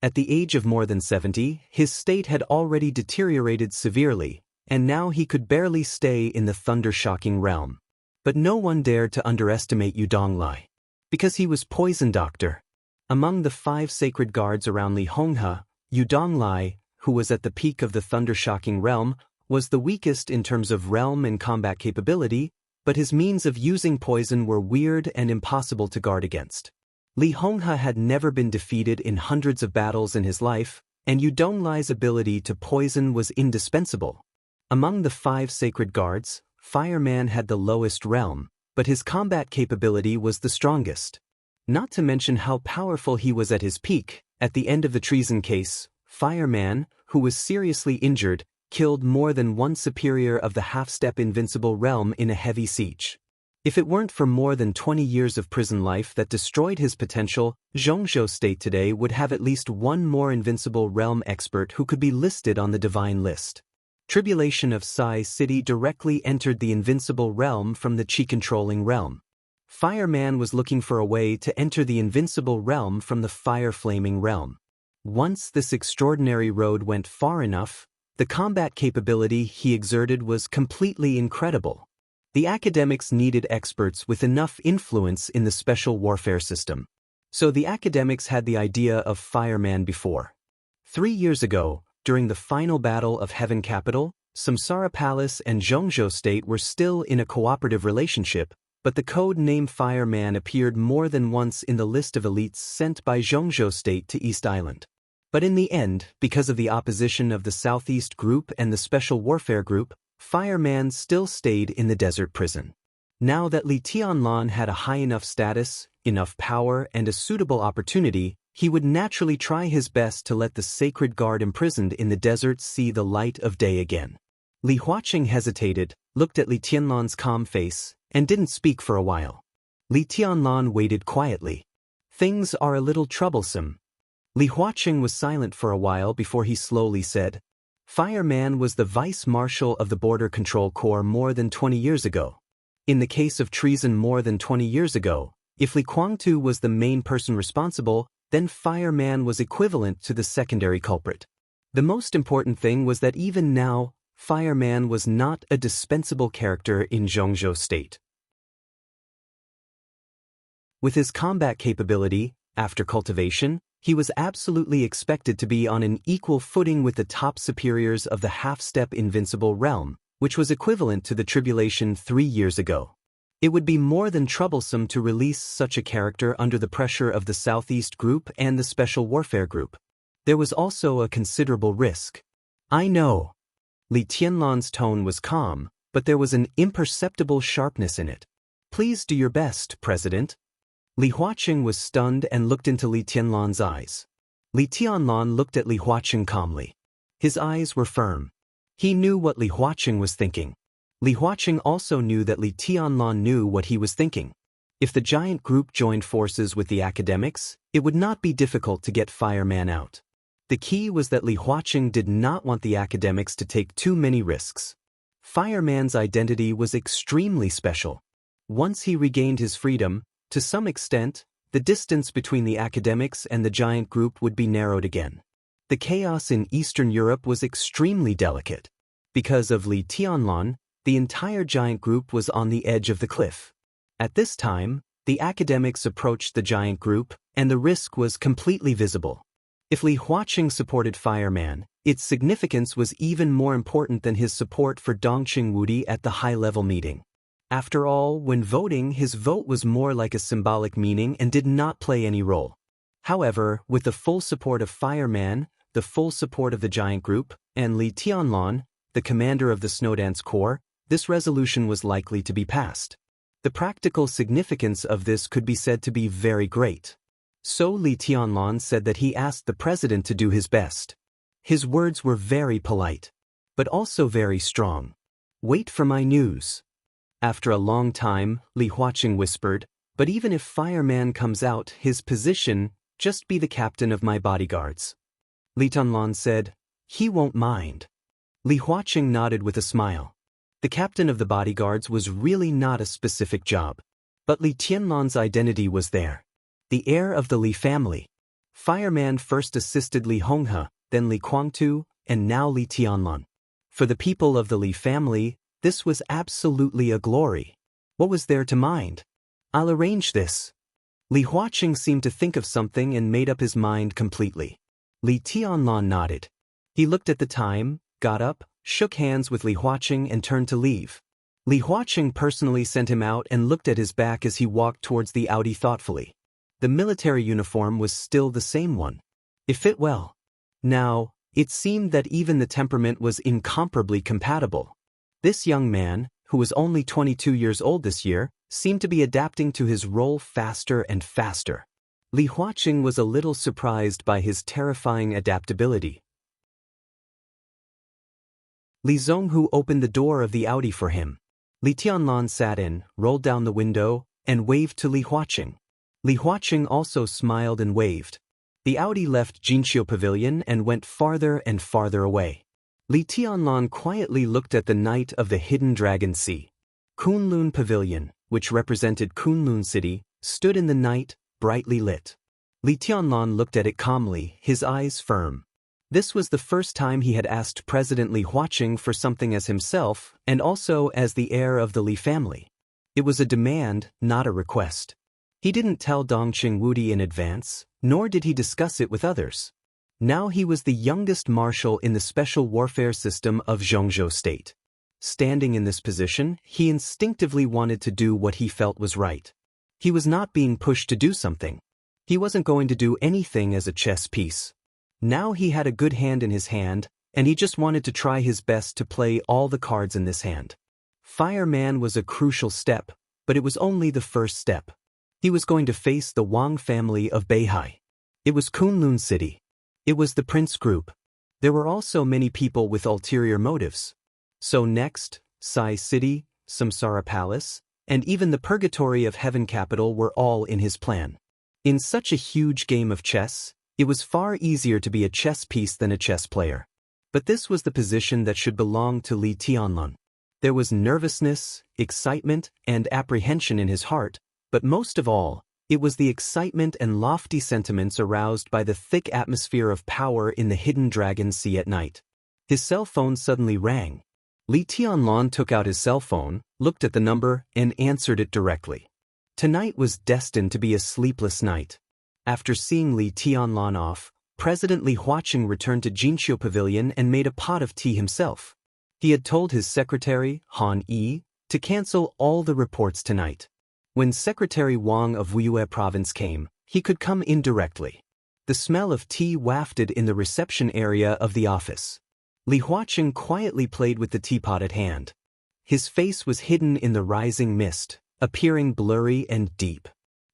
At the age of more than 70, his state had already deteriorated severely, and now he could barely stay in the thunder-shocking realm. But no one dared to underestimate Yudong Lai. Because he was poison doctor. Among the 5 sacred guards around Li Honghe, Yudong Lai, who was at the peak of the thunder-shocking realm, was the weakest in terms of realm and combat capability, but his means of using poison were weird and impossible to guard against. Li Honghe had never been defeated in hundreds of battles in his life, and Yudong Lai's ability to poison was indispensable. Among the 5 sacred guards, Fireman had the lowest realm, but his combat capability was the strongest. Not to mention how powerful he was at his peak. At the end of the treason case, Fireman, who was seriously injured, killed more than one superior of the half-step invincible realm in a heavy siege. If it weren't for more than 20 years of prison life that destroyed his potential, Zhengzhou State today would have at least one more invincible realm expert who could be listed on the divine list. Tribulation of Sai City directly entered the invincible realm from the Qi-controlling realm. Fireman was looking for a way to enter the invincible realm from the fire-flaming realm. Once this extraordinary road went far enough, the combat capability he exerted was completely incredible. The academics needed experts with enough influence in the special warfare system. So the academics had the idea of Fireman before. 3 years ago, during the final battle of Heaven Capital, Samsara Palace and Zhengzhou State were still in a cooperative relationship, but the code name Fireman appeared more than once in the list of elites sent by Zhengzhou State to East Island. But in the end, because of the opposition of the Southeast Group and the Special Warfare Group, Fireman still stayed in the desert prison. Now that Li Tianlan had a high enough status, enough power, and a suitable opportunity, he would naturally try his best to let the sacred guard imprisoned in the desert see the light of day again. Li Huaqing hesitated, looked at Li Tianlan's calm face, and didn't speak for a while. Li Tianlan waited quietly. Things are a little troublesome. Li Huaqing was silent for a while before he slowly said, Fireman was the vice-marshal of the Border Control Corps more than 20 years ago. In the case of treason more than 20 years ago, if Li Guangtu was the main person responsible, then Fireman was equivalent to the secondary culprit. The most important thing was that even now, Fireman was not a dispensable character in Zhengzhou State. With his combat capability, after cultivation, He was absolutely expected to be on an equal footing with the top superiors of the half-step invincible realm, which was equivalent to the tribulation 3 years ago. It would be more than troublesome to release such a character under the pressure of the Southeast Group and the Special Warfare Group. There was also a considerable risk. I know. Li Tianlan's tone was calm, but there was an imperceptible sharpness in it. Please do your best, President. Li Huaqing was stunned and looked into Li Tianlan's eyes. Li Tianlan looked at Li Huaqing calmly. His eyes were firm. He knew what Li Huaqing was thinking. Li Huaqing also knew that Li Tianlan knew what he was thinking. If the giant group joined forces with the academics, it would not be difficult to get Fireman out. The key was that Li Huaqing did not want the academics to take too many risks. Fireman's identity was extremely special. Once he regained his freedom, to some extent, the distance between the academics and the giant group would be narrowed again. The chaos in Eastern Europe was extremely delicate. Because of Li Tianlan, the entire giant group was on the edge of the cliff. At this time, the academics approached the giant group, and the risk was completely visible. If Li Huaqing supported Fireman, its significance was even more important than his support for Dongqing Wudi at the high-level meeting. After all, when voting, his vote was more like a symbolic meaning and did not play any role. However, with the full support of Fireman, the full support of the giant group, and Li Tianlan, the commander of the Snowdance Corps, this resolution was likely to be passed. The practical significance of this could be said to be very great. So Li Tianlan said that he asked the president to do his best. His words were very polite, but also very strong. Wait for my news. After a long time, Li Huaqing whispered, but even if Fireman comes out, his position, just be the captain of my bodyguards. Li Tianlan said, he won't mind. Li Huaqing nodded with a smile. The captain of the bodyguards was really not a specific job. But Li Tianlan's identity was there. The heir of the Li family. Fireman first assisted Li Honghe, then Li Guangtu, and now Li Tianlan. For the people of the Li family, this was absolutely a glory. What was there to mind? I'll arrange this. Li Huaqing seemed to think of something and made up his mind completely. Li Tianlan nodded. He looked at the time, got up, shook hands with Li Huaqing and turned to leave. Li Huaqing personally sent him out and looked at his back as he walked towards the Audi thoughtfully. The military uniform was still the same one. It fit well. Now, it seemed that even the temperament was incomparably compatible. This young man, who was only 22 years old this year, seemed to be adapting to his role faster and faster. Li Huaqing was a little surprised by his terrifying adaptability. Li Zhonghu opened the door of the Audi for him. Li Tianlan sat in, rolled down the window, and waved to Li Huaqing. Li Huaqing also smiled and waved. The Audi left Jinqiu Pavilion and went farther and farther away. Li Tianlan quietly looked at the night of the Hidden Dragon Sea. Kunlun Pavilion, which represented Kunlun City, stood in the night, brightly lit. Li Tianlan looked at it calmly, his eyes firm. This was the first time he had asked President Li Huaqing for something as himself and also as the heir of the Li family. It was a demand, not a request. He didn't tell Dongqing Wudi in advance, nor did he discuss it with others. Now he was the youngest marshal in the special warfare system of Zhongzhou State. Standing in this position, he instinctively wanted to do what he felt was right. He was not being pushed to do something. He wasn't going to do anything as a chess piece. Now he had a good hand in his hand, and he just wanted to try his best to play all the cards in this hand. Fireman was a crucial step, but it was only the first step. He was going to face the Wang family of Beihai. It was Kunlun City. It was the Prince Group. There were also many people with ulterior motives. So next, Sai City, Samsara Palace, and even the Purgatory of Heaven capital were all in his plan. In such a huge game of chess, it was far easier to be a chess piece than a chess player. But this was the position that should belong to Li Tianlan. There was nervousness, excitement, and apprehension in his heart, but most of all, it was the excitement and lofty sentiments aroused by the thick atmosphere of power in the Hidden Dragon Sea at night. His cell phone suddenly rang. Li Tianlan took out his cell phone, looked at the number, and answered it directly. Tonight was destined to be a sleepless night. After seeing Li Tianlan off, President Li Huaqing returned to Jinqiu Pavilion and made a pot of tea himself. He had told his secretary, Han Yi, to cancel all the reports tonight. When Secretary Wang of Wuyue Province came, he could come in directly. The smell of tea wafted in the reception area of the office. Li Huaqing quietly played with the teapot at hand. His face was hidden in the rising mist, appearing blurry and deep.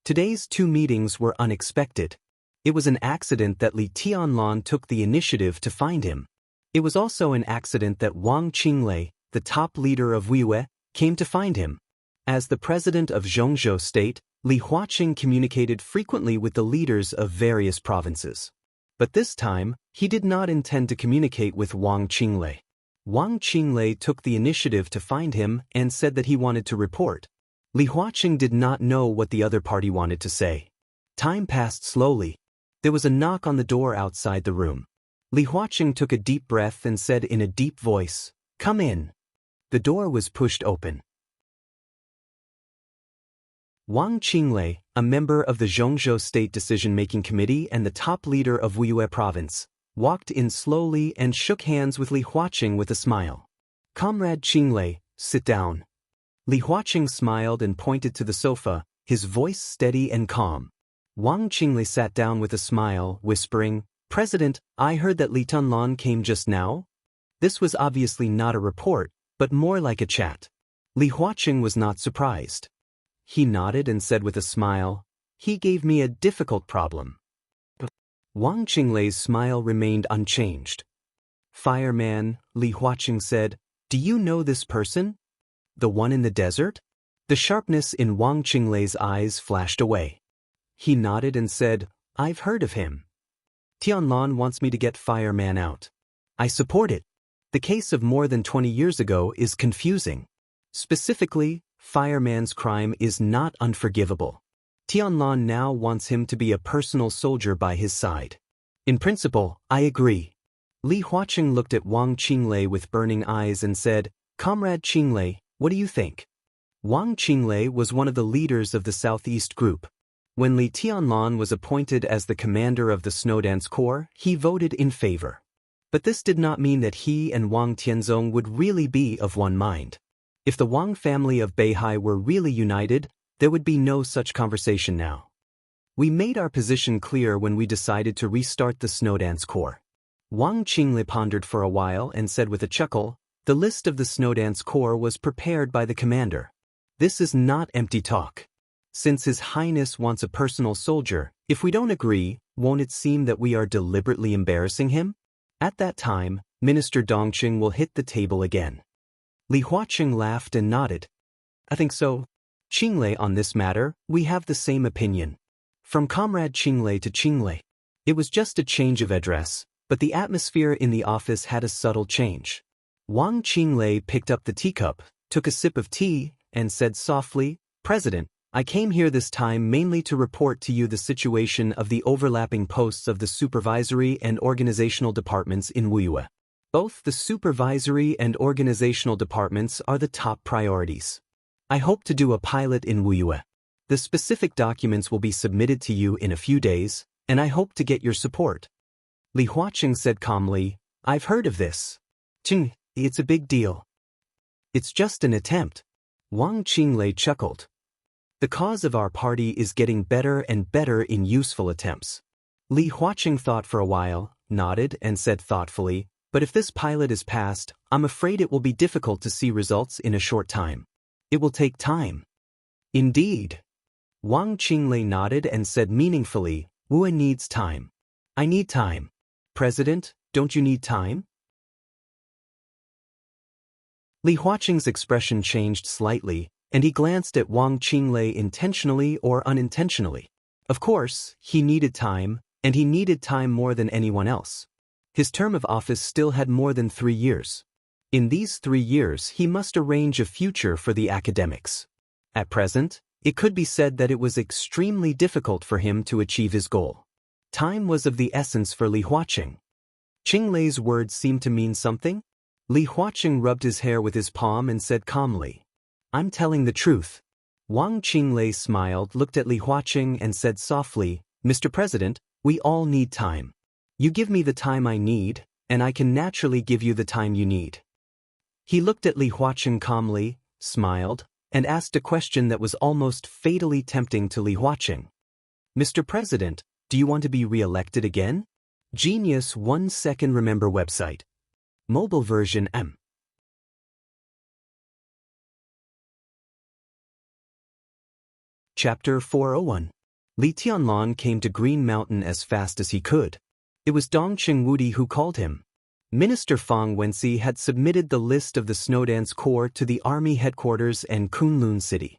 Today's 2 meetings were unexpected. It was an accident that Li Tianlan took the initiative to find him. It was also an accident that Wang Qinglei, the top leader of Wuyue, came to find him. As the president of Zhongzhou State, Li Huaqing communicated frequently with the leaders of various provinces. But this time, he did not intend to communicate with Wang Qinglei. Wang Qinglei took the initiative to find him and said that he wanted to report. Li Huaqing did not know what the other party wanted to say. Time passed slowly. There was a knock on the door outside the room. Li Huaqing took a deep breath and said in a deep voice, "Come in." The door was pushed open. Wang Qinglei, a member of the Zhongzhou State Decision-Making Committee and the top leader of Wuyue Province, walked in slowly and shook hands with Li Huaqing with a smile. "Comrade Qinglei, sit down." Li Huaqing smiled and pointed to the sofa, his voice steady and calm. Wang Qinglei sat down with a smile, whispering, "President, I heard that Li Tianlan came just now?" This was obviously not a report, but more like a chat. Li Huaqing was not surprised. He nodded and said with a smile, "He gave me a difficult problem." Wang Qinglei's smile remained unchanged. "Fireman," Li Huaqing said, "do you know this person? The one in the desert?" The sharpness in Wang Qinglei's eyes flashed away. He nodded and said, "I've heard of him. Tianlan wants me to get Fireman out. I support it. The case of more than 20 years ago is confusing. Specifically, Fireman's crime is not unforgivable. Tianlan now wants him to be a personal soldier by his side. In principle, I agree." Li Huaqing looked at Wang Qinglei with burning eyes and said, "Comrade Qinglei, what do you think?" Wang Qinglei was one of the leaders of the Southeast Group. When Li Tianlan was appointed as the commander of the Snowdance Corps, he voted in favor. But this did not mean that he and Wang Tianzong would really be of one mind. If the Wang family of Beihai were really united, there would be no such conversation now. "We made our position clear when we decided to restart the Snowdance Corps." Wang Qinglei pondered for a while and said with a chuckle, "The list of the Snowdance Corps was prepared by the commander. This is not empty talk. Since His Highness wants a personal soldier, if we don't agree, won't it seem that we are deliberately embarrassing him? At that time, Minister Dongqing will hit the table again." Li Huaqing laughed and nodded. "I think so. Qinglei, on this matter, we have the same opinion." From Comrade Qinglei to Qinglei. It was just a change of address, but the atmosphere in the office had a subtle change. Wang Qinglei picked up the teacup, took a sip of tea, and said softly, "President, I came here this time mainly to report to you the situation of the overlapping posts of the supervisory and organizational departments in Wuyue. Both the supervisory and organizational departments are the top priorities. I hope to do a pilot in Wuyue. The specific documents will be submitted to you in a few days, and I hope to get your support." Li Huaqing said calmly, "I've heard of this. It's a big deal." "It's just an attempt." Wang Qinglei chuckled. "The cause of our party is getting better and better in useful attempts." Li Huaqing thought for a while, nodded, and said thoughtfully, "But if this pilot is passed, I'm afraid it will be difficult to see results in a short time. It will take time." "Indeed." Wang Qinglei nodded and said meaningfully, "Wu needs time. I need time. President, don't you need time?" Li Huaqing's expression changed slightly, and he glanced at Wang Qinglei intentionally or unintentionally. Of course, he needed time, and he needed time more than anyone else. His term of office still had more than 3 years. In these 3 years, he must arrange a future for the academics. At present, it could be said that it was extremely difficult for him to achieve his goal. Time was of the essence for Li Huaqing. Qinglei's words seemed to mean something. Li Huaqing rubbed his hair with his palm and said calmly, "I'm telling the truth." Wang Qinglei smiled, looked at Li Huaqing, and said softly, Mr. President, we all need time. You give me the time I need, and I can naturally give you the time you need. He looked at Li Huaqing calmly, smiled, and asked a question that was almost fatally tempting to Li Huaqing. Mr. President, do you want to be re-elected again? Genius 1 second remember website. Mobile version M. Chapter 401. Li Tianlan came to Green Mountain as fast as he could. It was Dong Qingwudi who called him. Minister Fang Wenxi had submitted the list of the Snowdance Corps to the Army headquarters in Kunlun City.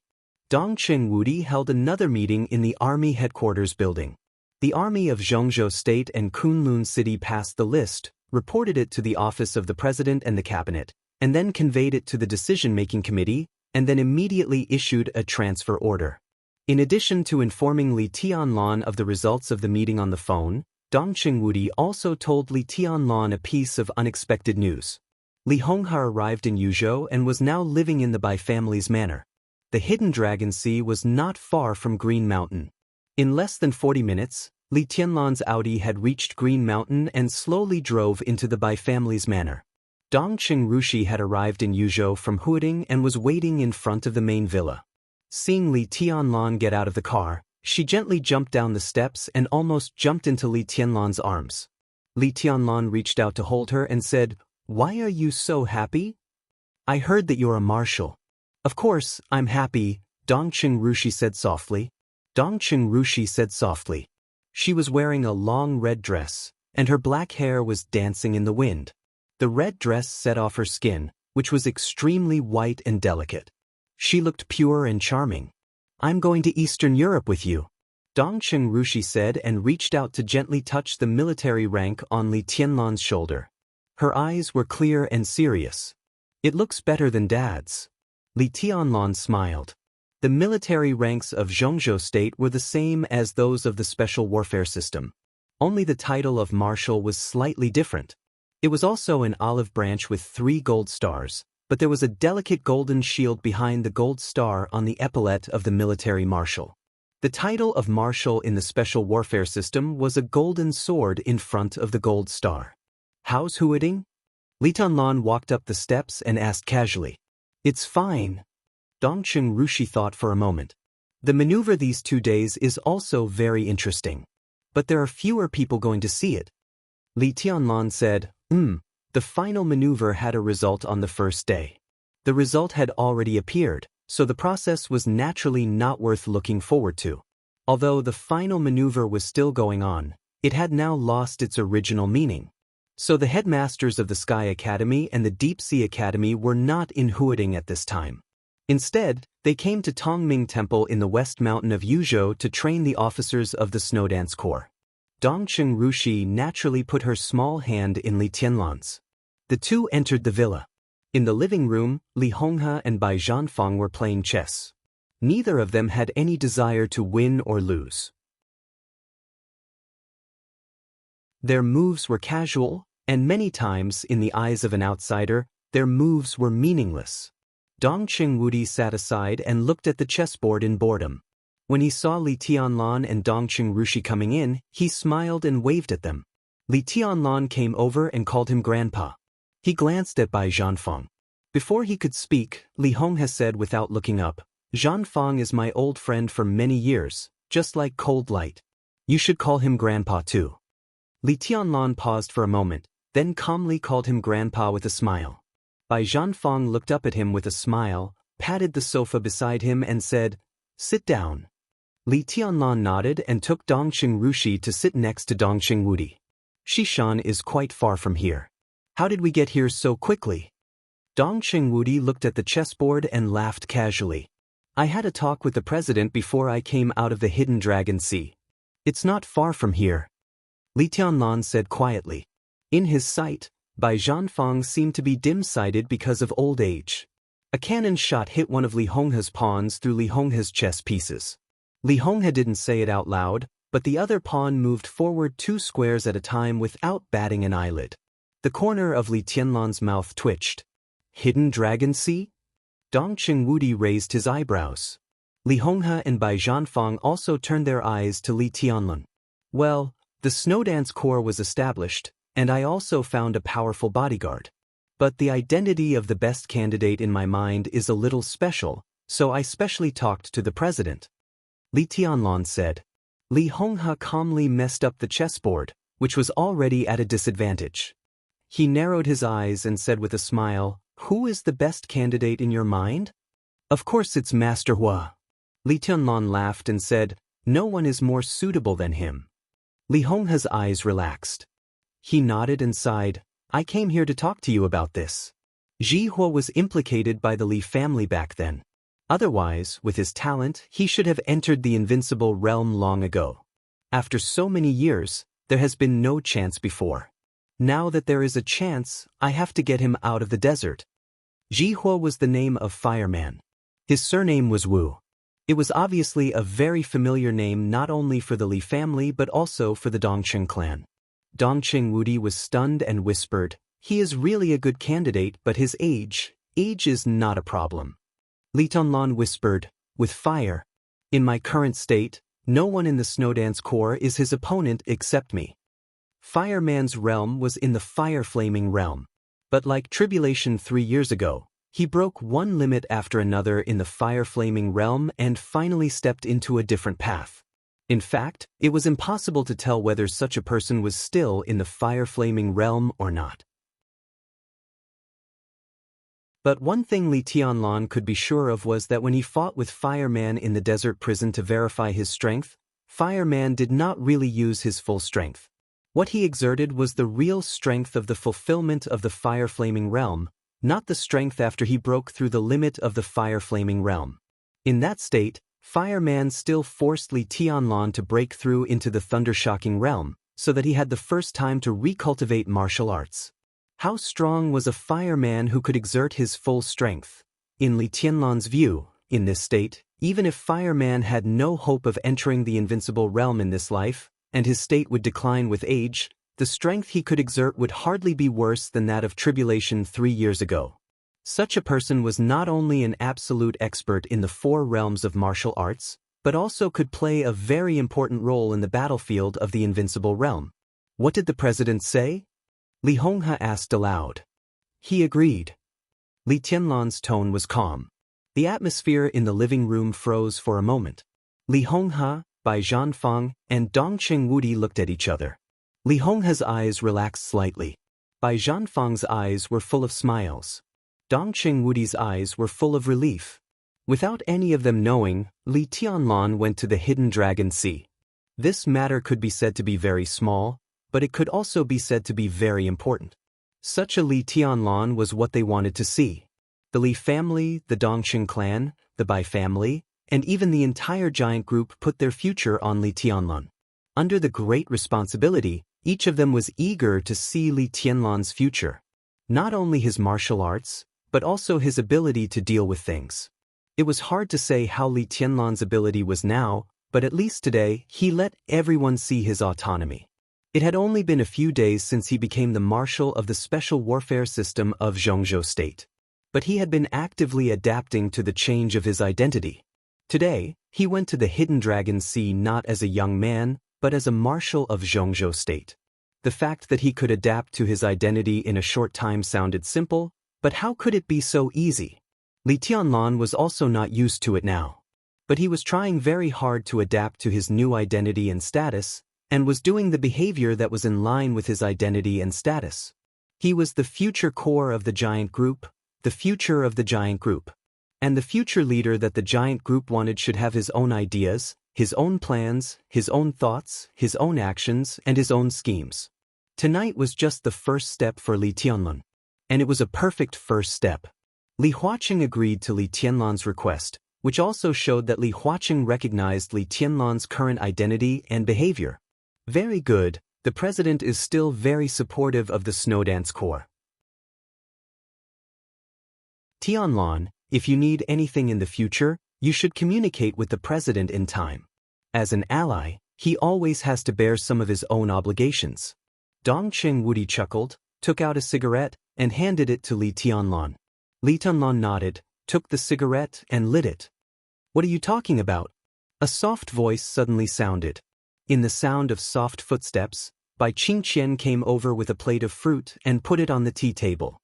Dong Qingwudi held another meeting in the Army headquarters building. The Army of Zhongzhou State and Kunlun City passed the list, reported it to the office of the President and the Cabinet, and then conveyed it to the decision-making committee, and then immediately issued a transfer order. In addition to informing Li Tianlan of the results of the meeting on the phone, Dong Qingwudi also told Li Tianlan a piece of unexpected news. Li Honghe arrived in Yuzhou and was now living in the Bai family's manor. The Hidden Dragon Sea was not far from Green Mountain. In less than 40 minutes, Li Tianlan's Audi had reached Green Mountain and slowly drove into the Bai family's manor. Dong Qingrushi had arrived in Yuzhou from Huading and was waiting in front of the main villa. Seeing Li Tianlan get out of the car, she gently jumped down the steps and almost jumped into Li Tianlan's arms. Li Tianlan reached out to hold her and said, "Why are you so happy? I heard that you're a marshal." "Of course, I'm happy," Dong Qingrushi said softly. Dong Qingrushi said softly. She was wearing a long red dress, and her black hair was dancing in the wind. The red dress set off her skin, which was extremely white and delicate. She looked pure and charming. "I'm going to Eastern Europe with you," Dong Qingrushi said and reached out to gently touch the military rank on Li Tianlan's shoulder. Her eyes were clear and serious. "It looks better than Dad's." Li Tianlan smiled. The military ranks of Zhongzhou State were the same as those of the Special Warfare System. Only the title of Marshal was slightly different. It was also an olive branch with 3 gold stars, but there was a delicate golden shield behind the gold star on the epaulette of the military marshal. The title of Marshal in the Special Warfare System was a golden sword in front of the gold star. "How's Huading?" Li Tianlan walked up the steps and asked casually. "It's fine." Dong Qingrushi thought for a moment. The maneuver these 2 days is also very interesting. But there are fewer people going to see it. Li Tianlan said, The final maneuver had a result on the first day. The result had already appeared, so the process was naturally not worth looking forward to. Although the final maneuver was still going on, it had now lost its original meaning. So the headmasters of the Sky Academy and the Deep Sea Academy were not in Huading at this time. Instead, they came to Tongming Temple in the West Mountain of Yuzhou to train the officers of the Snowdance Corps. Dong Qingrushi naturally put her small hand in Li Tianlan's. The two entered the villa. In the living room, Li Honghe and Bai Zhanfang were playing chess. Neither of them had any desire to win or lose. Their moves were casual, and many times, in the eyes of an outsider, their moves were meaningless. Dong Qingwudi sat aside and looked at the chessboard in boredom. When he saw Li Tianlan and Dong Qingrushi coming in, he smiled and waved at them. Li Tianlan came over and called him Grandpa. He glanced at Bai Zhanfang. Before he could speak, Li Honghe said without looking up, "Zhanfang is my old friend for many years, just like cold light. You should call him Grandpa too." Li Tianlan paused for a moment, then calmly called him Grandpa with a smile. Bai Zhanfang looked up at him with a smile, patted the sofa beside him and said, "Sit down." Li Tianlan nodded and took Dong Qingrushi to sit next to Dong Qingwudi. "Xishan is quite far from here. How did we get here so quickly?" Dong Qingwudi looked at the chessboard and laughed casually. "I had a talk with the president before I came out of the Hidden Dragon Sea. It's not far from here." Li Tianlan said quietly. In his sight, Bai Zhanfang seemed to be dim-sighted because of old age. A cannon shot hit one of Li Honghe's pawns through Li Honghe's chess pieces. Li Honghe didn't say it out loud, but the other pawn moved forward 2 squares at a time without batting an eyelid. The corner of Li Tianlan's mouth twitched. "Hidden Dragon Sea?" Dong Qingwudi raised his eyebrows. Li Honghe and Bai Zhanfang also turned their eyes to Li Tianlan. Well, the Snowdance Corps was established, and I also found a powerful bodyguard. But the identity of the best candidate in my mind is a little special, so I specially talked to the president. Li Tianlan said. Li Honghe calmly messed up the chessboard, which was already at a disadvantage. He narrowed his eyes and said with a smile, "Who is the best candidate in your mind?" "Of course it's Master Hua." Li Tianlan laughed and said, "No one is more suitable than him." Li Honghe's eyes relaxed. He nodded and sighed, "I came here to talk to you about this." Ji Hua was implicated by the Li family back then. Otherwise, with his talent, he should have entered the invincible realm long ago. After so many years, there has been no chance before. Now that there is a chance, I have to get him out of the desert. Ji Hua was the name of Fireman. His surname was Wu. It was obviously a very familiar name not only for the Li family but also for the Dongqing clan. Dongqing Wudi was stunned and whispered, "He is really a good candidate, but his age is not a problem." Li Tianlan whispered, "With fire. In my current state, no one in the Snowdance Corps is his opponent except me." Fireman's realm was in the fire-flaming realm. But like Tribulation 3 years ago, he broke one limit after another in the fire-flaming realm and finally stepped into a different path. In fact, it was impossible to tell whether such a person was still in the fire-flaming realm or not. But one thing Li Tianlan could be sure of was that when he fought with Fireman in the desert prison to verify his strength, Fireman did not really use his full strength. What he exerted was the real strength of the fulfillment of the fire-flaming realm, not the strength after he broke through the limit of the fire-flaming realm. In that state, Fireman still forced Li Tianlan to break through into the thunder-shocking realm, so that he had the first time to recultivate martial arts. How strong was a fireman who could exert his full strength? In Li Tianlan's view, in this state, even if Fireman had no hope of entering the invincible realm in this life, and his state would decline with age, the strength he could exert would hardly be worse than that of Tribulation 3 years ago. Such a person was not only an absolute expert in the 4 realms of martial arts, but also could play a very important role in the battlefield of the invincible realm. What did the president say? Li Honghe asked aloud. He agreed. Li Tianlan's tone was calm. The atmosphere in the living room froze for a moment. Li Honghe, Bai Zhanfang, and Dongqing Wudi looked at each other. Li Honghe's eyes relaxed slightly. Bai Zhanfang's eyes were full of smiles. Dongqing Wudi's eyes were full of relief. Without any of them knowing, Li Tianlan went to the Hidden Dragon Sea. This matter could be said to be very small, but it could also be said to be very important. Such a Li Tianlan was what they wanted to see. The Li family, the Dongqing clan, the Bai family, and even the entire giant group put their future on Li Tianlan. Under the great responsibility, each of them was eager to see Li Tianlan's future. Not only his martial arts, but also his ability to deal with things. It was hard to say how Li Tianlan's ability was now, but at least today, he let everyone see his autonomy. It had only been a few days since he became the marshal of the special warfare system of Zhongzhou State. But he had been actively adapting to the change of his identity. Today, he went to the Hidden Dragon Sea not as a young man, but as a marshal of Zhongzhou State. The fact that he could adapt to his identity in a short time sounded simple, but how could it be so easy? Li Tianlan was also not used to it now. But he was trying very hard to adapt to his new identity and status, and was doing the behavior that was in line with his identity and status. He was the future core of the giant group, the future of the giant group. And the future leader that the giant group wanted should have his own ideas, his own plans, his own thoughts, his own actions, and his own schemes. Tonight was just the first step for Li Tianlan. And it was a perfect first step. Li Huaqing agreed to Li Tianlan's request, which also showed that Li Huaqing recognized Li Tianlan's current identity and behavior. Very good, the president is still very supportive of the Snowdance Corps. Tianlan, if you need anything in the future, you should communicate with the president in time. As an ally, he always has to bear some of his own obligations. Dongqing Wudi chuckled, took out a cigarette, and handed it to Li Tianlan. Li Tianlan nodded, took the cigarette and lit it. What are you talking about? A soft voice suddenly sounded. In the sound of soft footsteps, Bai Qingqian came over with a plate of fruit and put it on the tea table.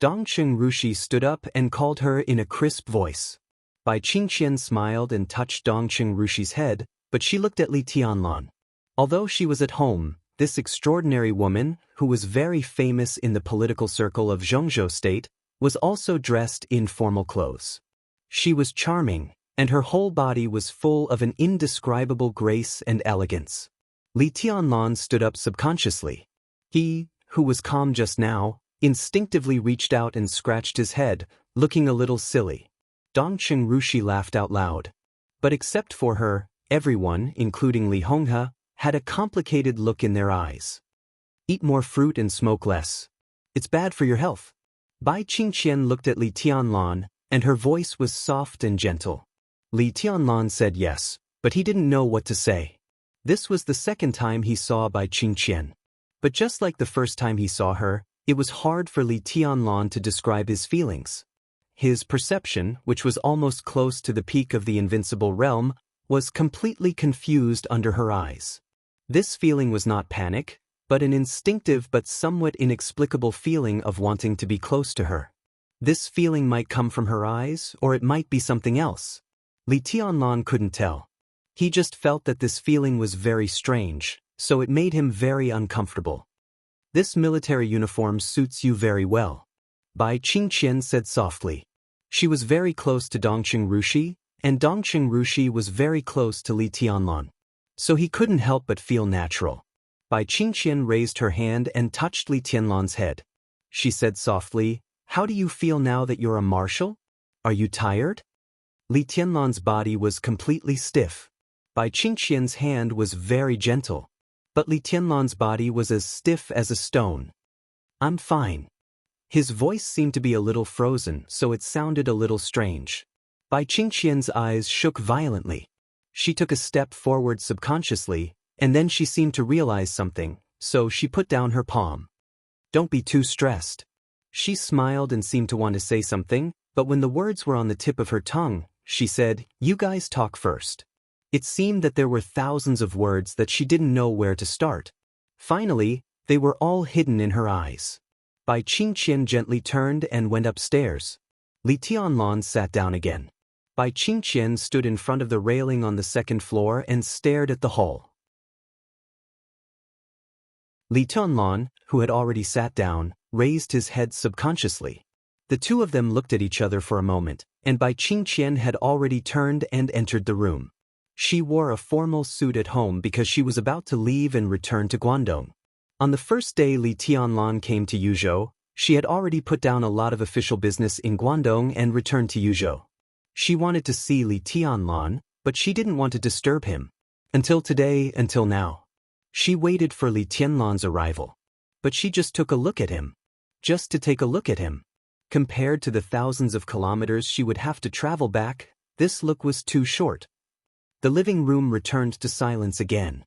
Dongqing Rushi stood up and called her in a crisp voice. Bai Qingqian smiled and touched Dongqing Rushi's head, but she looked at Li Tianlan. Although she was at home, this extraordinary woman, who was very famous in the political circle of Zhongzhou State, was also dressed in formal clothes. She was charming, and her whole body was full of an indescribable grace and elegance. Li Tianlan stood up subconsciously. He, who was calm just now, instinctively reached out and scratched his head, looking a little silly. Dongqing Rushi laughed out loud. But except for her, everyone, including Li Honghe, had a complicated look in their eyes. Eat more fruit and smoke less. It's bad for your health. Bai Qingqian looked at Li Tianlan, and her voice was soft and gentle. Li Tianlan said yes, but he didn't know what to say. This was the second time he saw Bai Qingqian. But just like the first time he saw her, it was hard for Li Tianlan to describe his feelings. His perception, which was almost close to the peak of the invincible realm, was completely confused under her eyes. This feeling was not panic, but an instinctive but somewhat inexplicable feeling of wanting to be close to her. This feeling might come from her eyes, or it might be something else. Li Tianlan couldn't tell. He just felt that this feeling was very strange, so it made him very uncomfortable. This military uniform suits you very well, Bai Qingqian said softly. She was very close to Dongqing Rushi, and Dongqing Rushi was very close to Li Tianlan. So he couldn't help but feel natural. Bai Qingqian raised her hand and touched Li Tianlan's head. She said softly, "How do you feel now that you're a marshal? Are you tired?" Li Tianlan's body was completely stiff. Bai Qingqian's hand was very gentle. But Li Tianlan's body was as stiff as a stone. "I'm fine." His voice seemed to be a little frozen, so it sounded a little strange. Bai Qingqian's eyes shook violently. She took a step forward subconsciously, and then she seemed to realize something, so she put down her palm. "Don't be too stressed." She smiled and seemed to want to say something, but when the words were on the tip of her tongue, she said, "You guys talk first." It seemed that there were thousands of words that she didn't know where to start. Finally, they were all hidden in her eyes. Bai Qingqian gently turned and went upstairs. Li Tianlan sat down again. Bai Qingqian stood in front of the railing on the second floor and stared at the hall. Li Tianlan, who had already sat down, raised his head subconsciously. The two of them looked at each other for a moment, and Bai Qingqian had already turned and entered the room. She wore a formal suit at home because she was about to leave and return to Guangdong. On the first day Li Tianlan came to Yuzhou, she had already put down a lot of official business in Guangdong and returned to Yuzhou. She wanted to see Li Tianlan, but she didn't want to disturb him. Until now. She waited for Li Tianlan's arrival. But she just took a look at him. Just to take a look at him. Compared to the thousands of kilometers she would have to travel back, this look was too short. The living room returned to silence again.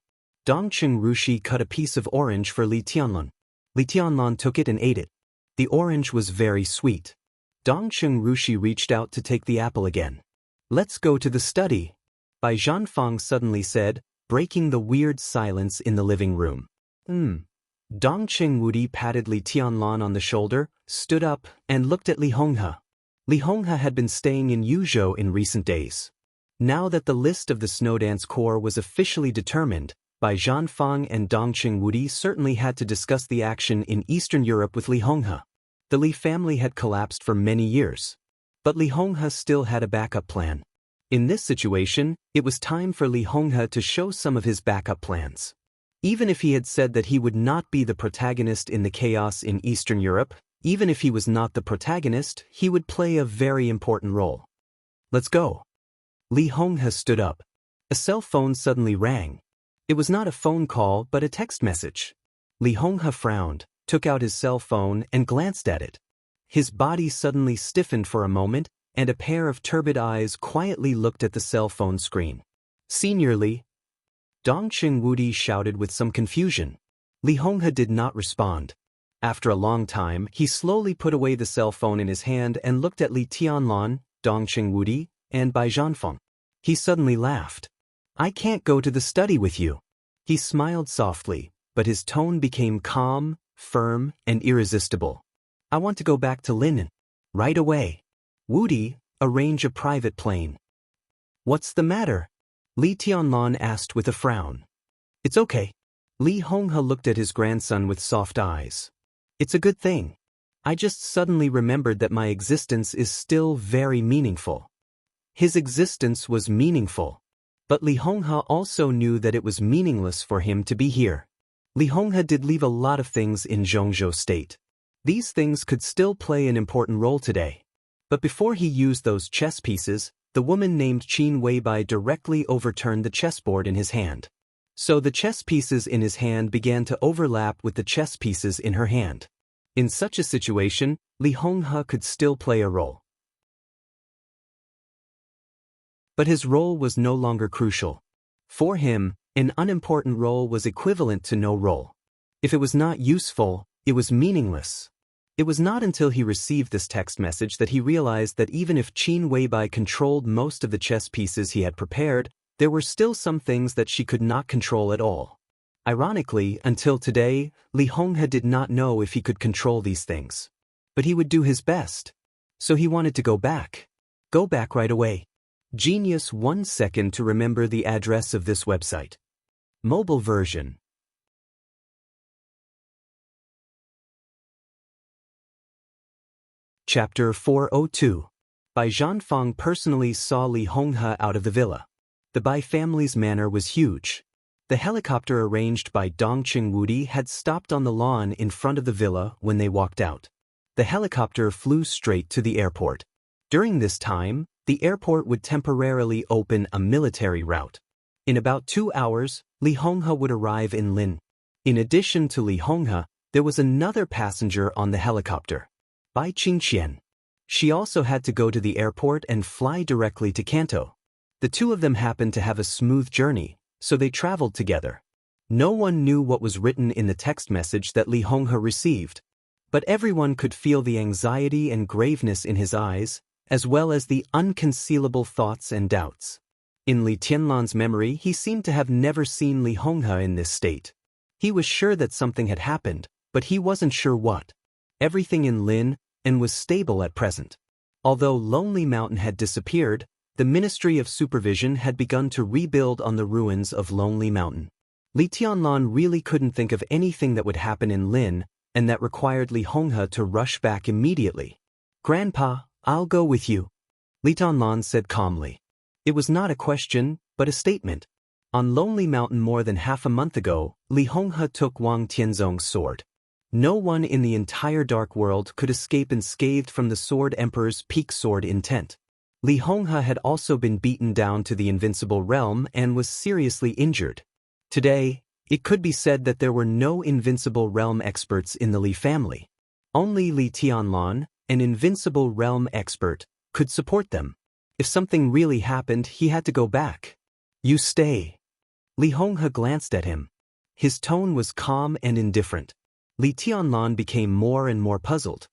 Dongqing Rushi cut a piece of orange for Li Tianlan. Li Tianlan took it and ate it. The orange was very sweet. Dongqing Rushi reached out to take the apple again. "Let's go to the study," Bai Zhanfang suddenly said, breaking the weird silence in the living room. Dongqing Wudi patted Li Tianlan on the shoulder, stood up, and looked at Li Honghe. Li Honghe had been staying in Yuzhou in recent days. Now that the list of the Snowdance Corps was officially determined, Bai Zhanfang and Dongqing Wudi certainly had to discuss the action in Eastern Europe with Li Honghe. The Li family had collapsed for many years. But Li Honghe still had a backup plan. In this situation, it was time for Li Honghe to show some of his backup plans. Even if he had said that he would not be the protagonist in the chaos in Eastern Europe, even if he was not the protagonist, he would play a very important role. "Let's go." Li Honghe stood up. A cell phone suddenly rang. It was not a phone call but a text message. Li Honghe frowned, took out his cell phone and glanced at it. His body suddenly stiffened for a moment, and a pair of turbid eyes quietly looked at the cell phone screen. "Senior Li?" Dongqing Wudi shouted with some confusion. Li Honghe did not respond. After a long time, he slowly put away the cell phone in his hand and looked at Li Tianlan, Dongqing Wudi, and Bai Zhanfang. He suddenly laughed. I can't go to the study with you. He smiled softly, but his tone became calm, firm, and irresistible. I want to go back to Linen. Right away. Woody, arrange a private plane. What's the matter? Li Tianlan asked with a frown. It's okay. Li Honghe looked at his grandson with soft eyes. It's a good thing. I just suddenly remembered that my existence is still very meaningful. His existence was meaningful. But Li Honghe also knew that it was meaningless for him to be here. Li Honghe did leave a lot of things in Zhongzhou State. These things could still play an important role today. But before he used those chess pieces, the woman named Qin Weibai directly overturned the chessboard in his hand. So the chess pieces in his hand began to overlap with the chess pieces in her hand. In such a situation, Li Honghe could still play a role. But his role was no longer crucial. For him, an unimportant role was equivalent to no role. If it was not useful, it was meaningless. It was not until he received this text message that he realized that even if Qin Weibai controlled most of the chess pieces he had prepared, there were still some things that she could not control at all. Ironically, until today, Li Honghe did not know if he could control these things. But he would do his best. So he wanted to go back. Go back right away. Genius 1 second to remember the address of this website. Mobile version. Chapter 402. Bai Zhanfang personally saw Li Honghe out of the villa. The Bai family's manor was huge. The helicopter arranged by Dongqing Wudi had stopped on the lawn in front of the villa when they walked out. The helicopter flew straight to the airport. During this time, the airport would temporarily open a military route. In about 2 hours, Li Honghe would arrive in Lin. In addition to Li Honghe, there was another passenger on the helicopter, Bai Qingqian. She also had to go to the airport and fly directly to Kanto. The two of them happened to have a smooth journey, so they traveled together. No one knew what was written in the text message that Li Honghe received, but everyone could feel the anxiety and graveness in his eyes, as well as the unconcealable thoughts and doubts. In Li Tianlan's memory, he seemed to have never seen Li Honghe in this state. He was sure that something had happened, but he wasn't sure what. Everything in Lin and was stable at present. Although Lonely Mountain had disappeared, the Ministry of Supervision had begun to rebuild on the ruins of Lonely Mountain. Li Tianlan really couldn't think of anything that would happen in Lin, and that required Li Honghe to rush back immediately. Grandpa, I'll go with you, Li Tianlan said calmly. It was not a question, but a statement. On Lonely Mountain more than half a month ago, Li Honghe took Wang Tianzong's sword. No one in the entire Dark World could escape unscathed from the Sword Emperor's peak sword intent. Li Honghe had also been beaten down to the Invincible Realm and was seriously injured. Today, it could be said that there were no Invincible Realm experts in the Li family. Only Li Tianlan, an Invincible Realm expert, could support them. If something really happened, he had to go back. You stay. Li Honghe glanced at him. His tone was calm and indifferent. Li Tianlan became more and more puzzled.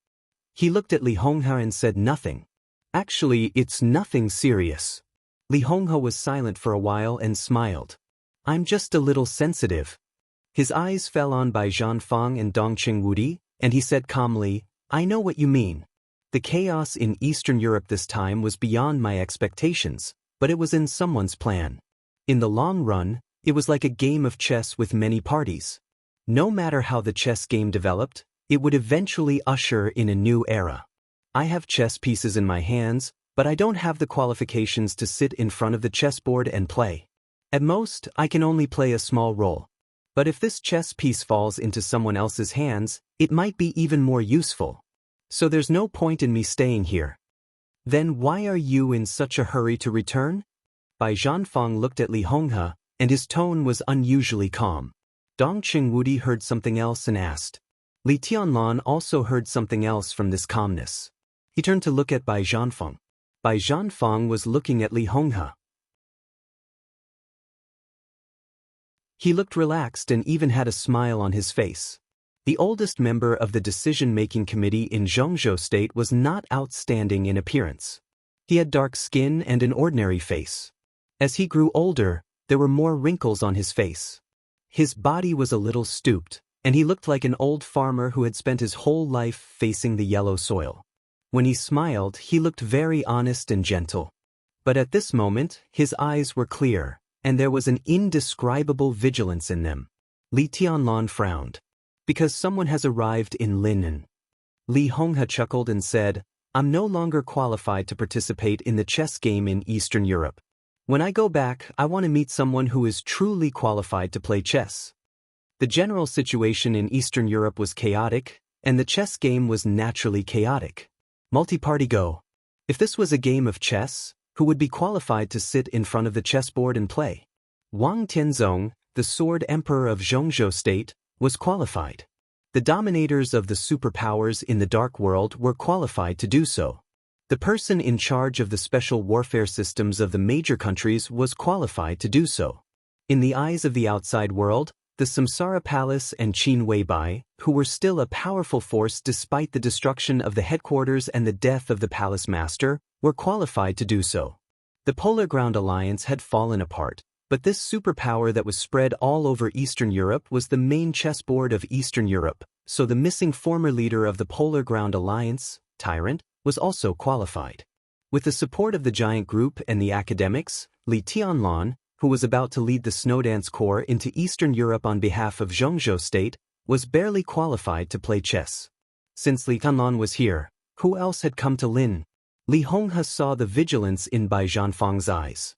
He looked at Li Honghe and said nothing. Actually, it's nothing serious. Li Honghe was silent for a while and smiled. I'm just a little sensitive. His eyes fell on Bai Zhanfang and Dongqing Wudi, and he said calmly, I know what you mean. The chaos in Eastern Europe this time was beyond my expectations, but it was in someone's plan. In the long run, it was like a game of chess with many parties. No matter how the chess game developed, it would eventually usher in a new era. I have chess pieces in my hands, but I don't have the qualifications to sit in front of the chessboard and play. At most, I can only play a small role. But if this chess piece falls into someone else's hands, it might be even more useful. So there's no point in me staying here. Then why are you in such a hurry to return? Bai Zhanfang looked at Li Honghe, and his tone was unusually calm. Dongqing Wudi heard something else and asked. Li Tianlan also heard something else from this calmness. He turned to look at Bai Zhanfang. Bai Zhanfang was looking at Li Honghe. He looked relaxed and even had a smile on his face. The oldest member of the decision-making committee in Zhongzhou State was not outstanding in appearance. He had dark skin and an ordinary face. As he grew older, There were more wrinkles on his face. His body was a little stooped, and he looked like an old farmer who had spent his whole life facing the yellow soil. When he smiled, he looked very honest and gentle. But at this moment, his eyes were clear, and there was an indescribable vigilance in them. Li Tianlan frowned. Because someone has arrived in Linen. Li Honghe chuckled and said, I'm no longer qualified to participate in the chess game in Eastern Europe. When I go back, I want to meet someone who is truly qualified to play chess. The general situation in Eastern Europe was chaotic, and the chess game was naturally chaotic. Multi-party Go. If this was a game of chess, who would be qualified to sit in front of the chessboard and play? Wang Tianzong, the Sword Emperor of Zhongzhou State, was qualified. The dominators of the superpowers in the Dark World were qualified to do so. The person in charge of the special warfare systems of the major countries was qualified to do so. In the eyes of the outside world, the Samsara Palace and Qin Weibai, who were still a powerful force despite the destruction of the headquarters and the death of the palace master, were qualified to do so. The Polar Ground Alliance had fallen apart, but this superpower that was spread all over Eastern Europe was the main chessboard of Eastern Europe, so the missing former leader of the Polar Ground Alliance, Tyrant, was also qualified. With the support of the giant group and the academics, Li Tianlan, who was about to lead the Snowdance Corps into Eastern Europe on behalf of Zhongzhou State, was barely qualified to play chess. Since Li Tianlan was here, who else had come to Lin? Li Honghe saw the vigilance in Bai Zhanfang's eyes.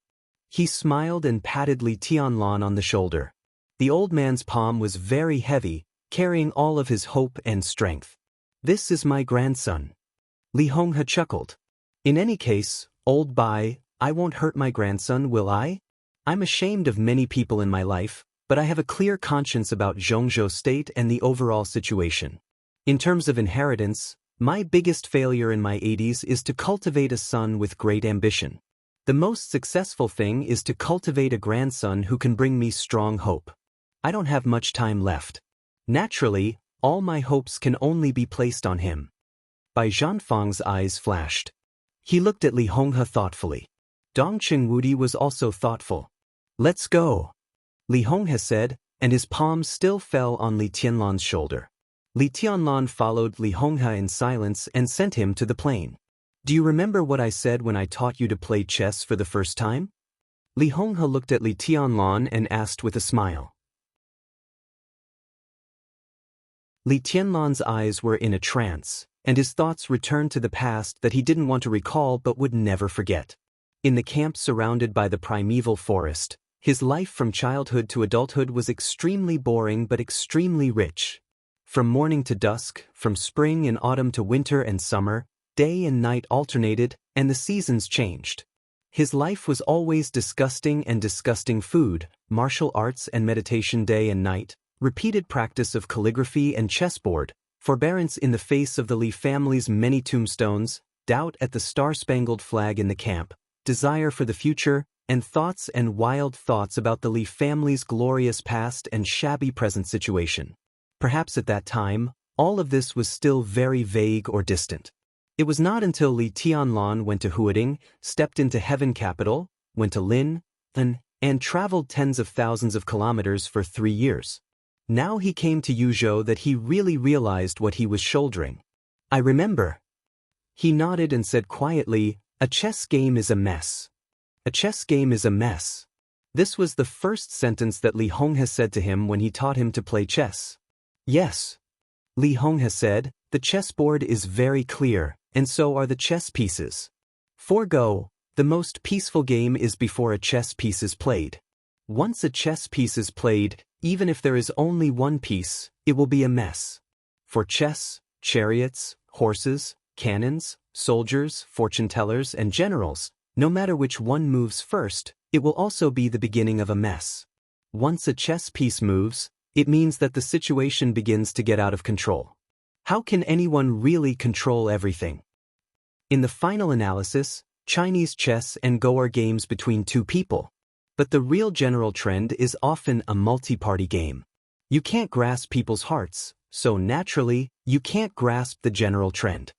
He smiled and patted Li Tianlan on the shoulder. The old man's palm was very heavy, carrying all of his hope and strength. This is my grandson. Li Honghe chuckled. In any case, old Bai, I won't hurt my grandson, will I? I'm ashamed of many people in my life, but I have a clear conscience about Zhongzhou State and the overall situation. In terms of inheritance, my biggest failure in my 80s is to cultivate a son with great ambition. The most successful thing is to cultivate a grandson who can bring me strong hope. I don't have much time left. Naturally, all my hopes can only be placed on him. Bai Zhanfang's eyes flashed. He looked at Li Honghe thoughtfully. Dong Qingwudi was also thoughtful. Let's go, Li Honghe said, and his palm still fell on Li Tianlan's shoulder. Li Tianlan followed Li Honghe in silence and sent him to the plane. Do you remember what I said when I taught you to play chess for the first time? Li Honghe looked at Li Tianlan and asked with a smile. Li Tianlan's eyes were in a trance, and his thoughts returned to the past that he didn't want to recall but would never forget. In the camp surrounded by the primeval forest, his life from childhood to adulthood was extremely boring but extremely rich. From morning to dusk, from spring and autumn to winter and summer, day and night alternated, and the seasons changed. His life was always disgusting and disgusting food, martial arts and meditation day and night, repeated practice of calligraphy and chessboard, forbearance in the face of the Li family's many tombstones, doubt at the star-spangled flag in the camp, desire for the future, and thoughts and wild thoughts about the Li family's glorious past and shabby present situation. Perhaps at that time, all of this was still very vague or distant. It was not until Li Tianlan went to Huading, stepped into Heaven Capital, went to Lin, and traveled tens of thousands of kilometers for 3 years. Now he came to Yuzhou that he really realized what he was shouldering. I remember. He nodded and said quietly, a chess game is a mess. A chess game is a mess. This was the first sentence that Li Honghe said to him when he taught him to play chess. Yes. Li Honghe said, the chessboard is very clear, and so are the chess pieces. For Go, the most peaceful game is before a chess piece is played. Once a chess piece is played, even if there is only one piece, it will be a mess. For chess, chariots, horses, cannons, soldiers, fortune-tellers, and generals, no matter which one moves first, it will also be the beginning of a mess. Once a chess piece moves, it means that the situation begins to get out of control. How can anyone really control everything? In the final analysis, Chinese chess and Go are games between two people. But the real general trend is often a multi-party game. You can't grasp people's hearts, so naturally, you can't grasp the general trend.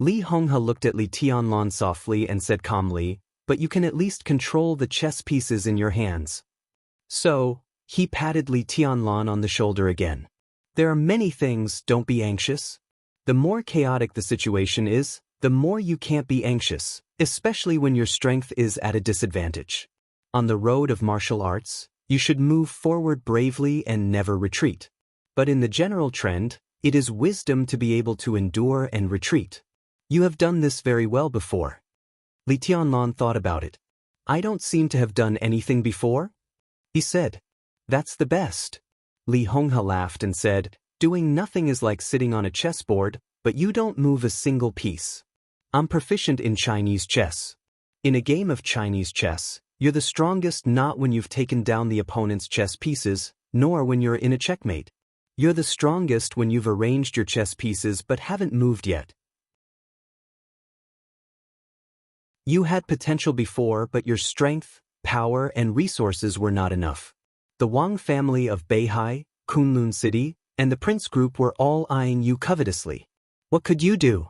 Li Honghe looked at Li Tianlan softly and said calmly, but you can at least control the chess pieces in your hands. So, he patted Li Tianlan on the shoulder again. There are many things, don't be anxious. The more chaotic the situation is, the more you can't be anxious, especially when your strength is at a disadvantage. On the road of martial arts, you should move forward bravely and never retreat. But in the general trend, it is wisdom to be able to endure and retreat. You have done this very well before. Li Tianlan thought about it. I don't seem to have done anything before? He said. That's the best. Li Honghe laughed and said, doing nothing is like sitting on a chessboard, but you don't move a single piece. I'm proficient in Chinese chess. In a game of Chinese chess, you're the strongest not when you've taken down the opponent's chess pieces, nor when you're in a checkmate. You're the strongest when you've arranged your chess pieces but haven't moved yet. You had potential before, but your strength, power, and resources were not enough. The Wang family of Beihai, Kunlun City, and the Prince Group were all eyeing you covetously. What could you do?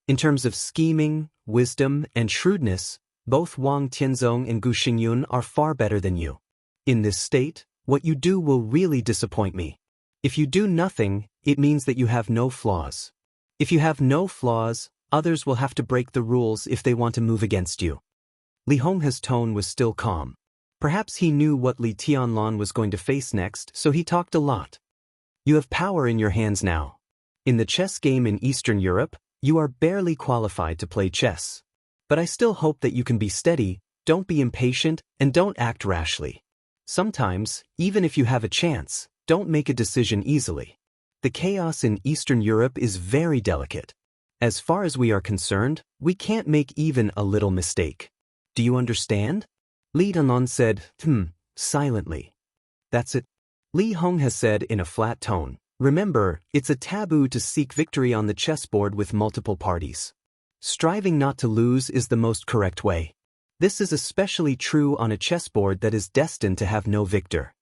In terms of scheming, wisdom, and shrewdness, both Wang Tianzong and Gu Xingyun are far better than you. In this state, what you do will really disappoint me. If you do nothing, it means that you have no flaws. If you have no flaws, others will have to break the rules if they want to move against you. Li Honghe's tone was still calm. Perhaps he knew what Li Tianlan was going to face next, so he talked a lot. You have power in your hands now. In the chess game in Eastern Europe, you are barely qualified to play chess. But I still hope that you can be steady, don't be impatient, and don't act rashly. Sometimes, even if you have a chance, don't make a decision easily. The chaos in Eastern Europe is very delicate. As far as we are concerned, we can't make even a little mistake. Do you understand? Li Tianlan said, silently. That's it. Li Honghe said in a flat tone, remember, it's a taboo to seek victory on the chessboard with multiple parties. Striving not to lose is the most correct way. This is especially true on a chessboard that is destined to have no victor.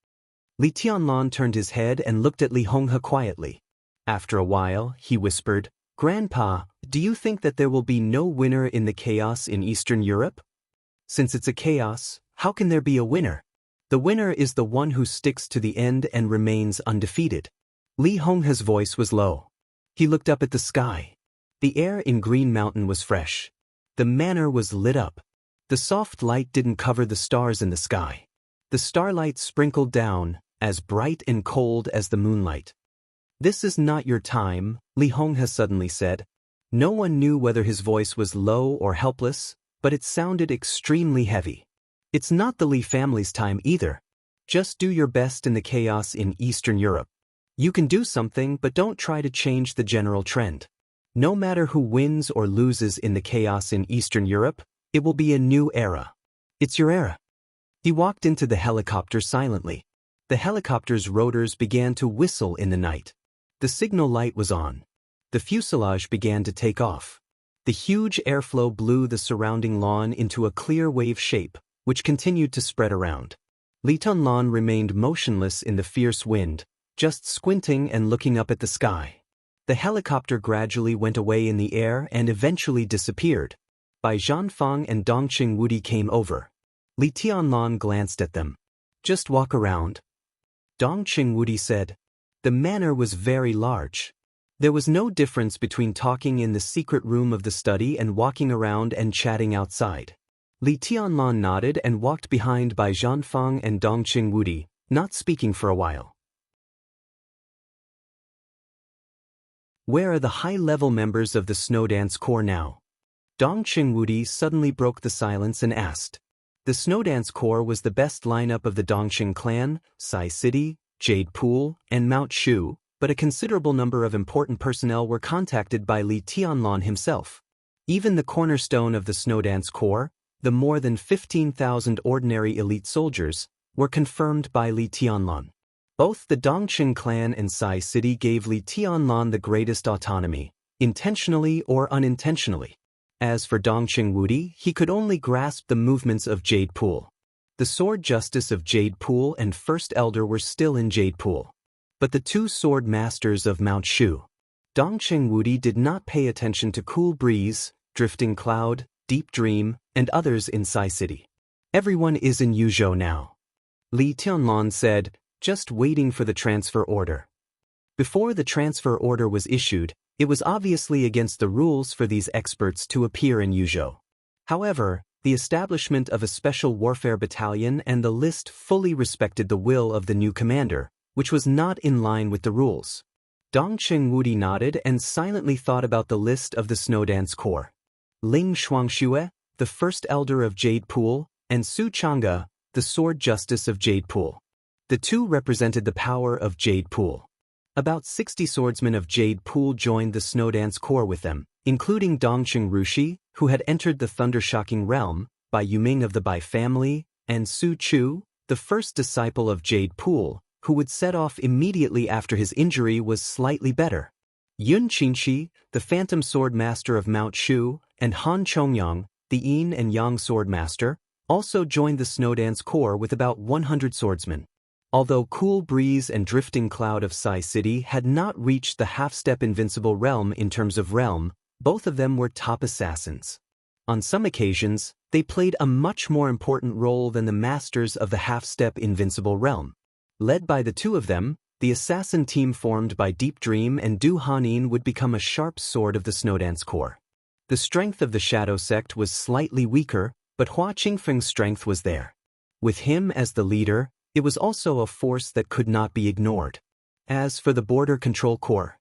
Li Tianlan turned his head and looked at Li Honghe quietly. After a while, he whispered, Grandpa, do you think that there will be no winner in the chaos in Eastern Europe? Since it's a chaos, how can there be a winner? The winner is the one who sticks to the end and remains undefeated. Li Honghe's voice was low. He looked up at the sky. The air in Green Mountain was fresh. The manor was lit up. The soft light didn't cover the stars in the sky. The starlight sprinkled down, as bright and cold as the moonlight. This is not your time, Li Honghe suddenly said. No one knew whether his voice was low or helpless, but it sounded extremely heavy. It's not the Li family's time either. Just do your best in the chaos in Eastern Europe. You can do something, but don't try to change the general trend. No matter who wins or loses in the chaos in Eastern Europe, it will be a new era. It's your era. He walked into the helicopter silently. The helicopter's rotors began to whistle in the night. The signal light was on. The fuselage began to take off. The huge airflow blew the surrounding lawn into a clear wave shape, which continued to spread around. Li Tianlan remained motionless in the fierce wind, just squinting and looking up at the sky. The helicopter gradually went away in the air and eventually disappeared. Bai Zhanfang and Dongqing Wudi came over. Li Tianlan glanced at them. Just walk around. Dongqing Wudi said. The manor was very large. There was no difference between talking in the secret room of the study and walking around and chatting outside. Li Tianlan nodded and walked behind Bai Zhanfang and Dongqing Wudi, not speaking for a while. Where are the high-level members of the Snowdance Corps now? Dongqing Wudi suddenly broke the silence and asked. The Snowdance Corps was the best lineup of the Dongqing clan, Sai City, Jade Pool, and Mount Shu, but a considerable number of important personnel were contacted by Li Tianlan himself. Even the cornerstone of the Snowdance Corps, the more than 15,000 ordinary elite soldiers, were confirmed by Li Tianlan. Both the Dongqing clan and Sai City gave Li Tianlan the greatest autonomy, intentionally or unintentionally. As for Dongqing Wudi, he could only grasp the movements of Jade Pool. The Sword Justice of Jade Pool and First Elder were still in Jade Pool. But the two Sword Masters of Mount Shu, Dongqing Wudi did not pay attention to Cool Breeze, Drifting Cloud, Deep Dream, and others in Sai City. Everyone is in Yuzhou now. Li Tianlan said, just waiting for the transfer order. Before the transfer order was issued, it was obviously against the rules for these experts to appear in Yuzhou. However, the establishment of a special warfare battalion and the list fully respected the will of the new commander, which was not in line with the rules. Dong Chengwudi nodded and silently thought about the list of the Snowdance Corps. Ling Shuangxue, the first elder of Jade Pool, and Su Chang'e, the sword justice of Jade Pool. The two represented the power of Jade Pool. About 60 swordsmen of Jade Pool joined the Snowdance Corps with them, including Dongqing Rushi, who had entered the Thundershocking realm, Bai Yuming of the Bai family, and Su Chu, the first disciple of Jade Pool, who would set off immediately after his injury was slightly better. Yun Qinshi, the Phantom Sword Master of Mount Shu, and Han Chongyang, the Yin and Yang Sword Master, also joined the Snowdance Corps with about 100 swordsmen. Although Cool Breeze and Drifting Cloud of Sai City had not reached the half-step invincible realm in terms of realm, both of them were top assassins. On some occasions, they played a much more important role than the masters of the half-step invincible realm. Led by the two of them, the assassin team formed by Deep Dream and Du Hanin would become a sharp sword of the Snowdance Corps. The strength of the Shadow Sect was slightly weaker, but Hua Qingfeng's strength was there. With him as the leader, it was also a force that could not be ignored. As for the Border Control Corps,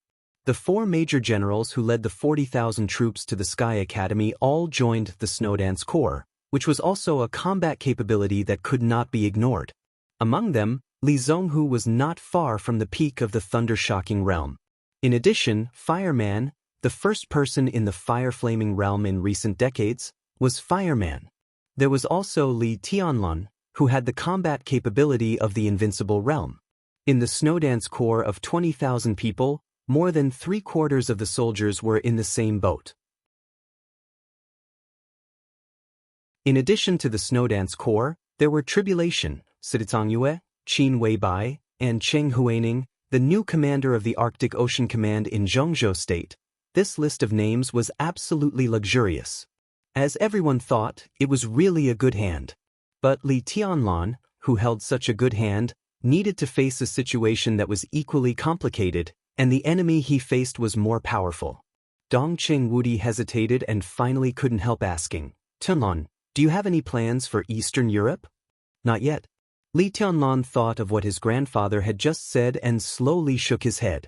the four major generals who led the 40,000 troops to the Sky Academy all joined the Snowdance Corps, which was also a combat capability that could not be ignored. Among them, Li Zhonghu was not far from the peak of the Thundershocking realm. In addition, Fireman, the first person in the fire-flaming realm in recent decades, was Fireman. There was also Li Tianlan, who had the combat capability of the invincible realm. In the Snowdance Corps of 20,000 people, more than 3/4 of the soldiers were in the same boat. In addition to the Snowdance Corps, there were Tribulation, Sitizangyue, Qin Weibai, and Cheng Huaining, the new commander of the Arctic Ocean Command in Zhengzhou State. This list of names was absolutely luxurious. As everyone thought, it was really a good hand. But Li Tianlan, who held such a good hand, needed to face a situation that was equally complicated, and the enemy he faced was more powerful. Dong Chengwudi hesitated and finally couldn't help asking, Tianlan, do you have any plans for Eastern Europe? Not yet. Li Tianlan thought of what his grandfather had just said and slowly shook his head.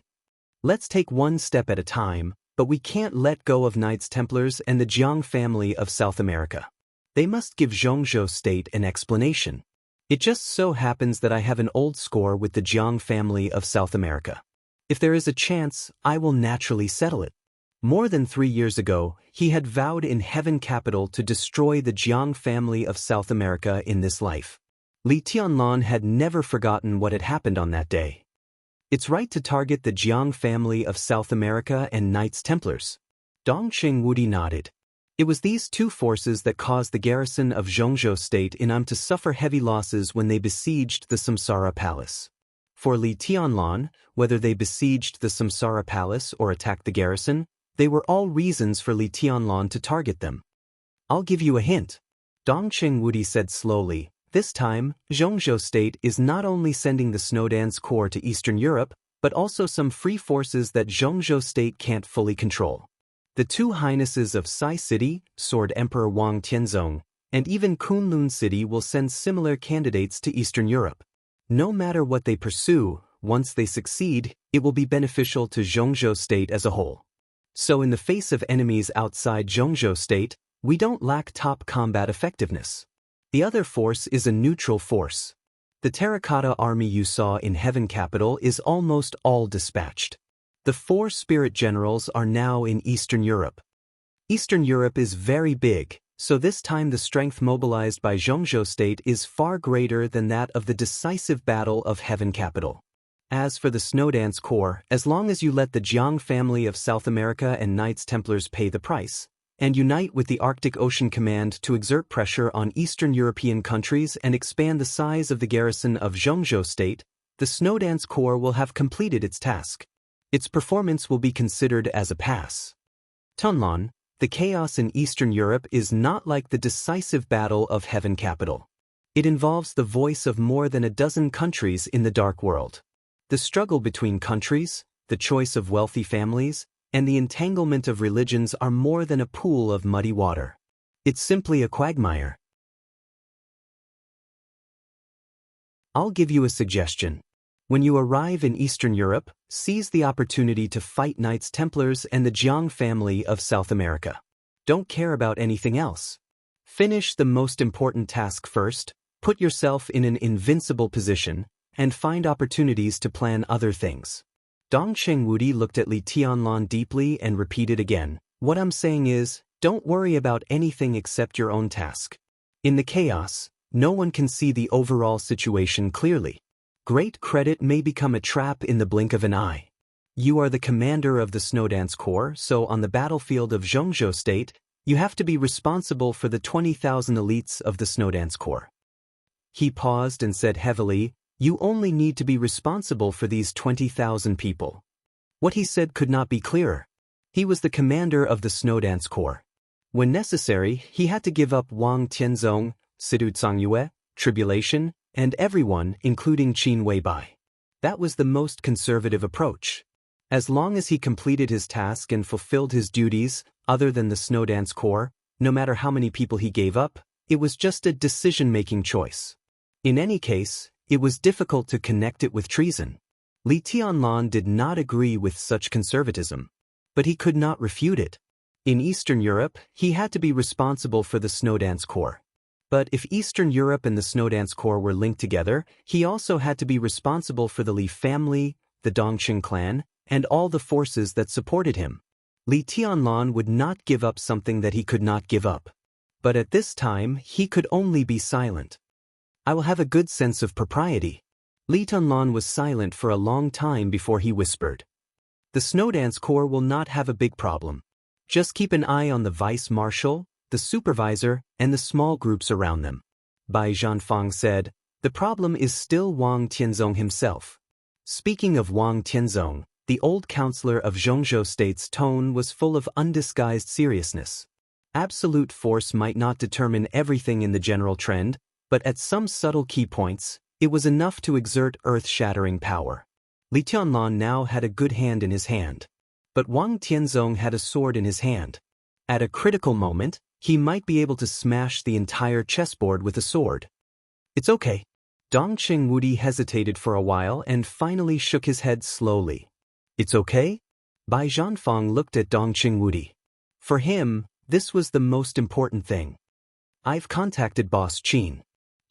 Let's take one step at a time, but we can't let go of Knights Templars and the Jiang family of South America. They must give Zhengzhou State an explanation. It just so happens that I have an old score with the Jiang family of South America. If there is a chance, I will naturally settle it. More than 3 years ago, he had vowed in Heaven Capital to destroy the Jiang family of South America in this life. Li Tianlan had never forgotten what had happened on that day. It's right to target the Jiang family of South America and Knights Templars. Dong Chengwudi nodded. It was these two forces that caused the garrison of Zhengzhou State in to suffer heavy losses when they besieged the Samsara Palace. For Li Tianlan, whether they besieged the Samsara Palace or attacked the garrison, they were all reasons for Li Tianlan to target them. I'll give you a hint. Dong Chengwudi said slowly, this time, Zhengzhou State is not only sending the Snowdance Corps to Eastern Europe, but also some free forces that Zhengzhou State can't fully control. The two highnesses of Sai City, Sword Emperor Wang Tianzong, and even Kunlun City will send similar candidates to Eastern Europe. No matter what they pursue, once they succeed, it will be beneficial to Zhengzhou State as a whole. So in the face of enemies outside Zhengzhou State, we don't lack top combat effectiveness. The other force is a neutral force. The terracotta army you saw in Heaven Capital is almost all dispatched. The 4 spirit generals are now in Eastern Europe. Eastern Europe is very big, so this time the strength mobilized by Zhengzhou State is far greater than that of the decisive battle of Heaven Capital. As for the Snowdance Corps, as long as you let the Jiang family of South America and Knights Templars pay the price, and unite with the Arctic Ocean Command to exert pressure on Eastern European countries and expand the size of the garrison of Zhengzhou State, the Snowdance Corps will have completed its task. Its performance will be considered as a pass. Tianlan, the chaos in Eastern Europe is not like the decisive battle of Heaven Capital. It involves the voice of more than a dozen countries in the dark world. The struggle between countries, the choice of wealthy families, and the entanglement of religions are more than a pool of muddy water. It's simply a quagmire. I'll give you a suggestion. When you arrive in Eastern Europe, seize the opportunity to fight Knights Templars and the Jiang family of South America. Don't care about anything else. Finish the most important task first, put yourself in an invincible position, and find opportunities to plan other things. Dongsheng Wudi looked at Li Tianlan deeply and repeated again, "What I'm saying is, don't worry about anything except your own task." In the chaos, no one can see the overall situation clearly. Great credit may become a trap in the blink of an eye. You are the commander of the Snowdance Corps, so on the battlefield of Zhongzhou State, you have to be responsible for the 20,000 elites of the Snowdance Corps. He paused and said heavily, "You only need to be responsible for these 20,000 people." What he said could not be clearer. He was the commander of the Snowdance Corps. When necessary, he had to give up Wang Tianzong, Sidu Cangyue, Tribulation, and everyone, including Qin Weibai. That was the most conservative approach. As long as he completed his task and fulfilled his duties, other than the Snowdance Corps, no matter how many people he gave up, it was just a decision-making choice. In any case, it was difficult to connect it with treason. Li Tianlan did not agree with such conservatism, but he could not refute it. In Eastern Europe, he had to be responsible for the Snowdance Corps. But if Eastern Europe and the Snowdance Corps were linked together, he also had to be responsible for the Li family, the Dongqing clan, and all the forces that supported him. Li Tianlan would not give up something that he could not give up. But at this time, he could only be silent. "I will have a good sense of propriety." Li Tianlan was silent for a long time before he whispered. "The Snowdance Corps will not have a big problem. Just keep an eye on the vice-marshal, the supervisor, and the small groups around them." Bai Zhanfang said, "The problem is still Wang Tianzong himself." Speaking of Wang Tianzong, the old counselor of Zhongzhou State's tone was full of undisguised seriousness. Absolute force might not determine everything in the general trend, but at some subtle key points, it was enough to exert earth-shattering power. Li Tianlan now had a good hand in his hand. But Wang Tianzong had a sword in his hand. At a critical moment, he might be able to smash the entire chessboard with a sword. "It's okay." Dongqing Wudi hesitated for a while and finally shook his head slowly. "It's okay?" Bai Zhanfang looked at Dongqing Wudi. For him, this was the most important thing. "I've contacted Boss Qin."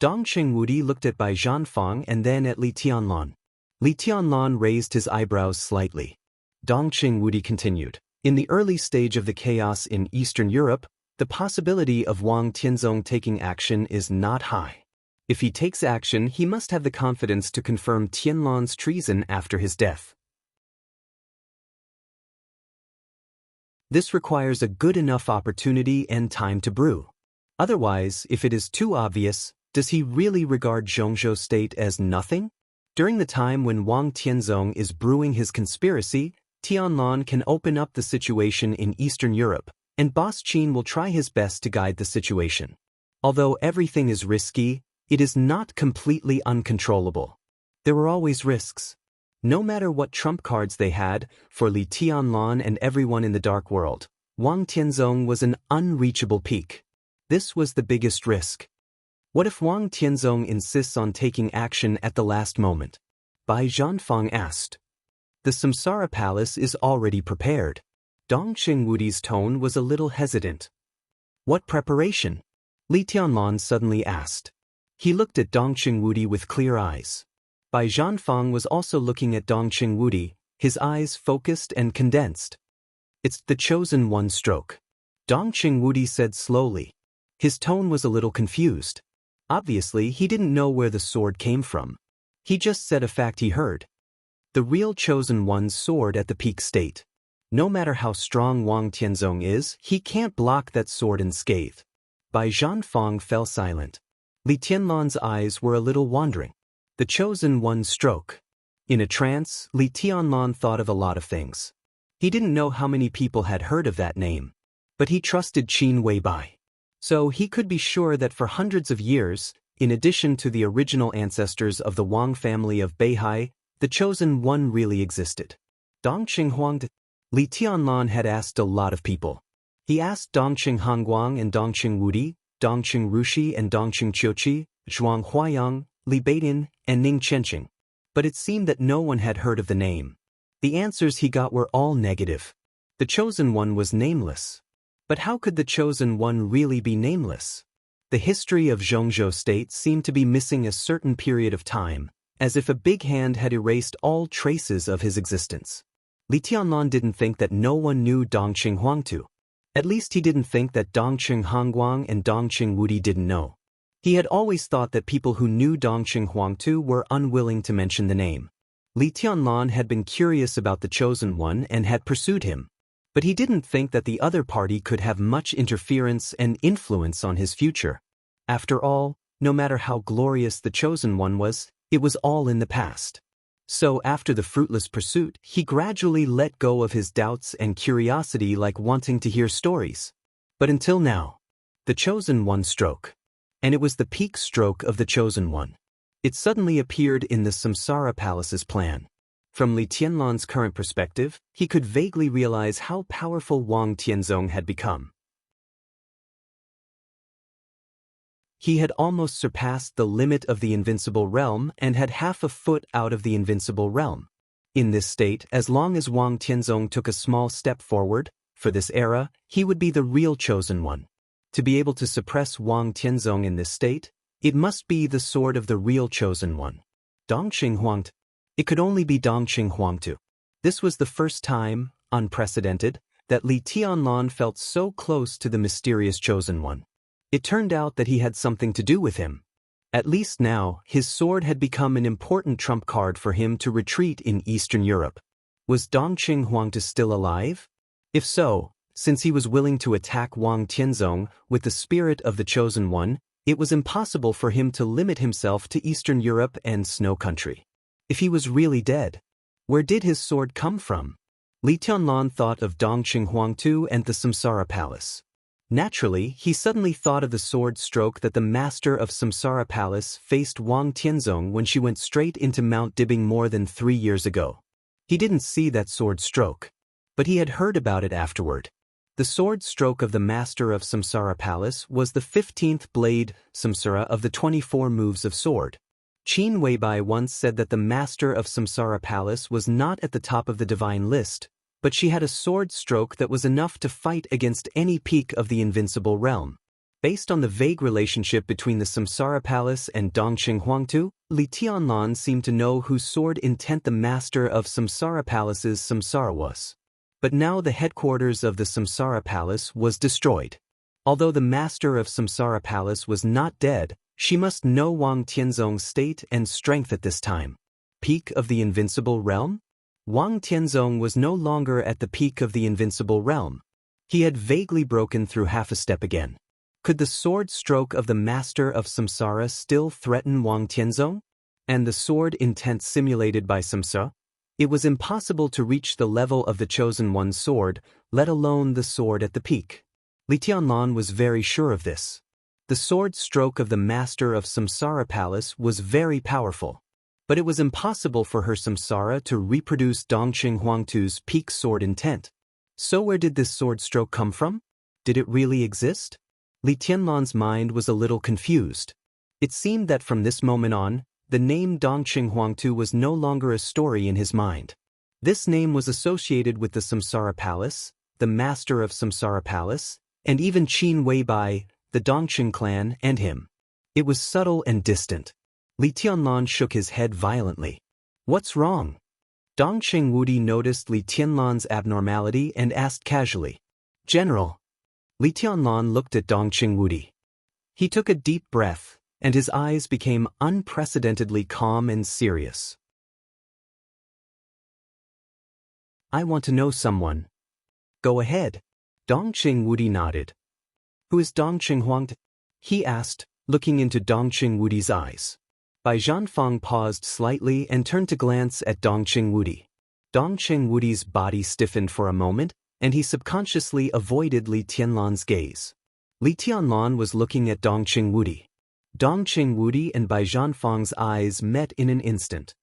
Dongqing Wudi looked at Bai Zhanfang and then at Li Tianlan. Li Tianlan raised his eyebrows slightly. Dongqing Wudi continued, "In the early stage of the chaos in Eastern Europe, the possibility of Wang Tianzong taking action is not high. If he takes action, he must have the confidence to confirm Tianlan's treason after his death. This requires a good enough opportunity and time to brew. Otherwise, if it is too obvious, does he really regard Zhongzhou State as nothing? During the time when Wang Tianzong is brewing his conspiracy, Tianlan can open up the situation in Eastern Europe, and Boss Qin will try his best to guide the situation. Although everything is risky, it is not completely uncontrollable. There were always risks. No matter what trump cards they had, for Li Tianlan and everyone in the dark world, Wang Tianzong was an unreachable peak. This was the biggest risk. What if Wang Tianzong insists on taking action at the last moment? Bai Zhanfang asked. The Samsara Palace is already prepared. Dongqing Wudi's tone was a little hesitant. What preparation? Li Tianlan suddenly asked. He looked at Dongqing Wudi with clear eyes. Bai Zhanfang was also looking at Dongqing Wudi, his eyes focused and condensed. It's the chosen one stroke. Dongqing Wudi said slowly. His tone was a little confused. Obviously, he didn't know where the sword came from. He just said a fact he heard. The real chosen one's sword at the peak state. No matter how strong Wang Tianzong is, he can't block that sword unscathed. Bai Zhanfang fell silent. Li Tianlan's eyes were a little wandering. The chosen one stroke. In a trance, Li Tianlan thought of a lot of things. He didn't know how many people had heard of that name. But he trusted Qin Weibai. So he could be sure that for hundreds of years, in addition to the original ancestors of the Wang family of Beihai, the chosen one really existed. Dongqing Huang. Li Tianlan had asked a lot of people. He asked Dongqing Hongguang and Dongqing Wudi, Dongqing Rushi and Dongqing Qiuqi, Zhuang Huayang, Li Beidian, and Ning Chenqing. But it seemed that no one had heard of the name. The answers he got were all negative. The chosen one was nameless. But how could the chosen one really be nameless? The history of Zhongzhou State seemed to be missing a certain period of time, as if a big hand had erased all traces of his existence. Li Tianlan didn't think that no one knew Dongqing Huangtu. At least he didn't think that Dongqing Hongguang and Dongqing Wudi didn't know. He had always thought that people who knew Dongqing Huangtu were unwilling to mention the name. Li Tianlan had been curious about the chosen one and had pursued him. But he didn't think that the other party could have much interference and influence on his future. After all, no matter how glorious the chosen one was, it was all in the past. So after the fruitless pursuit, he gradually let go of his doubts and curiosity, like wanting to hear stories. But until now, the chosen one stroke. And it was the peak stroke of the chosen one. It suddenly appeared in the Samsara Palace's plan. From Li Tianlan's current perspective, he could vaguely realize how powerful Wang Tianzong had become. He had almost surpassed the limit of the invincible realm and had half a foot out of the invincible realm. In this state, as long as Wang Tianzong took a small step forward, for this era, he would be the real chosen one. To be able to suppress Wang Tianzong in this state, it must be the sword of the real chosen one. Dongqing Huangtu. It could only be Dongqing Huangtu. This was the first time, unprecedented, that Li Tianlan felt so close to the mysterious chosen one. It turned out that he had something to do with him. At least now, his sword had become an important trump card for him to retreat in Eastern Europe. Was Dongqing Huangtu still alive? If so, since he was willing to attack Wang Tianzong with the spirit of the chosen one, it was impossible for him to limit himself to Eastern Europe and Snow Country. If he was really dead, where did his sword come from? Li Tianlan thought of Dongqing Huangtu and the Samsara Palace. Naturally, he suddenly thought of the sword stroke that the master of Samsara Palace faced Wang Tianzong when she went straight into Mount Dibbing more than 3 years ago. He didn't see that sword stroke, but he had heard about it afterward. The sword stroke of the master of Samsara Palace was the 15th blade, Samsara, of the 24 moves of sword. Qin Weibai once said that the master of Samsara Palace was not at the top of the divine list, but she had a sword stroke that was enough to fight against any peak of the invincible realm. Based on the vague relationship between the Samsara Palace and Dongqing Huangtu, Li Tianlan seemed to know whose sword intent the master of Samsara Palace's Samsara was. But now the headquarters of the Samsara Palace was destroyed. Although the master of Samsara Palace was not dead, she must know Wang Tianzong's state and strength at this time. Peak of the invincible realm? Wang Tianzong was no longer at the peak of the invincible realm. He had vaguely broken through half a step again. Could the sword stroke of the master of Samsara still threaten Wang Tianzong? And the sword intent simulated by Samsara? It was impossible to reach the level of the chosen one's sword, let alone the sword at the peak. Li Tianlan was very sure of this. The sword stroke of the master of Samsara Palace was very powerful. But it was impossible for her Samsara to reproduce Dongqing Huangtu's peak sword intent. So where did this sword stroke come from? Did it really exist? Li Tianlan's mind was a little confused. It seemed that from this moment on, the name Dongqing Huangtu was no longer a story in his mind. This name was associated with the Samsara Palace, the master of Samsara Palace, and even Qin Weibai, the Dongqing clan, and him. It was subtle and distant. Li Tianlan shook his head violently. What's wrong? Dongqing Wudi noticed Li Tianlan's abnormality and asked casually. General. Li Tianlan looked at Dongqing Wudi. He took a deep breath, and his eyes became unprecedentedly calm and serious. I want to know someone. Go ahead. Dongqing Wudi nodded. Who is Dongqing Huangtu? He asked, looking into Dongqing Wudi's eyes. Bai Zhanfang paused slightly and turned to glance at Dongqing Wudi. Dongqing Wudi's body stiffened for a moment, and he subconsciously avoided Li Tianlan's gaze. Li Tianlan was looking at Dongqing Wudi. Dongqing Wudi and Bai Zhanfang's eyes met in an instant.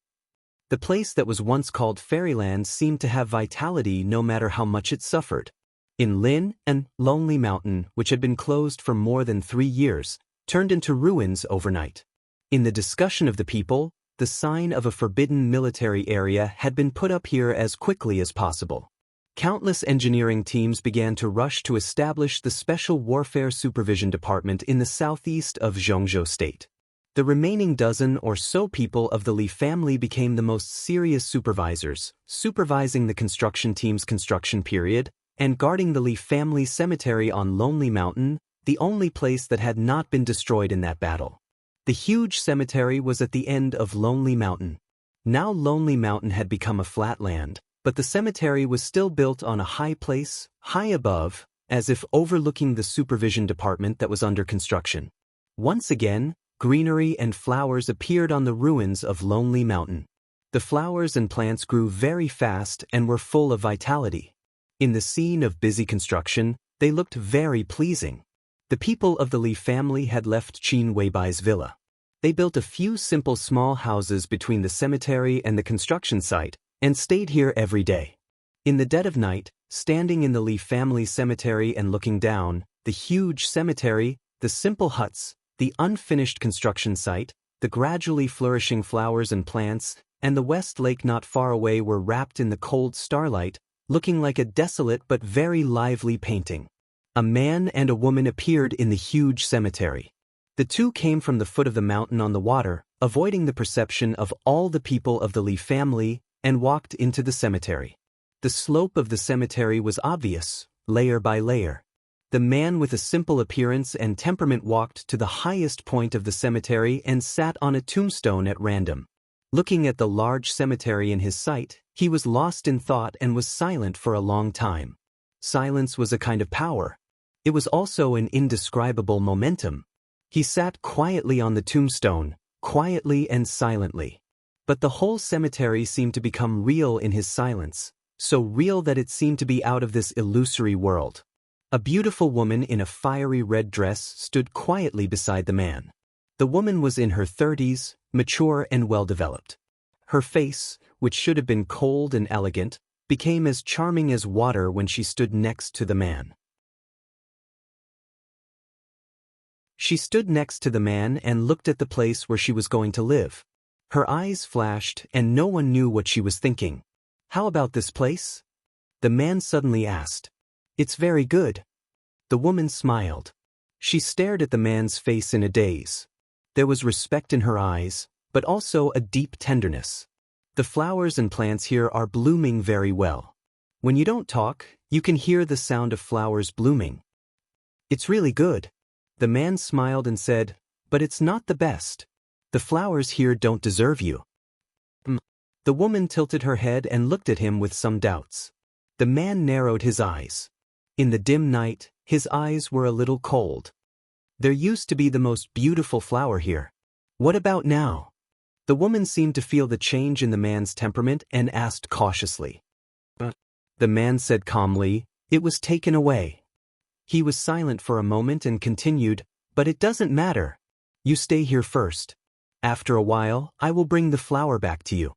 The place that was once called Fairyland seemed to have vitality no matter how much it suffered. In Lin, and Lonely Mountain, which had been closed for more than 3 years, turned into ruins overnight. In the discussion of the people, the sign of a forbidden military area had been put up here as quickly as possible. Countless engineering teams began to rush to establish the Special Warfare Supervision Department in the southeast of Zhongzhou State. The remaining dozen or so people of the Li family became the most serious supervisors, supervising the construction team's construction period, and guarding the Li family cemetery on Lonely Mountain, the only place that had not been destroyed in that battle. The huge cemetery was at the end of Lonely Mountain. Now Lonely Mountain had become a flat land, but the cemetery was still built on a high place, high above, as if overlooking the supervision department that was under construction. Once again, greenery and flowers appeared on the ruins of Lonely Mountain. The flowers and plants grew very fast and were full of vitality. In the scene of busy construction, they looked very pleasing. The people of the Li family had left Qin Weibai's villa. They built a few simple small houses between the cemetery and the construction site, and stayed here every day. In the dead of night, standing in the Li family cemetery and looking down, the huge cemetery, the simple huts, the unfinished construction site, the gradually flourishing flowers and plants, and the West Lake not far away were wrapped in the cold starlight, looking like a desolate but very lively painting. A man and a woman appeared in the huge cemetery. The two came from the foot of the mountain on the water, avoiding the perception of all the people of the Li family, and walked into the cemetery. The slope of the cemetery was obvious, layer by layer. The man with a simple appearance and temperament walked to the highest point of the cemetery and sat on a tombstone at random. Looking at the large cemetery in his sight, he was lost in thought and was silent for a long time. Silence was a kind of power. It was also an indescribable momentum. He sat quietly on the tombstone, quietly and silently. But the whole cemetery seemed to become real in his silence, so real that it seemed to be out of this illusory world. A beautiful woman in a fiery red dress stood quietly beside the man. The woman was in her 30s, mature and well-developed. Her face, which should have been cold and elegant, became as charming as water when she stood next to the man. She stood next to the man and looked at the place where she was going to live. Her eyes flashed and no one knew what she was thinking. "How about this place?" the man suddenly asked. "It's very good." The woman smiled. She stared at the man's face in a daze. There was respect in her eyes, but also a deep tenderness. "The flowers and plants here are blooming very well. When you don't talk, you can hear the sound of flowers blooming. It's really good." The man smiled and said, "But it's not the best. The flowers here don't deserve you." The woman tilted her head and looked at him with some doubts. The man narrowed his eyes. In the dim night, his eyes were a little cold. "There used to be the most beautiful flower here. What about now?" The woman seemed to feel the change in the man's temperament and asked cautiously. "But," the man said calmly, "it was taken away." He was silent for a moment and continued, "But it doesn't matter. You stay here first. After a while, I will bring the flower back to you.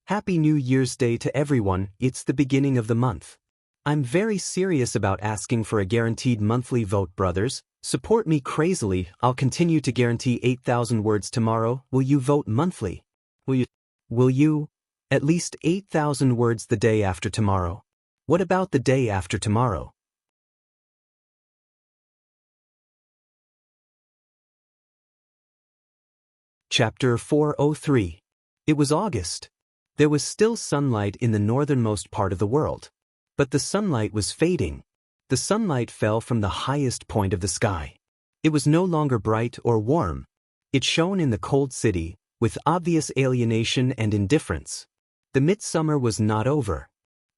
Happy New Year's Day to everyone. It's the beginning of the month. I'm very serious about asking for a guaranteed monthly vote, brothers. Support me crazily. I'll continue to guarantee 8,000 words tomorrow. Will you vote monthly? Will you? At least 8,000 words the day after tomorrow. What about the day after tomorrow?" Chapter 403. It was August. There was still sunlight in the northernmost part of the world. But the sunlight was fading. The sunlight fell from the highest point of the sky. It was no longer bright or warm. It shone in the cold city, with obvious alienation and indifference. The midsummer was not over.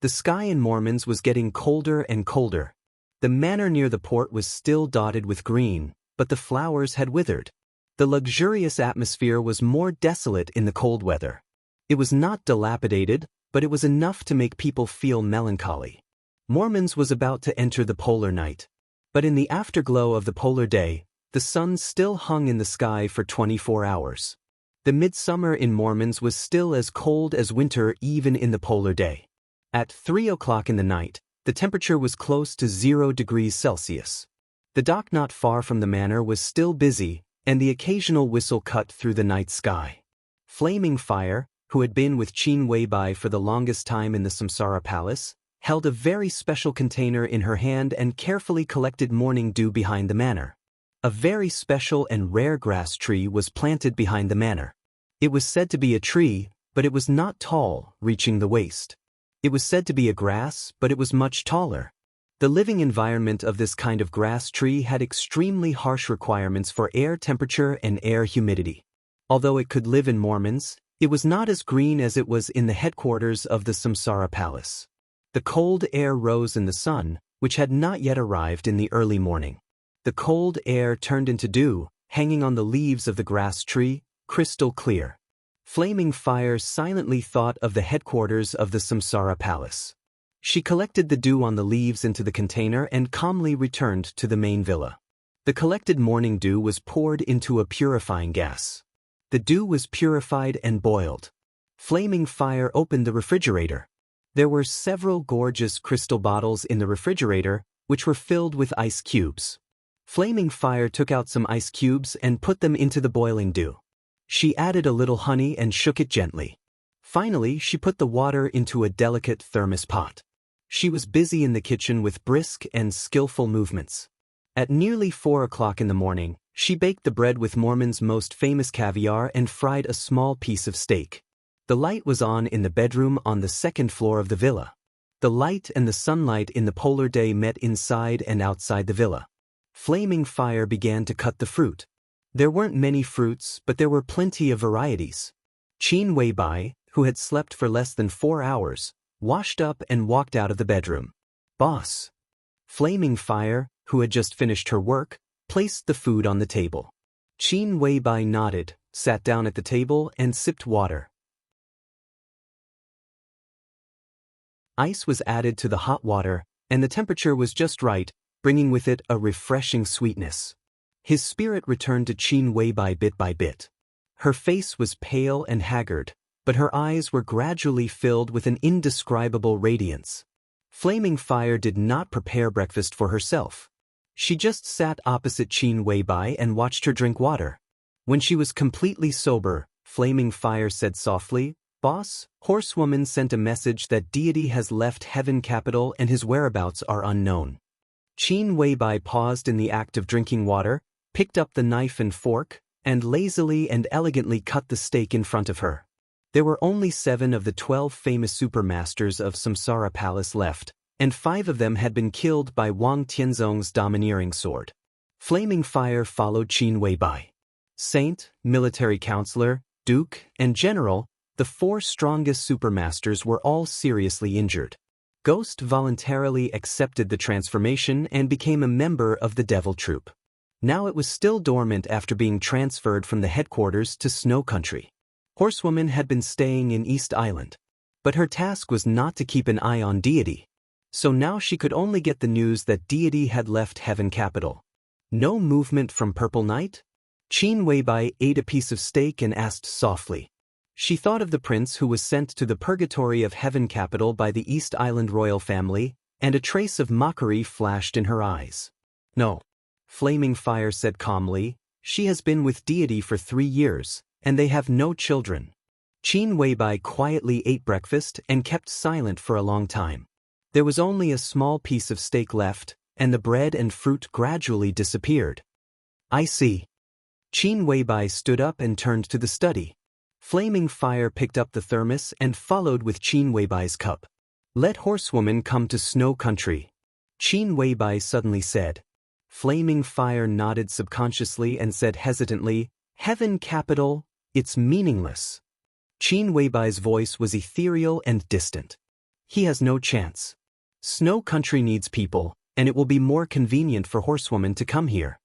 The sky in Mormons was getting colder and colder. The manor near the port was still dotted with green, but the flowers had withered. The luxurious atmosphere was more desolate in the cold weather. It was not dilapidated, but it was enough to make people feel melancholy. Mormons was about to enter the polar night. But in the afterglow of the polar day, The sun still hung in the sky for 24 hours. The midsummer in Mormons was still as cold as winter even in the polar day. At 3 o'clock in the night, the temperature was close to 0 degrees Celsius. The dock not far from the manor was still busy, and the occasional whistle cut through the night sky. Flaming Fire, who had been with Qin Weibai for the longest time in the Samsara Palace, held a very special container in her hand and carefully collected morning dew behind the manor. A very special and rare grass tree was planted behind the manor. It was said to be a tree, but it was not tall, reaching the waist. It was said to be a grass, but it was much taller. The living environment of this kind of grass tree had extremely harsh requirements for air temperature and air humidity. Although it could live in Mormons, it was not as green as it was in the headquarters of the Samsara Palace. The cold air rose in the sun, which had not yet arrived in the early morning. The cold air turned into dew, hanging on the leaves of the grass tree, crystal clear. Flaming Fire silently thought of the headquarters of the Samsara Palace. She collected the dew on the leaves into the container and calmly returned to the main villa. The collected morning dew was poured into a purifying gas. The dew was purified and boiled. Flaming Fire opened the refrigerator. There were several gorgeous crystal bottles in the refrigerator, which were filled with ice cubes. Flaming Fire took out some ice cubes and put them into the boiling dew. She added a little honey and shook it gently. Finally, she put the water into a delicate thermos pot. She was busy in the kitchen with brisk and skillful movements. At nearly 4 o'clock in the morning, she baked the bread with Mormon's most famous caviar and fried a small piece of steak. The light was on in the bedroom on the second floor of the villa. The light and the sunlight in the polar day met inside and outside the villa. Flaming Fire began to cut the fruit. There weren't many fruits, but there were plenty of varieties. Qin Weibai, who had slept for less than 4 hours, washed up and walked out of the bedroom. "Boss." Flaming Fire, who had just finished her work, placed the food on the table. Qin Weibai nodded, sat down at the table and sipped water. Ice was added to the hot water, and the temperature was just right, bringing with it a refreshing sweetness. His spirit returned to Qin Weibai bit by bit. Her face was pale and haggard, but her eyes were gradually filled with an indescribable radiance. Flaming Fire did not prepare breakfast for herself. She just sat opposite Qin Weibai and watched her drink water. When she was completely sober, Flaming Fire said softly, "Boss, Horsewoman sent a message that deity has left Heaven Capital and his whereabouts are unknown." Qin Weibai paused in the act of drinking water, picked up the knife and fork, and lazily and elegantly cut the steak in front of her. There were only 7 of the 12 famous supermasters of Samsara Palace left, and 5 of them had been killed by Wang Tianzong's domineering sword. Flaming Fire followed Qin Weibai. Saint, military counselor, duke, and general, the 4 strongest supermasters were all seriously injured. Ghost voluntarily accepted the transformation and became a member of the Devil Troop. Now it was still dormant after being transferred from the headquarters to Snow Country. Horsewoman had been staying in East Island. But her task was not to keep an eye on deity. So now she could only get the news that deity had left Heaven Capital. No movement from Purple Night? Qin Weibai ate a piece of steak and asked softly. She thought of the prince who was sent to the purgatory of Heaven Capital by the East Island royal family, and a trace of mockery flashed in her eyes. "No," Flaming Fire said calmly, "she has been with deity for 3 years, and they have no children." Qin Weibai quietly ate breakfast and kept silent for a long time. There was only a small piece of steak left, and the bread and fruit gradually disappeared. "I see." Qin Weibai stood up and turned to the study. Flaming Fire picked up the thermos and followed with Qin Weibai's cup. "Let Horsewoman come to Snow Country," Qin Weibai suddenly said. Flaming Fire nodded subconsciously and said hesitantly, "Heaven Capital, it's meaningless." Qin Weibai's voice was ethereal and distant. "He has no chance. Snow Country needs people, and it will be more convenient for Horsewoman to come here."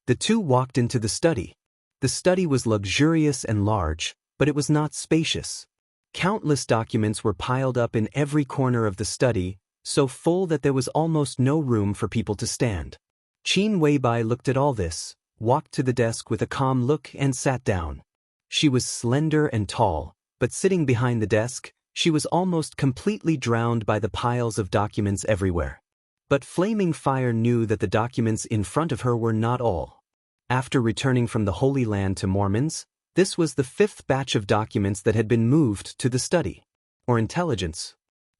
The two walked into the study. The study was luxurious and large, but it was not spacious. Countless documents were piled up in every corner of the study, so full that there was almost no room for people to stand. Qin Weibai looked at all this, walked to the desk with a calm look and sat down. She was slender and tall, but sitting behind the desk, she was almost completely drowned by the piles of documents everywhere. But Flaming Fire knew that the documents in front of her were not all. After returning from the Holy Land to Mormons, this was the 5th batch of documents that had been moved to the study, or intelligence.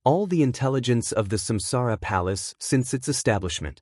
All the intelligence of the Samsara Palace since its establishment.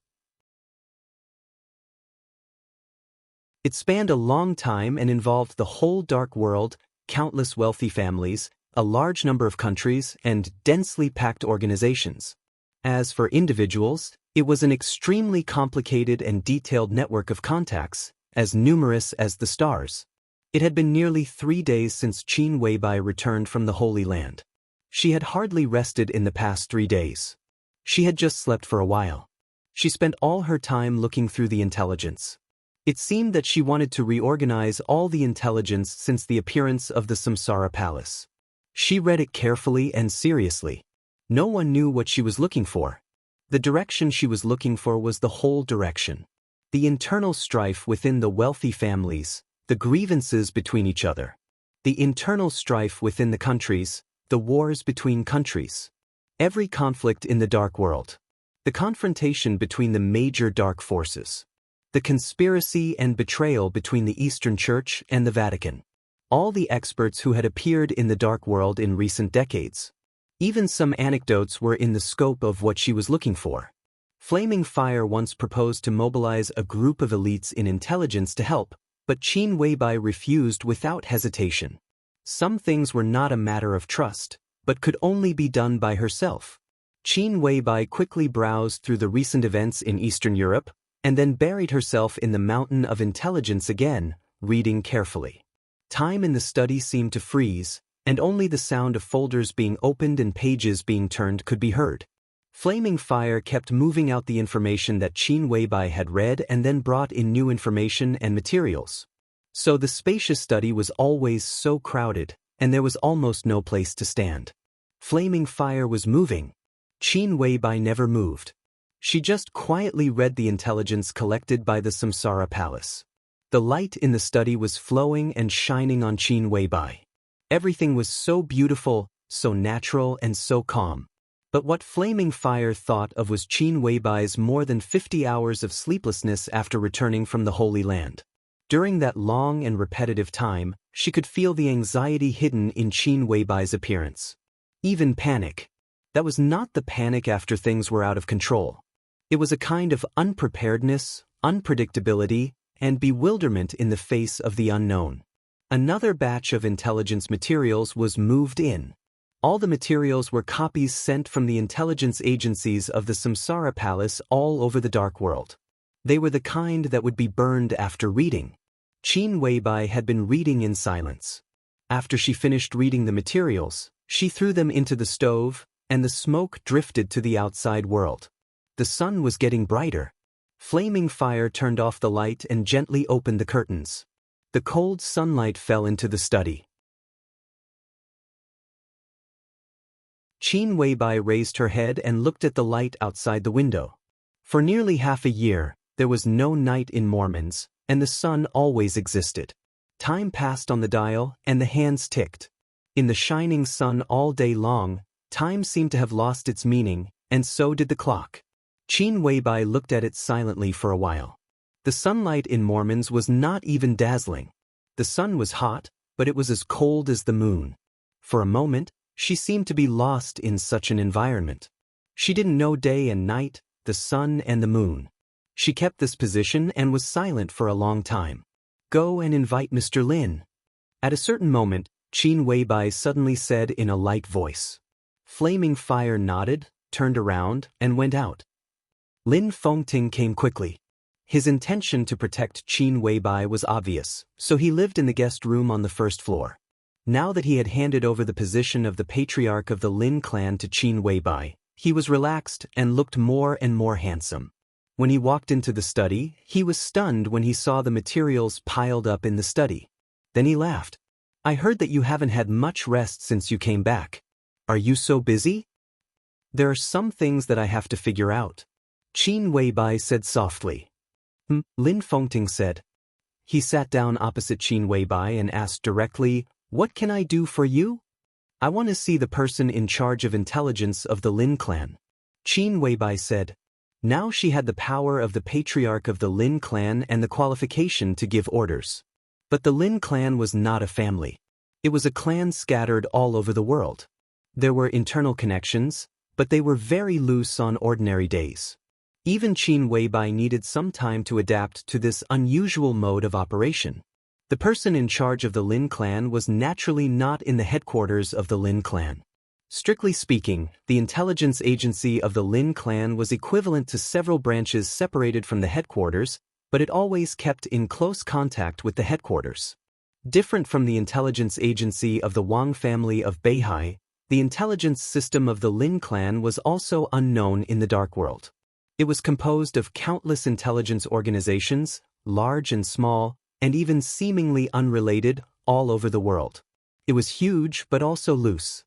It spanned a long time and involved the whole dark world, countless wealthy families, a large number of countries, and densely packed organizations. As for individuals, it was an extremely complicated and detailed network of contacts, as numerous as the stars. It had been nearly 3 days since Qin Weibai returned from the Holy Land. She had hardly rested in the past 3 days. She had just slept for a while. She spent all her time looking through the intelligence. It seemed that she wanted to reorganize all the intelligence since the appearance of the Samsara Palace. She read it carefully and seriously. No one knew what she was looking for. The direction she was looking for was the whole direction. The internal strife within the wealthy families, the grievances between each other. The internal strife within the countries, the wars between countries. Every conflict in the dark world. The confrontation between the major dark forces. The conspiracy and betrayal between the Eastern Church and the Vatican. All the experts who had appeared in the dark world in recent decades. Even some anecdotes were in the scope of what she was looking for. Flaming Fire once proposed to mobilize a group of elites in intelligence to help, but Qin Weibai refused without hesitation. Some things were not a matter of trust, but could only be done by herself. Qin Weibai quickly browsed through the recent events in Eastern Europe, and then buried herself in the mountain of intelligence again, reading carefully. Time in the study seemed to freeze, and only the sound of folders being opened and pages being turned could be heard. Flaming Fire kept moving out the information that Qin Weibai had read and then brought in new information and materials. So the spacious study was always so crowded, and there was almost no place to stand. Flaming Fire was moving. Qin Weibai never moved. She just quietly read the intelligence collected by the Samsara Palace. The light in the study was flowing and shining on Qin Weibai. Everything was so beautiful, so natural, and so calm. But what Flaming Fire thought of was Qin Weibai's more than 50 hours of sleeplessness after returning from the Holy Land. During that long and repetitive time, she could feel the anxiety hidden in Qin Weibai's appearance. Even panic. That was not the panic after things were out of control. It was a kind of unpreparedness, unpredictability, and bewilderment in the face of the unknown. Another batch of intelligence materials was moved in. All the materials were copies sent from the intelligence agencies of the Samsara Palace all over the dark world. They were the kind that would be burned after reading. Qin Weibai had been reading in silence. After she finished reading the materials, she threw them into the stove, and the smoke drifted to the outside world. The sun was getting brighter. Flaming Fire turned off the light and gently opened the curtains. The cold sunlight fell into the study. Qin Weibai raised her head and looked at the light outside the window. For nearly half a year, there was no night in Mormons, and the sun always existed. Time passed on the dial, and the hands ticked. In the shining sun all day long, time seemed to have lost its meaning, and so did the clock. Qin Weibai looked at it silently for a while. The sunlight in Mormons was not even dazzling. The sun was hot, but it was as cold as the moon. For a moment, she seemed to be lost in such an environment. She didn't know day and night, the sun and the moon. She kept this position and was silent for a long time. "Go and invite Mr. Lin." At a certain moment, Qin Weibai suddenly said in a light voice. Flaming Fire nodded, turned around, and went out. Lin Fengting came quickly. His intention to protect Qin Weibai was obvious, so he lived in the guest room on the first floor. Now that he had handed over the position of the patriarch of the Lin clan to Qin Weibai, he was relaxed and looked more and more handsome. When he walked into the study, he was stunned when he saw the materials piled up in the study. Then he laughed. "I heard that you haven't had much rest since you came back. Are you so busy?" "There are some things that I have to figure out," Qin Weibai said softly. Lin Fengting said. He sat down opposite Qin Weibai and asked directly, "What can I do for you?" "I want to see the person in charge of intelligence of the Lin clan." Qin Weibai said. Now she had the power of the patriarch of the Lin clan and the qualification to give orders. But the Lin clan was not a family. It was a clan scattered all over the world. There were internal connections, but they were very loose on ordinary days. Even Qin Weibai needed some time to adapt to this unusual mode of operation. The person in charge of the Lin clan was naturally not in the headquarters of the Lin clan. Strictly speaking, the intelligence agency of the Lin clan was equivalent to several branches separated from the headquarters, but it always kept in close contact with the headquarters. Different from the intelligence agency of the Wang family of Beihai, the intelligence system of the Lin clan was also unknown in the dark world. It was composed of countless intelligence organizations, large and small, and even seemingly unrelated, all over the world. It was huge but also loose.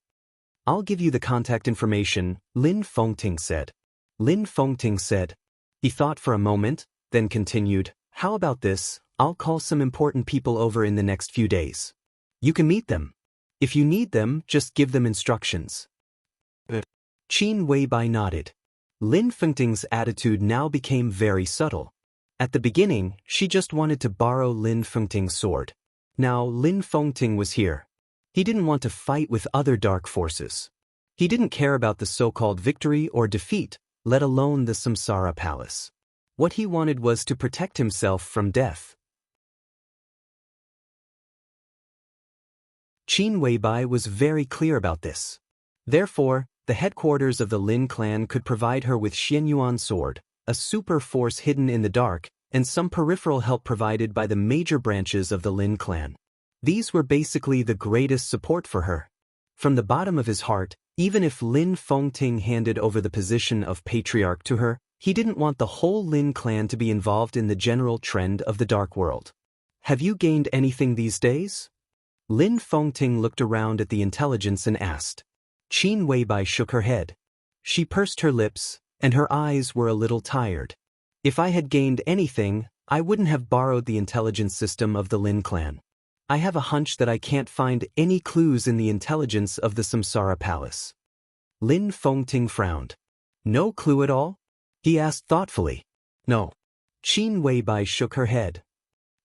"I'll give you the contact information," Lin Fengting said. Lin Fengting said. He thought for a moment, then continued, "How about this? I'll call some important people over in the next few days. You can meet them. If you need them, just give them instructions." Qin Weibai nodded. Lin Fengting's attitude now became very subtle. At the beginning, she just wanted to borrow Lin Fengting's sword. Now Lin Fengting was here. He didn't want to fight with other dark forces. He didn't care about the so-called victory or defeat, let alone the Samsara Palace. What he wanted was to protect himself from death. Qin Weibai was very clear about this. Therefore, the headquarters of the Lin clan could provide her with Xianyuan sword, a super force hidden in the dark, and some peripheral help provided by the major branches of the Lin clan. These were basically the greatest support for her. From the bottom of his heart, even if Lin Fengting handed over the position of patriarch to her, he didn't want the whole Lin clan to be involved in the general trend of the dark world. "Have you gained anything these days?" Lin Fengting looked around at the intelligence and asked. Qin Weibai shook her head. She pursed her lips, and her eyes were a little tired. "If I had gained anything, I wouldn't have borrowed the intelligence system of the Lin clan. I have a hunch that I can't find any clues in the intelligence of the Samsara Palace." Lin Fengting frowned. "No clue at all?" he asked thoughtfully. "No." Qin Weibai shook her head.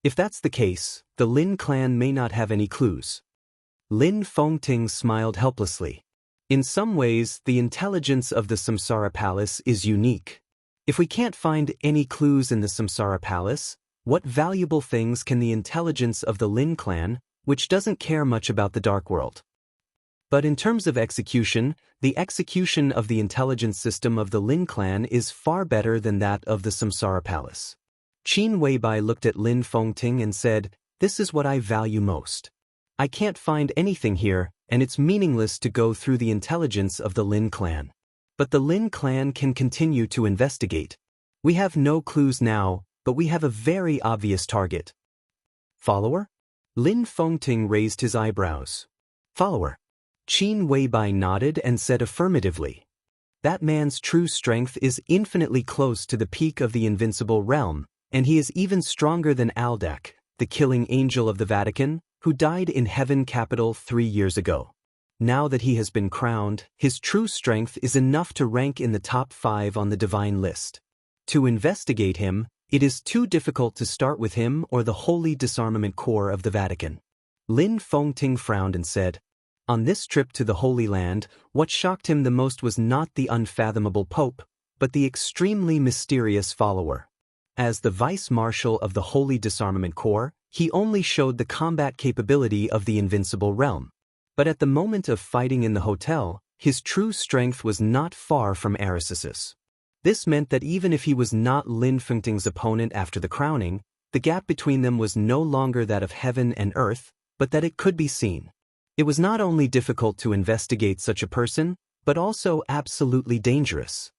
"If that's the case, the Lin clan may not have any clues." Lin Fengting smiled helplessly. "In some ways, the intelligence of the Samsara Palace is unique. If we can't find any clues in the Samsara Palace, what valuable things can the intelligence of the Lin clan, which doesn't care much about the dark world? But in terms of execution, the execution of the intelligence system of the Lin clan is far better than that of the Samsara Palace." Qin Weibai looked at Lin Fengting and said, "This is what I value most. I can't find anything here, and it's meaningless to go through the intelligence of the Lin clan. But the Lin clan can continue to investigate. We have no clues now, but we have a very obvious target." "Follower?" Lin Fengting raised his eyebrows. "Follower." Qin Weibai nodded and said affirmatively. "That man's true strength is infinitely close to the peak of the invincible realm, and he is even stronger than Aldak, the killing angel of the Vatican, who died in Heaven Capital 3 years ago. Now that he has been crowned, his true strength is enough to rank in the top 5 on the divine list. To investigate him, it is too difficult to start with him or the Holy Disarmament Corps of the Vatican." Lin Fengting frowned and said, "On this trip to the Holy Land, what shocked him the most was not the unfathomable Pope, but the extremely mysterious follower. As the Vice Marshal of the Holy Disarmament Corps, he only showed the combat capability of the invincible realm. But at the moment of fighting in the hotel, his true strength was not far from Aris's. This meant that even if he was not Lin Fengting's opponent after the crowning, the gap between them was no longer that of heaven and earth, but that it could be seen. It was not only difficult to investigate such a person, but also absolutely dangerous.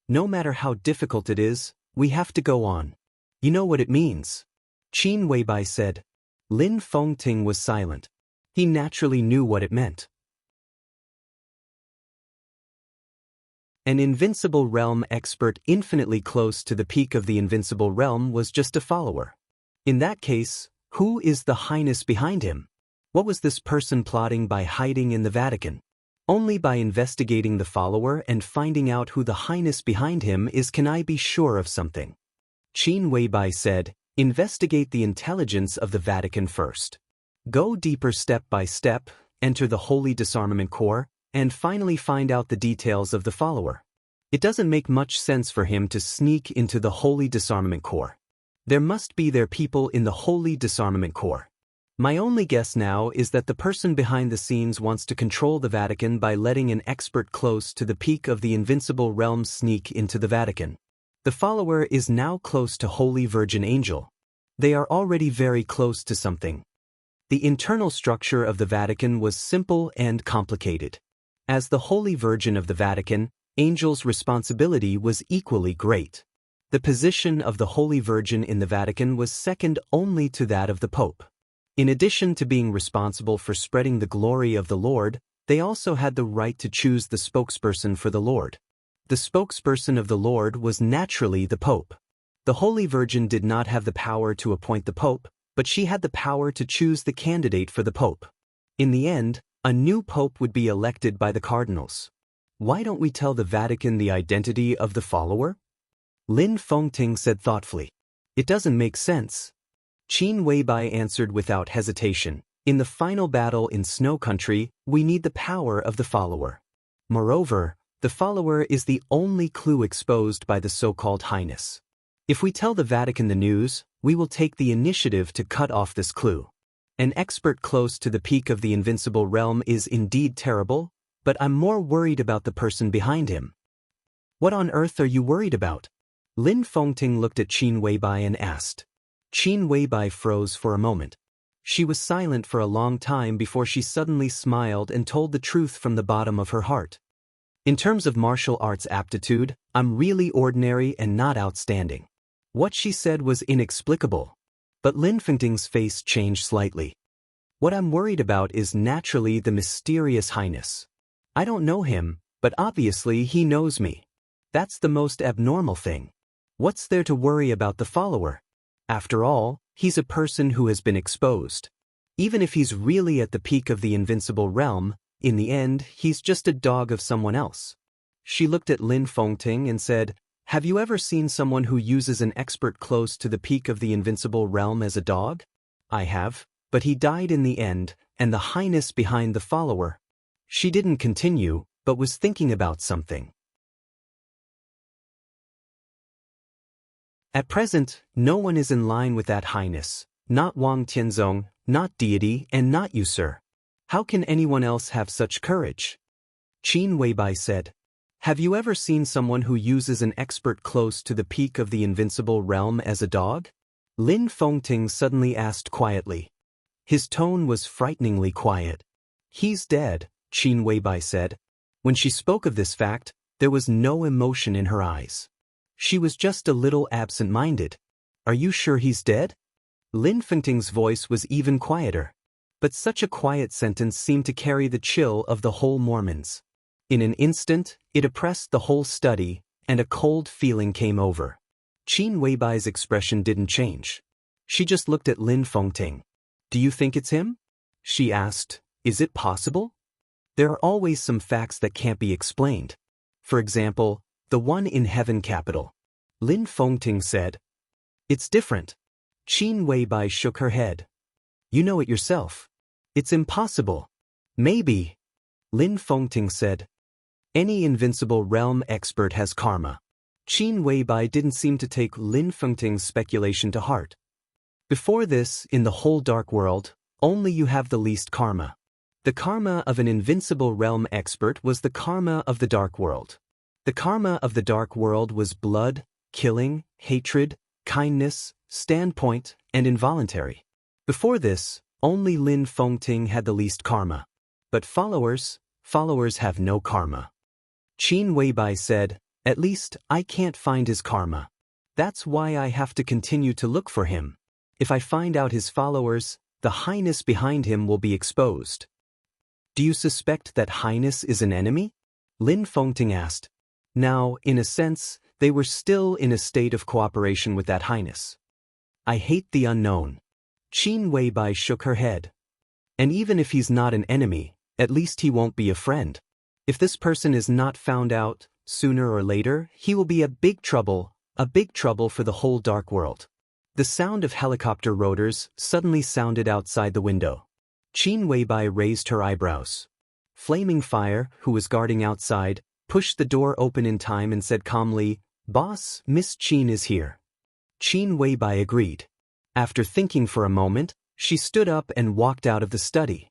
No matter how difficult it is, we have to go on. You know what it means." Qin Weibai said. Lin Fengting was silent. He naturally knew what it meant. An invincible realm expert infinitely close to the peak of the invincible realm was just a follower. In that case, who is the Highness behind him? What was this person plotting by hiding in the Vatican? Only by investigating the follower and finding out who the Highness behind him is can I be sure of something. Qin Weibai said, investigate the intelligence of the Vatican first. Go deeper step by step, enter the Holy Disarmament Corps, and finally find out the details of the follower. It doesn't make much sense for him to sneak into the Holy Disarmament Corps. There must be their people in the Holy Disarmament Corps. My only guess now is that the person behind the scenes wants to control the Vatican by letting an expert close to the peak of the invincible realm sneak into the Vatican. The follower is now close to Holy Virgin Angel. They are already very close to something. The internal structure of the Vatican was simple and complicated. As the Holy Virgin of the Vatican, Angel's responsibility was equally great. The position of the Holy Virgin in the Vatican was second only to that of the Pope. In addition to being responsible for spreading the glory of the Lord, they also had the right to choose the spokesperson for the Lord. The spokesperson of the Lord was naturally the Pope. The Holy Virgin did not have the power to appoint the Pope, but she had the power to choose the candidate for the Pope. In the end, a new Pope would be elected by the cardinals. Why don't we tell the Vatican the identity of the follower? Lin Fengting said thoughtfully. It doesn't make sense. Qin Weibai answered without hesitation. In the final battle in Snow Country, we need the power of the follower. Moreover, the follower is the only clue exposed by the so-called Highness. If we tell the Vatican the news, we will take the initiative to cut off this clue. An expert close to the peak of the invincible realm is indeed terrible, but I'm more worried about the person behind him. What on earth are you worried about? Lin Fengting looked at Qin Weibai and asked. Qin Weibai froze for a moment. She was silent for a long time before she suddenly smiled and told the truth from the bottom of her heart. In terms of martial arts aptitude, I'm really ordinary and not outstanding. What she said was inexplicable. But Lin Fengting's face changed slightly. What I'm worried about is naturally the mysterious Highness. I don't know him, but obviously he knows me. That's the most abnormal thing. What's there to worry about the follower? After all, he's a person who has been exposed. Even if he's really at the peak of the invincible realm, in the end, he's just a dog of someone else. She looked at Lin Fengting and said, have you ever seen someone who uses an expert close to the peak of the invincible realm as a dog? I have, but he died in the end, and the Highness behind the follower. She didn't continue, but was thinking about something. At present, no one is in line with that Highness, not Wang Tianzong, not deity, and not you, sir. How can anyone else have such courage? Qin Weibai said. Have you ever seen someone who uses an expert close to the peak of the invincible realm as a dog? Lin Fengting suddenly asked quietly. His tone was frighteningly quiet. He's dead, Qin Weibai said. When she spoke of this fact, there was no emotion in her eyes. She was just a little absent-minded. Are you sure he's dead? Lin Fengting's voice was even quieter. But such a quiet sentence seemed to carry the chill of the whole Mormons. In an instant, it oppressed the whole study, and a cold feeling came over. Qin Weibai's expression didn't change. She just looked at Lin Fengting. Do you think it's him? She asked. Is it possible? There are always some facts that can't be explained. For example, the one in Heaven Capital. Lin Fengting said. It's different. Qin Weibai shook her head. You know it yourself. It's impossible. Maybe. Lin Fengting said. Any invincible realm expert has karma. Qin Weibai didn't seem to take Lin Fengting's speculation to heart. Before this, in the whole dark world, only you have the least karma. The karma of an invincible realm expert was the karma of the dark world. The karma of the dark world was blood, killing, hatred, kindness, standpoint, and involuntary. Before this, only Lin Fengting had the least karma. But followers have no karma. Qin Weibai said, at least I can't find his karma. That's why I have to continue to look for him. If I find out his followers, the Highness behind him will be exposed. Do you suspect that Highness is an enemy? Lin Fengting asked. Now, in a sense, they were still in a state of cooperation with that Highness. I hate the unknown. Qin Weibai shook her head. And even if he's not an enemy, at least he won't be a friend. If this person is not found out, sooner or later, he will be a big trouble for the whole dark world. The sound of helicopter rotors suddenly sounded outside the window. Qin Weibai raised her eyebrows. Flaming Fire, who was guarding outside, pushed the door open in time and said calmly, "Boss, Miss Qin is here." Qin Weibai agreed. After thinking for a moment, she stood up and walked out of the study.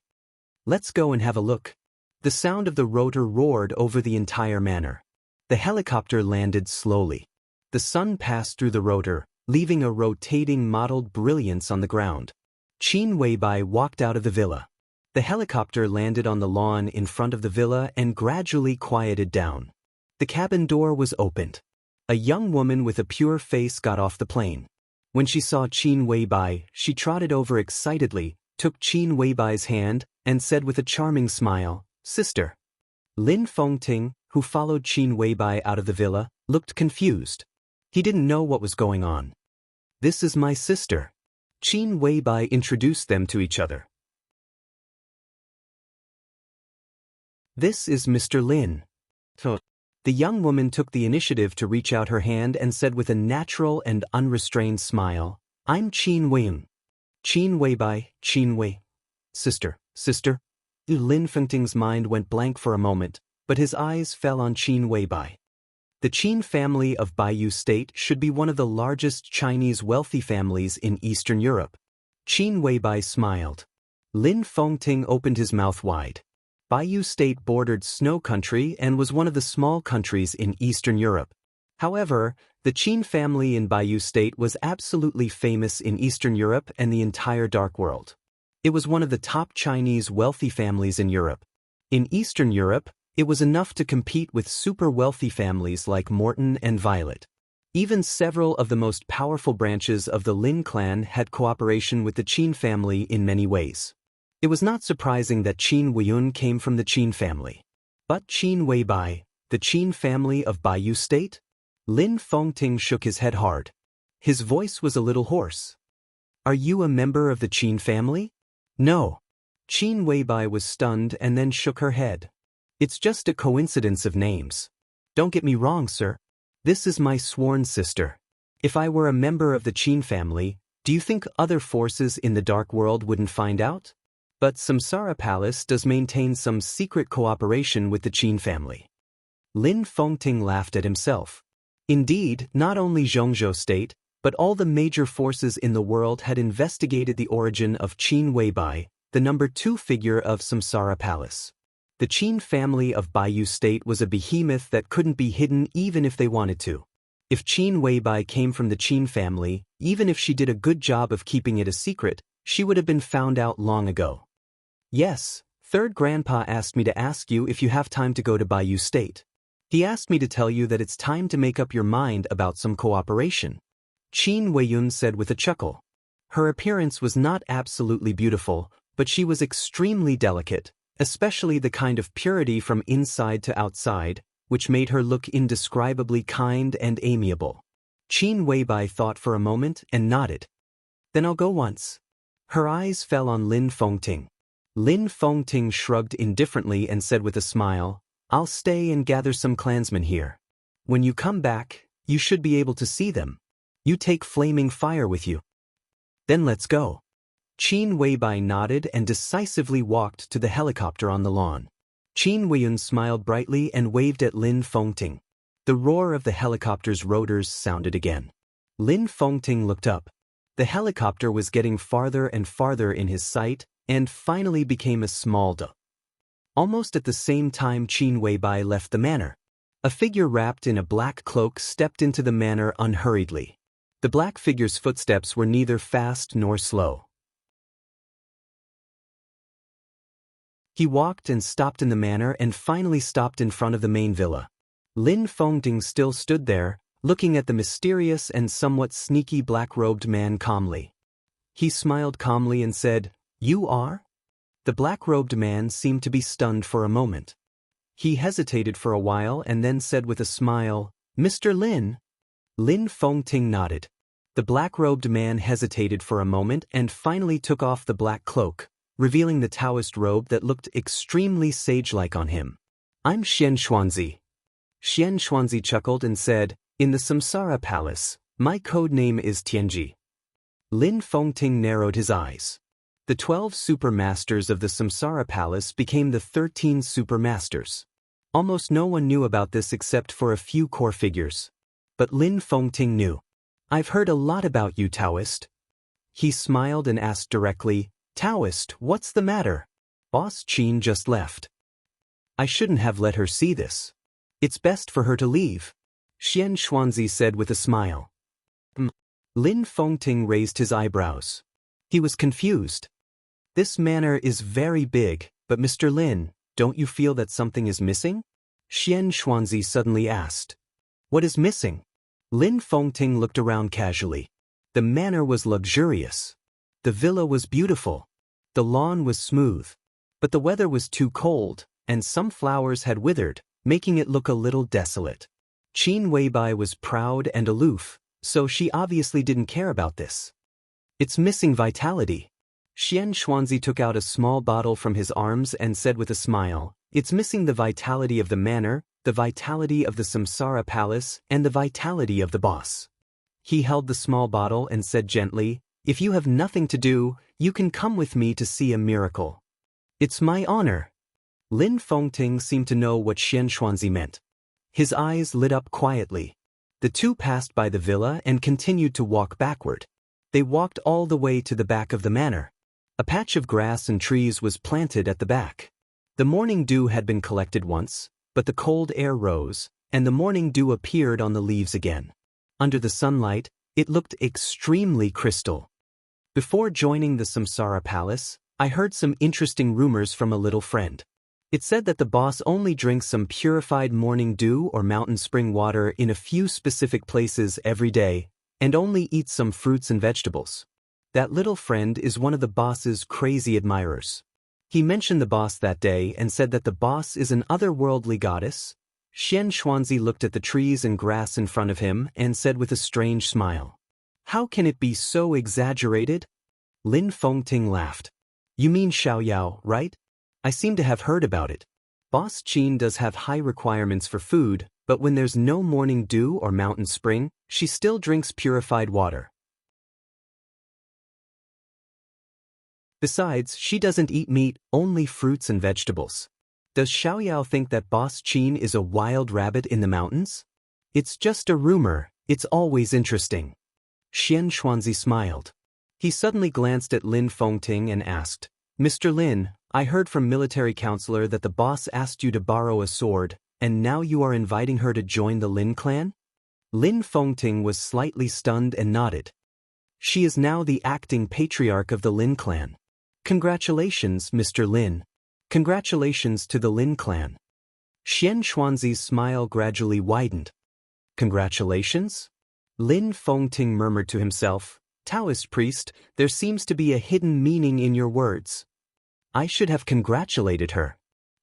"Let's go and have a look." The sound of the rotor roared over the entire manor. The helicopter landed slowly. The sun passed through the rotor, leaving a rotating mottled brilliance on the ground. Qin Weibai walked out of the villa. The helicopter landed on the lawn in front of the villa and gradually quieted down. The cabin door was opened. A young woman with a pure face got off the plane. When she saw Qin Weibai, she trotted over excitedly, took Qin Weibai's hand, and said with a charming smile, "Sister." Lin Fengting, who followed Qin Weibai out of the villa, looked confused. He didn't know what was going on. "This is my sister." Qin Weibai introduced them to each other. "This is Mr. Lin." The young woman took the initiative to reach out her hand and said with a natural and unrestrained smile, "I'm Qin Weiun." Qin Weibai, Qin Wei. Sister. Lin Fengting's mind went blank for a moment, but his eyes fell on Qin Weibai. The Qin family of Baiyu State should be one of the largest Chinese wealthy families in Eastern Europe. Qin Weibai smiled. Lin Fengting opened his mouth wide. Baiyu State bordered snow country and was one of the small countries in Eastern Europe. However, the Qin family in Baiyu State was absolutely famous in Eastern Europe and the entire dark world. It was one of the top Chinese wealthy families in Europe. In Eastern Europe, it was enough to compete with super wealthy families like Morton and Violet. Even several of the most powerful branches of the Lin clan had cooperation with the Qin family in many ways. It was not surprising that Qin Weiyun came from the Qin family. But Qin Weibai, the Qin family of Baiyu State? Lin Fengting shook his head hard. His voice was a little hoarse. "Are you a member of the Qin family?" "No." Qin Weibai was stunned and then shook her head. "It's just a coincidence of names. Don't get me wrong, sir. This is my sworn sister. If I were a member of the Qin family, do you think other forces in the dark world wouldn't find out? But Samsara Palace does maintain some secret cooperation with the Qin family." Lin Fengting laughed at himself. Indeed, not only Zhongzhou State, but all the major forces in the world had investigated the origin of Qin Weibai, the number 2 figure of Samsara Palace. The Qin family of Baiyu State was a behemoth that couldn't be hidden even if they wanted to. If Qin Weibai came from the Qin family, even if she did a good job of keeping it a secret, she would have been found out long ago. "Yes, Third Grandpa asked me to ask you if you have time to go to Baiyu State. He asked me to tell you that it's time to make up your mind about some cooperation," Qin Weiyun said with a chuckle. Her appearance was not absolutely beautiful, but she was extremely delicate, especially the kind of purity from inside to outside, which made her look indescribably kind and amiable. Qin Weibai thought for a moment and nodded. "Then I'll go once." Her eyes fell on Lin Fengting. Lin Fengting shrugged indifferently and said with a smile, "I'll stay and gather some clansmen here. When you come back, you should be able to see them. You take Flaming Fire with you." "Then let's go." Qin Weibai nodded and decisively walked to the helicopter on the lawn. Qin Weiyun smiled brightly and waved at Lin Fengting. The roar of the helicopter's rotors sounded again. Lin Fengting looked up. The helicopter was getting farther and farther in his sight, and finally became a small dot. Almost at the same time Qin Weibai left the manor. A figure wrapped in a black cloak stepped into the manor unhurriedly. The black figure's footsteps were neither fast nor slow. He walked and stopped in the manor and finally stopped in front of the main villa. Lin Fengting still stood there, looking at the mysterious and somewhat sneaky black-robed man calmly. He smiled calmly and said, "You are?" The black-robed man seemed to be stunned for a moment. He hesitated for a while and then said with a smile, "Mr. Lin?" Lin Fengting nodded. The black-robed man hesitated for a moment and finally took off the black cloak, revealing the Taoist robe that looked extremely sage-like on him. I'm Xian Xuanzi. Xian Xuanzi chuckled and said, in the Samsara Palace, my code name is Tianji. Lin Fengting narrowed his eyes. The 12 super masters of the Samsara Palace became the 13 super masters. Almost no one knew about this except for a few core figures. But Lin Fengting knew. I've heard a lot about you, Taoist. He smiled and asked directly, Taoist, what's the matter? Boss Qin just left. I shouldn't have let her see this. It's best for her to leave, Xian Xuanzi said with a smile. Lin Fengting raised his eyebrows. He was confused. This manor is very big, but Mr. Lin, don't you feel that something is missing? Xian Xuanzi suddenly asked. What is missing? Lin Fengting looked around casually. The manor was luxurious. The villa was beautiful. The lawn was smooth. But the weather was too cold, and some flowers had withered, making it look a little desolate. Qin Weibai was proud and aloof, so she obviously didn't care about this. It's missing vitality. Xian Xuanzi took out a small bottle from his arms and said with a smile, it's missing the vitality of the manor, the vitality of the Samsara Palace, and the vitality of the boss. He held the small bottle and said gently, if you have nothing to do, you can come with me to see a miracle. It's my honor. Lin Fengting seemed to know what Xian Xuanzi meant. His eyes lit up quietly. The two passed by the villa and continued to walk backward. They walked all the way to the back of the manor. A patch of grass and trees was planted at the back. The morning dew had been collected once, but the cold air rose, and the morning dew appeared on the leaves again. Under the sunlight, it looked extremely crystal. Before joining the Samsara Palace, I heard some interesting rumors from a little friend. It said that the boss only drinks some purified morning dew or mountain spring water in a few specific places every day, and only eats some fruits and vegetables. That little friend is one of the boss's crazy admirers. He mentioned the boss that day and said that the boss is an otherworldly goddess. Xian Xuanzi looked at the trees and grass in front of him and said with a strange smile, how can it be so exaggerated? Lin Fengting laughed. You mean Xiaoyao, right? I seem to have heard about it. Boss Qin does have high requirements for food, but when there's no morning dew or mountain spring, she still drinks purified water. Besides, she doesn't eat meat, only fruits and vegetables. Does Xiaoyao think that Boss Qin is a wild rabbit in the mountains? It's just a rumor, it's always interesting. Xian Xuanzi smiled. He suddenly glanced at Lin Fengting and asked, Mr. Lin, I heard from military counselor that the boss asked you to borrow a sword, and now you are inviting her to join the Lin clan? Lin Fengting was slightly stunned and nodded. She is now the acting patriarch of the Lin clan. Congratulations, Mr. Lin. Congratulations to the Lin clan. Xian Xuanzi's smile gradually widened. Congratulations? Lin Fengting murmured to himself, Taoist priest, there seems to be a hidden meaning in your words. I should have congratulated her.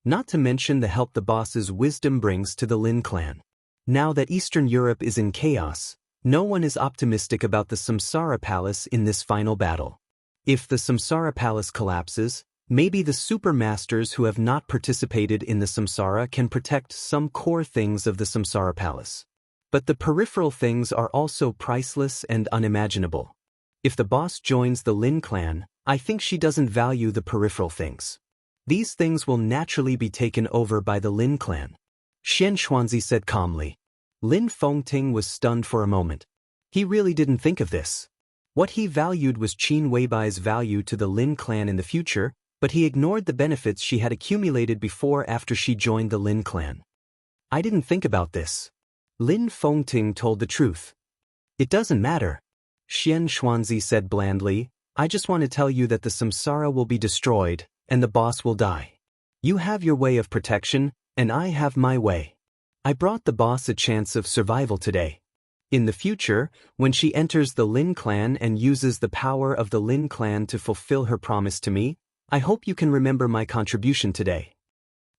Not to mention the help the boss's wisdom brings to the Lin clan. Now that Eastern Europe is in chaos, no one is optimistic about the Samsara Palace in this final battle. If the Samsara Palace collapses, maybe the supermasters who have not participated in the Samsara can protect some core things of the Samsara Palace. But the peripheral things are also priceless and unimaginable. If the boss joins the Lin clan, I think she doesn't value the peripheral things. These things will naturally be taken over by the Lin clan. Xian Xuanzi said calmly. Lin Fengting was stunned for a moment. He really didn't think of this. What he valued was Qin Weibai's value to the Lin clan in the future, but he ignored the benefits she had accumulated before after she joined the Lin clan. I didn't think about this. Lin Fengting told the truth. It doesn't matter. Xian Xuanzi said blandly, I just want to tell you that the Samsara will be destroyed, and the boss will die. You have your way of protection, and I have my way. I brought the boss a chance of survival today. In the future, when she enters the Lin clan and uses the power of the Lin clan to fulfill her promise to me, I hope you can remember my contribution today.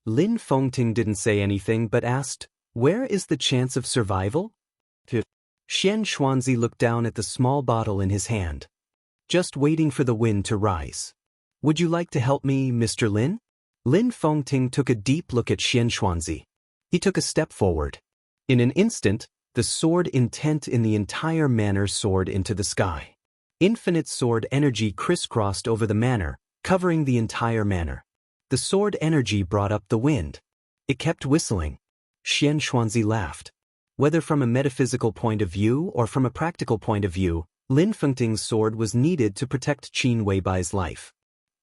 Lin Fengting didn't say anything but asked, where is the chance of survival? Xian Xuanzi looked down at the small bottle in his hand. Just waiting for the wind to rise. Would you like to help me, Mr. Lin? Lin Fengting took a deep look at Xian Xuanzi. He took a step forward. In an instant, the sword intent in the entire manor soared into the sky. Infinite sword energy crisscrossed over the manor, covering the entire manor. The sword energy brought up the wind. It kept whistling. Xian Xuanzi laughed. Whether from a metaphysical point of view or from a practical point of view, Lin Fengting's sword was needed to protect Qin Weibai's life.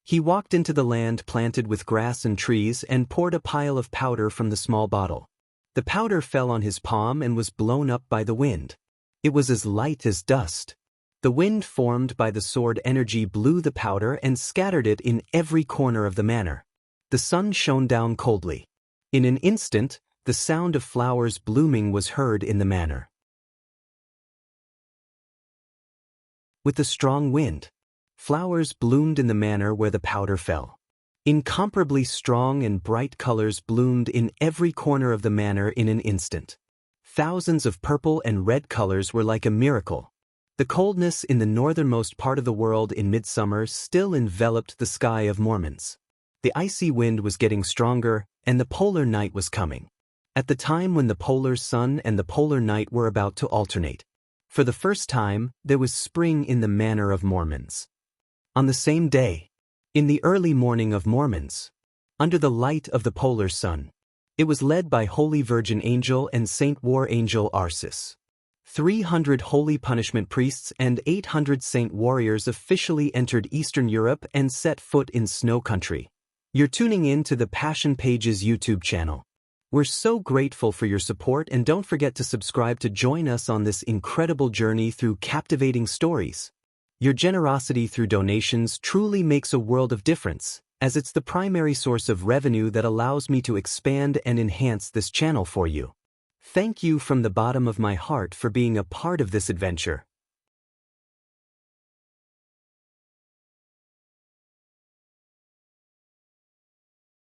He walked into the land planted with grass and trees and poured a pile of powder from the small bottle. The powder fell on his palm and was blown up by the wind. It was as light as dust. The wind formed by the sword energy blew the powder and scattered it in every corner of the manor. The sun shone down coldly. In an instant, the sound of flowers blooming was heard in the manor. With the strong wind, flowers bloomed in the manor where the powder fell. Incomparably strong and bright colors bloomed in every corner of the manor in an instant. Thousands of purple and red colors were like a miracle. The coldness in the northernmost part of the world in midsummer still enveloped the sky of Mormons. The icy wind was getting stronger, and the polar night was coming. At the time when the polar sun and the polar night were about to alternate. For the first time, there was spring in the manor of Mormons. On the same day, in the early morning of Mormons, under the light of the polar sun, it was led by Holy Virgin Angel and Saint War Angel Arcis. 300 holy punishment priests and 800 saint warriors officially entered Eastern Europe and set foot in snow country. You're tuning in to the Passion Pages YouTube channel. We're so grateful for your support, and don't forget to subscribe to join us on this incredible journey through captivating stories. Your generosity through donations truly makes a world of difference, as it's the primary source of revenue that allows me to expand and enhance this channel for you. Thank you from the bottom of my heart for being a part of this adventure.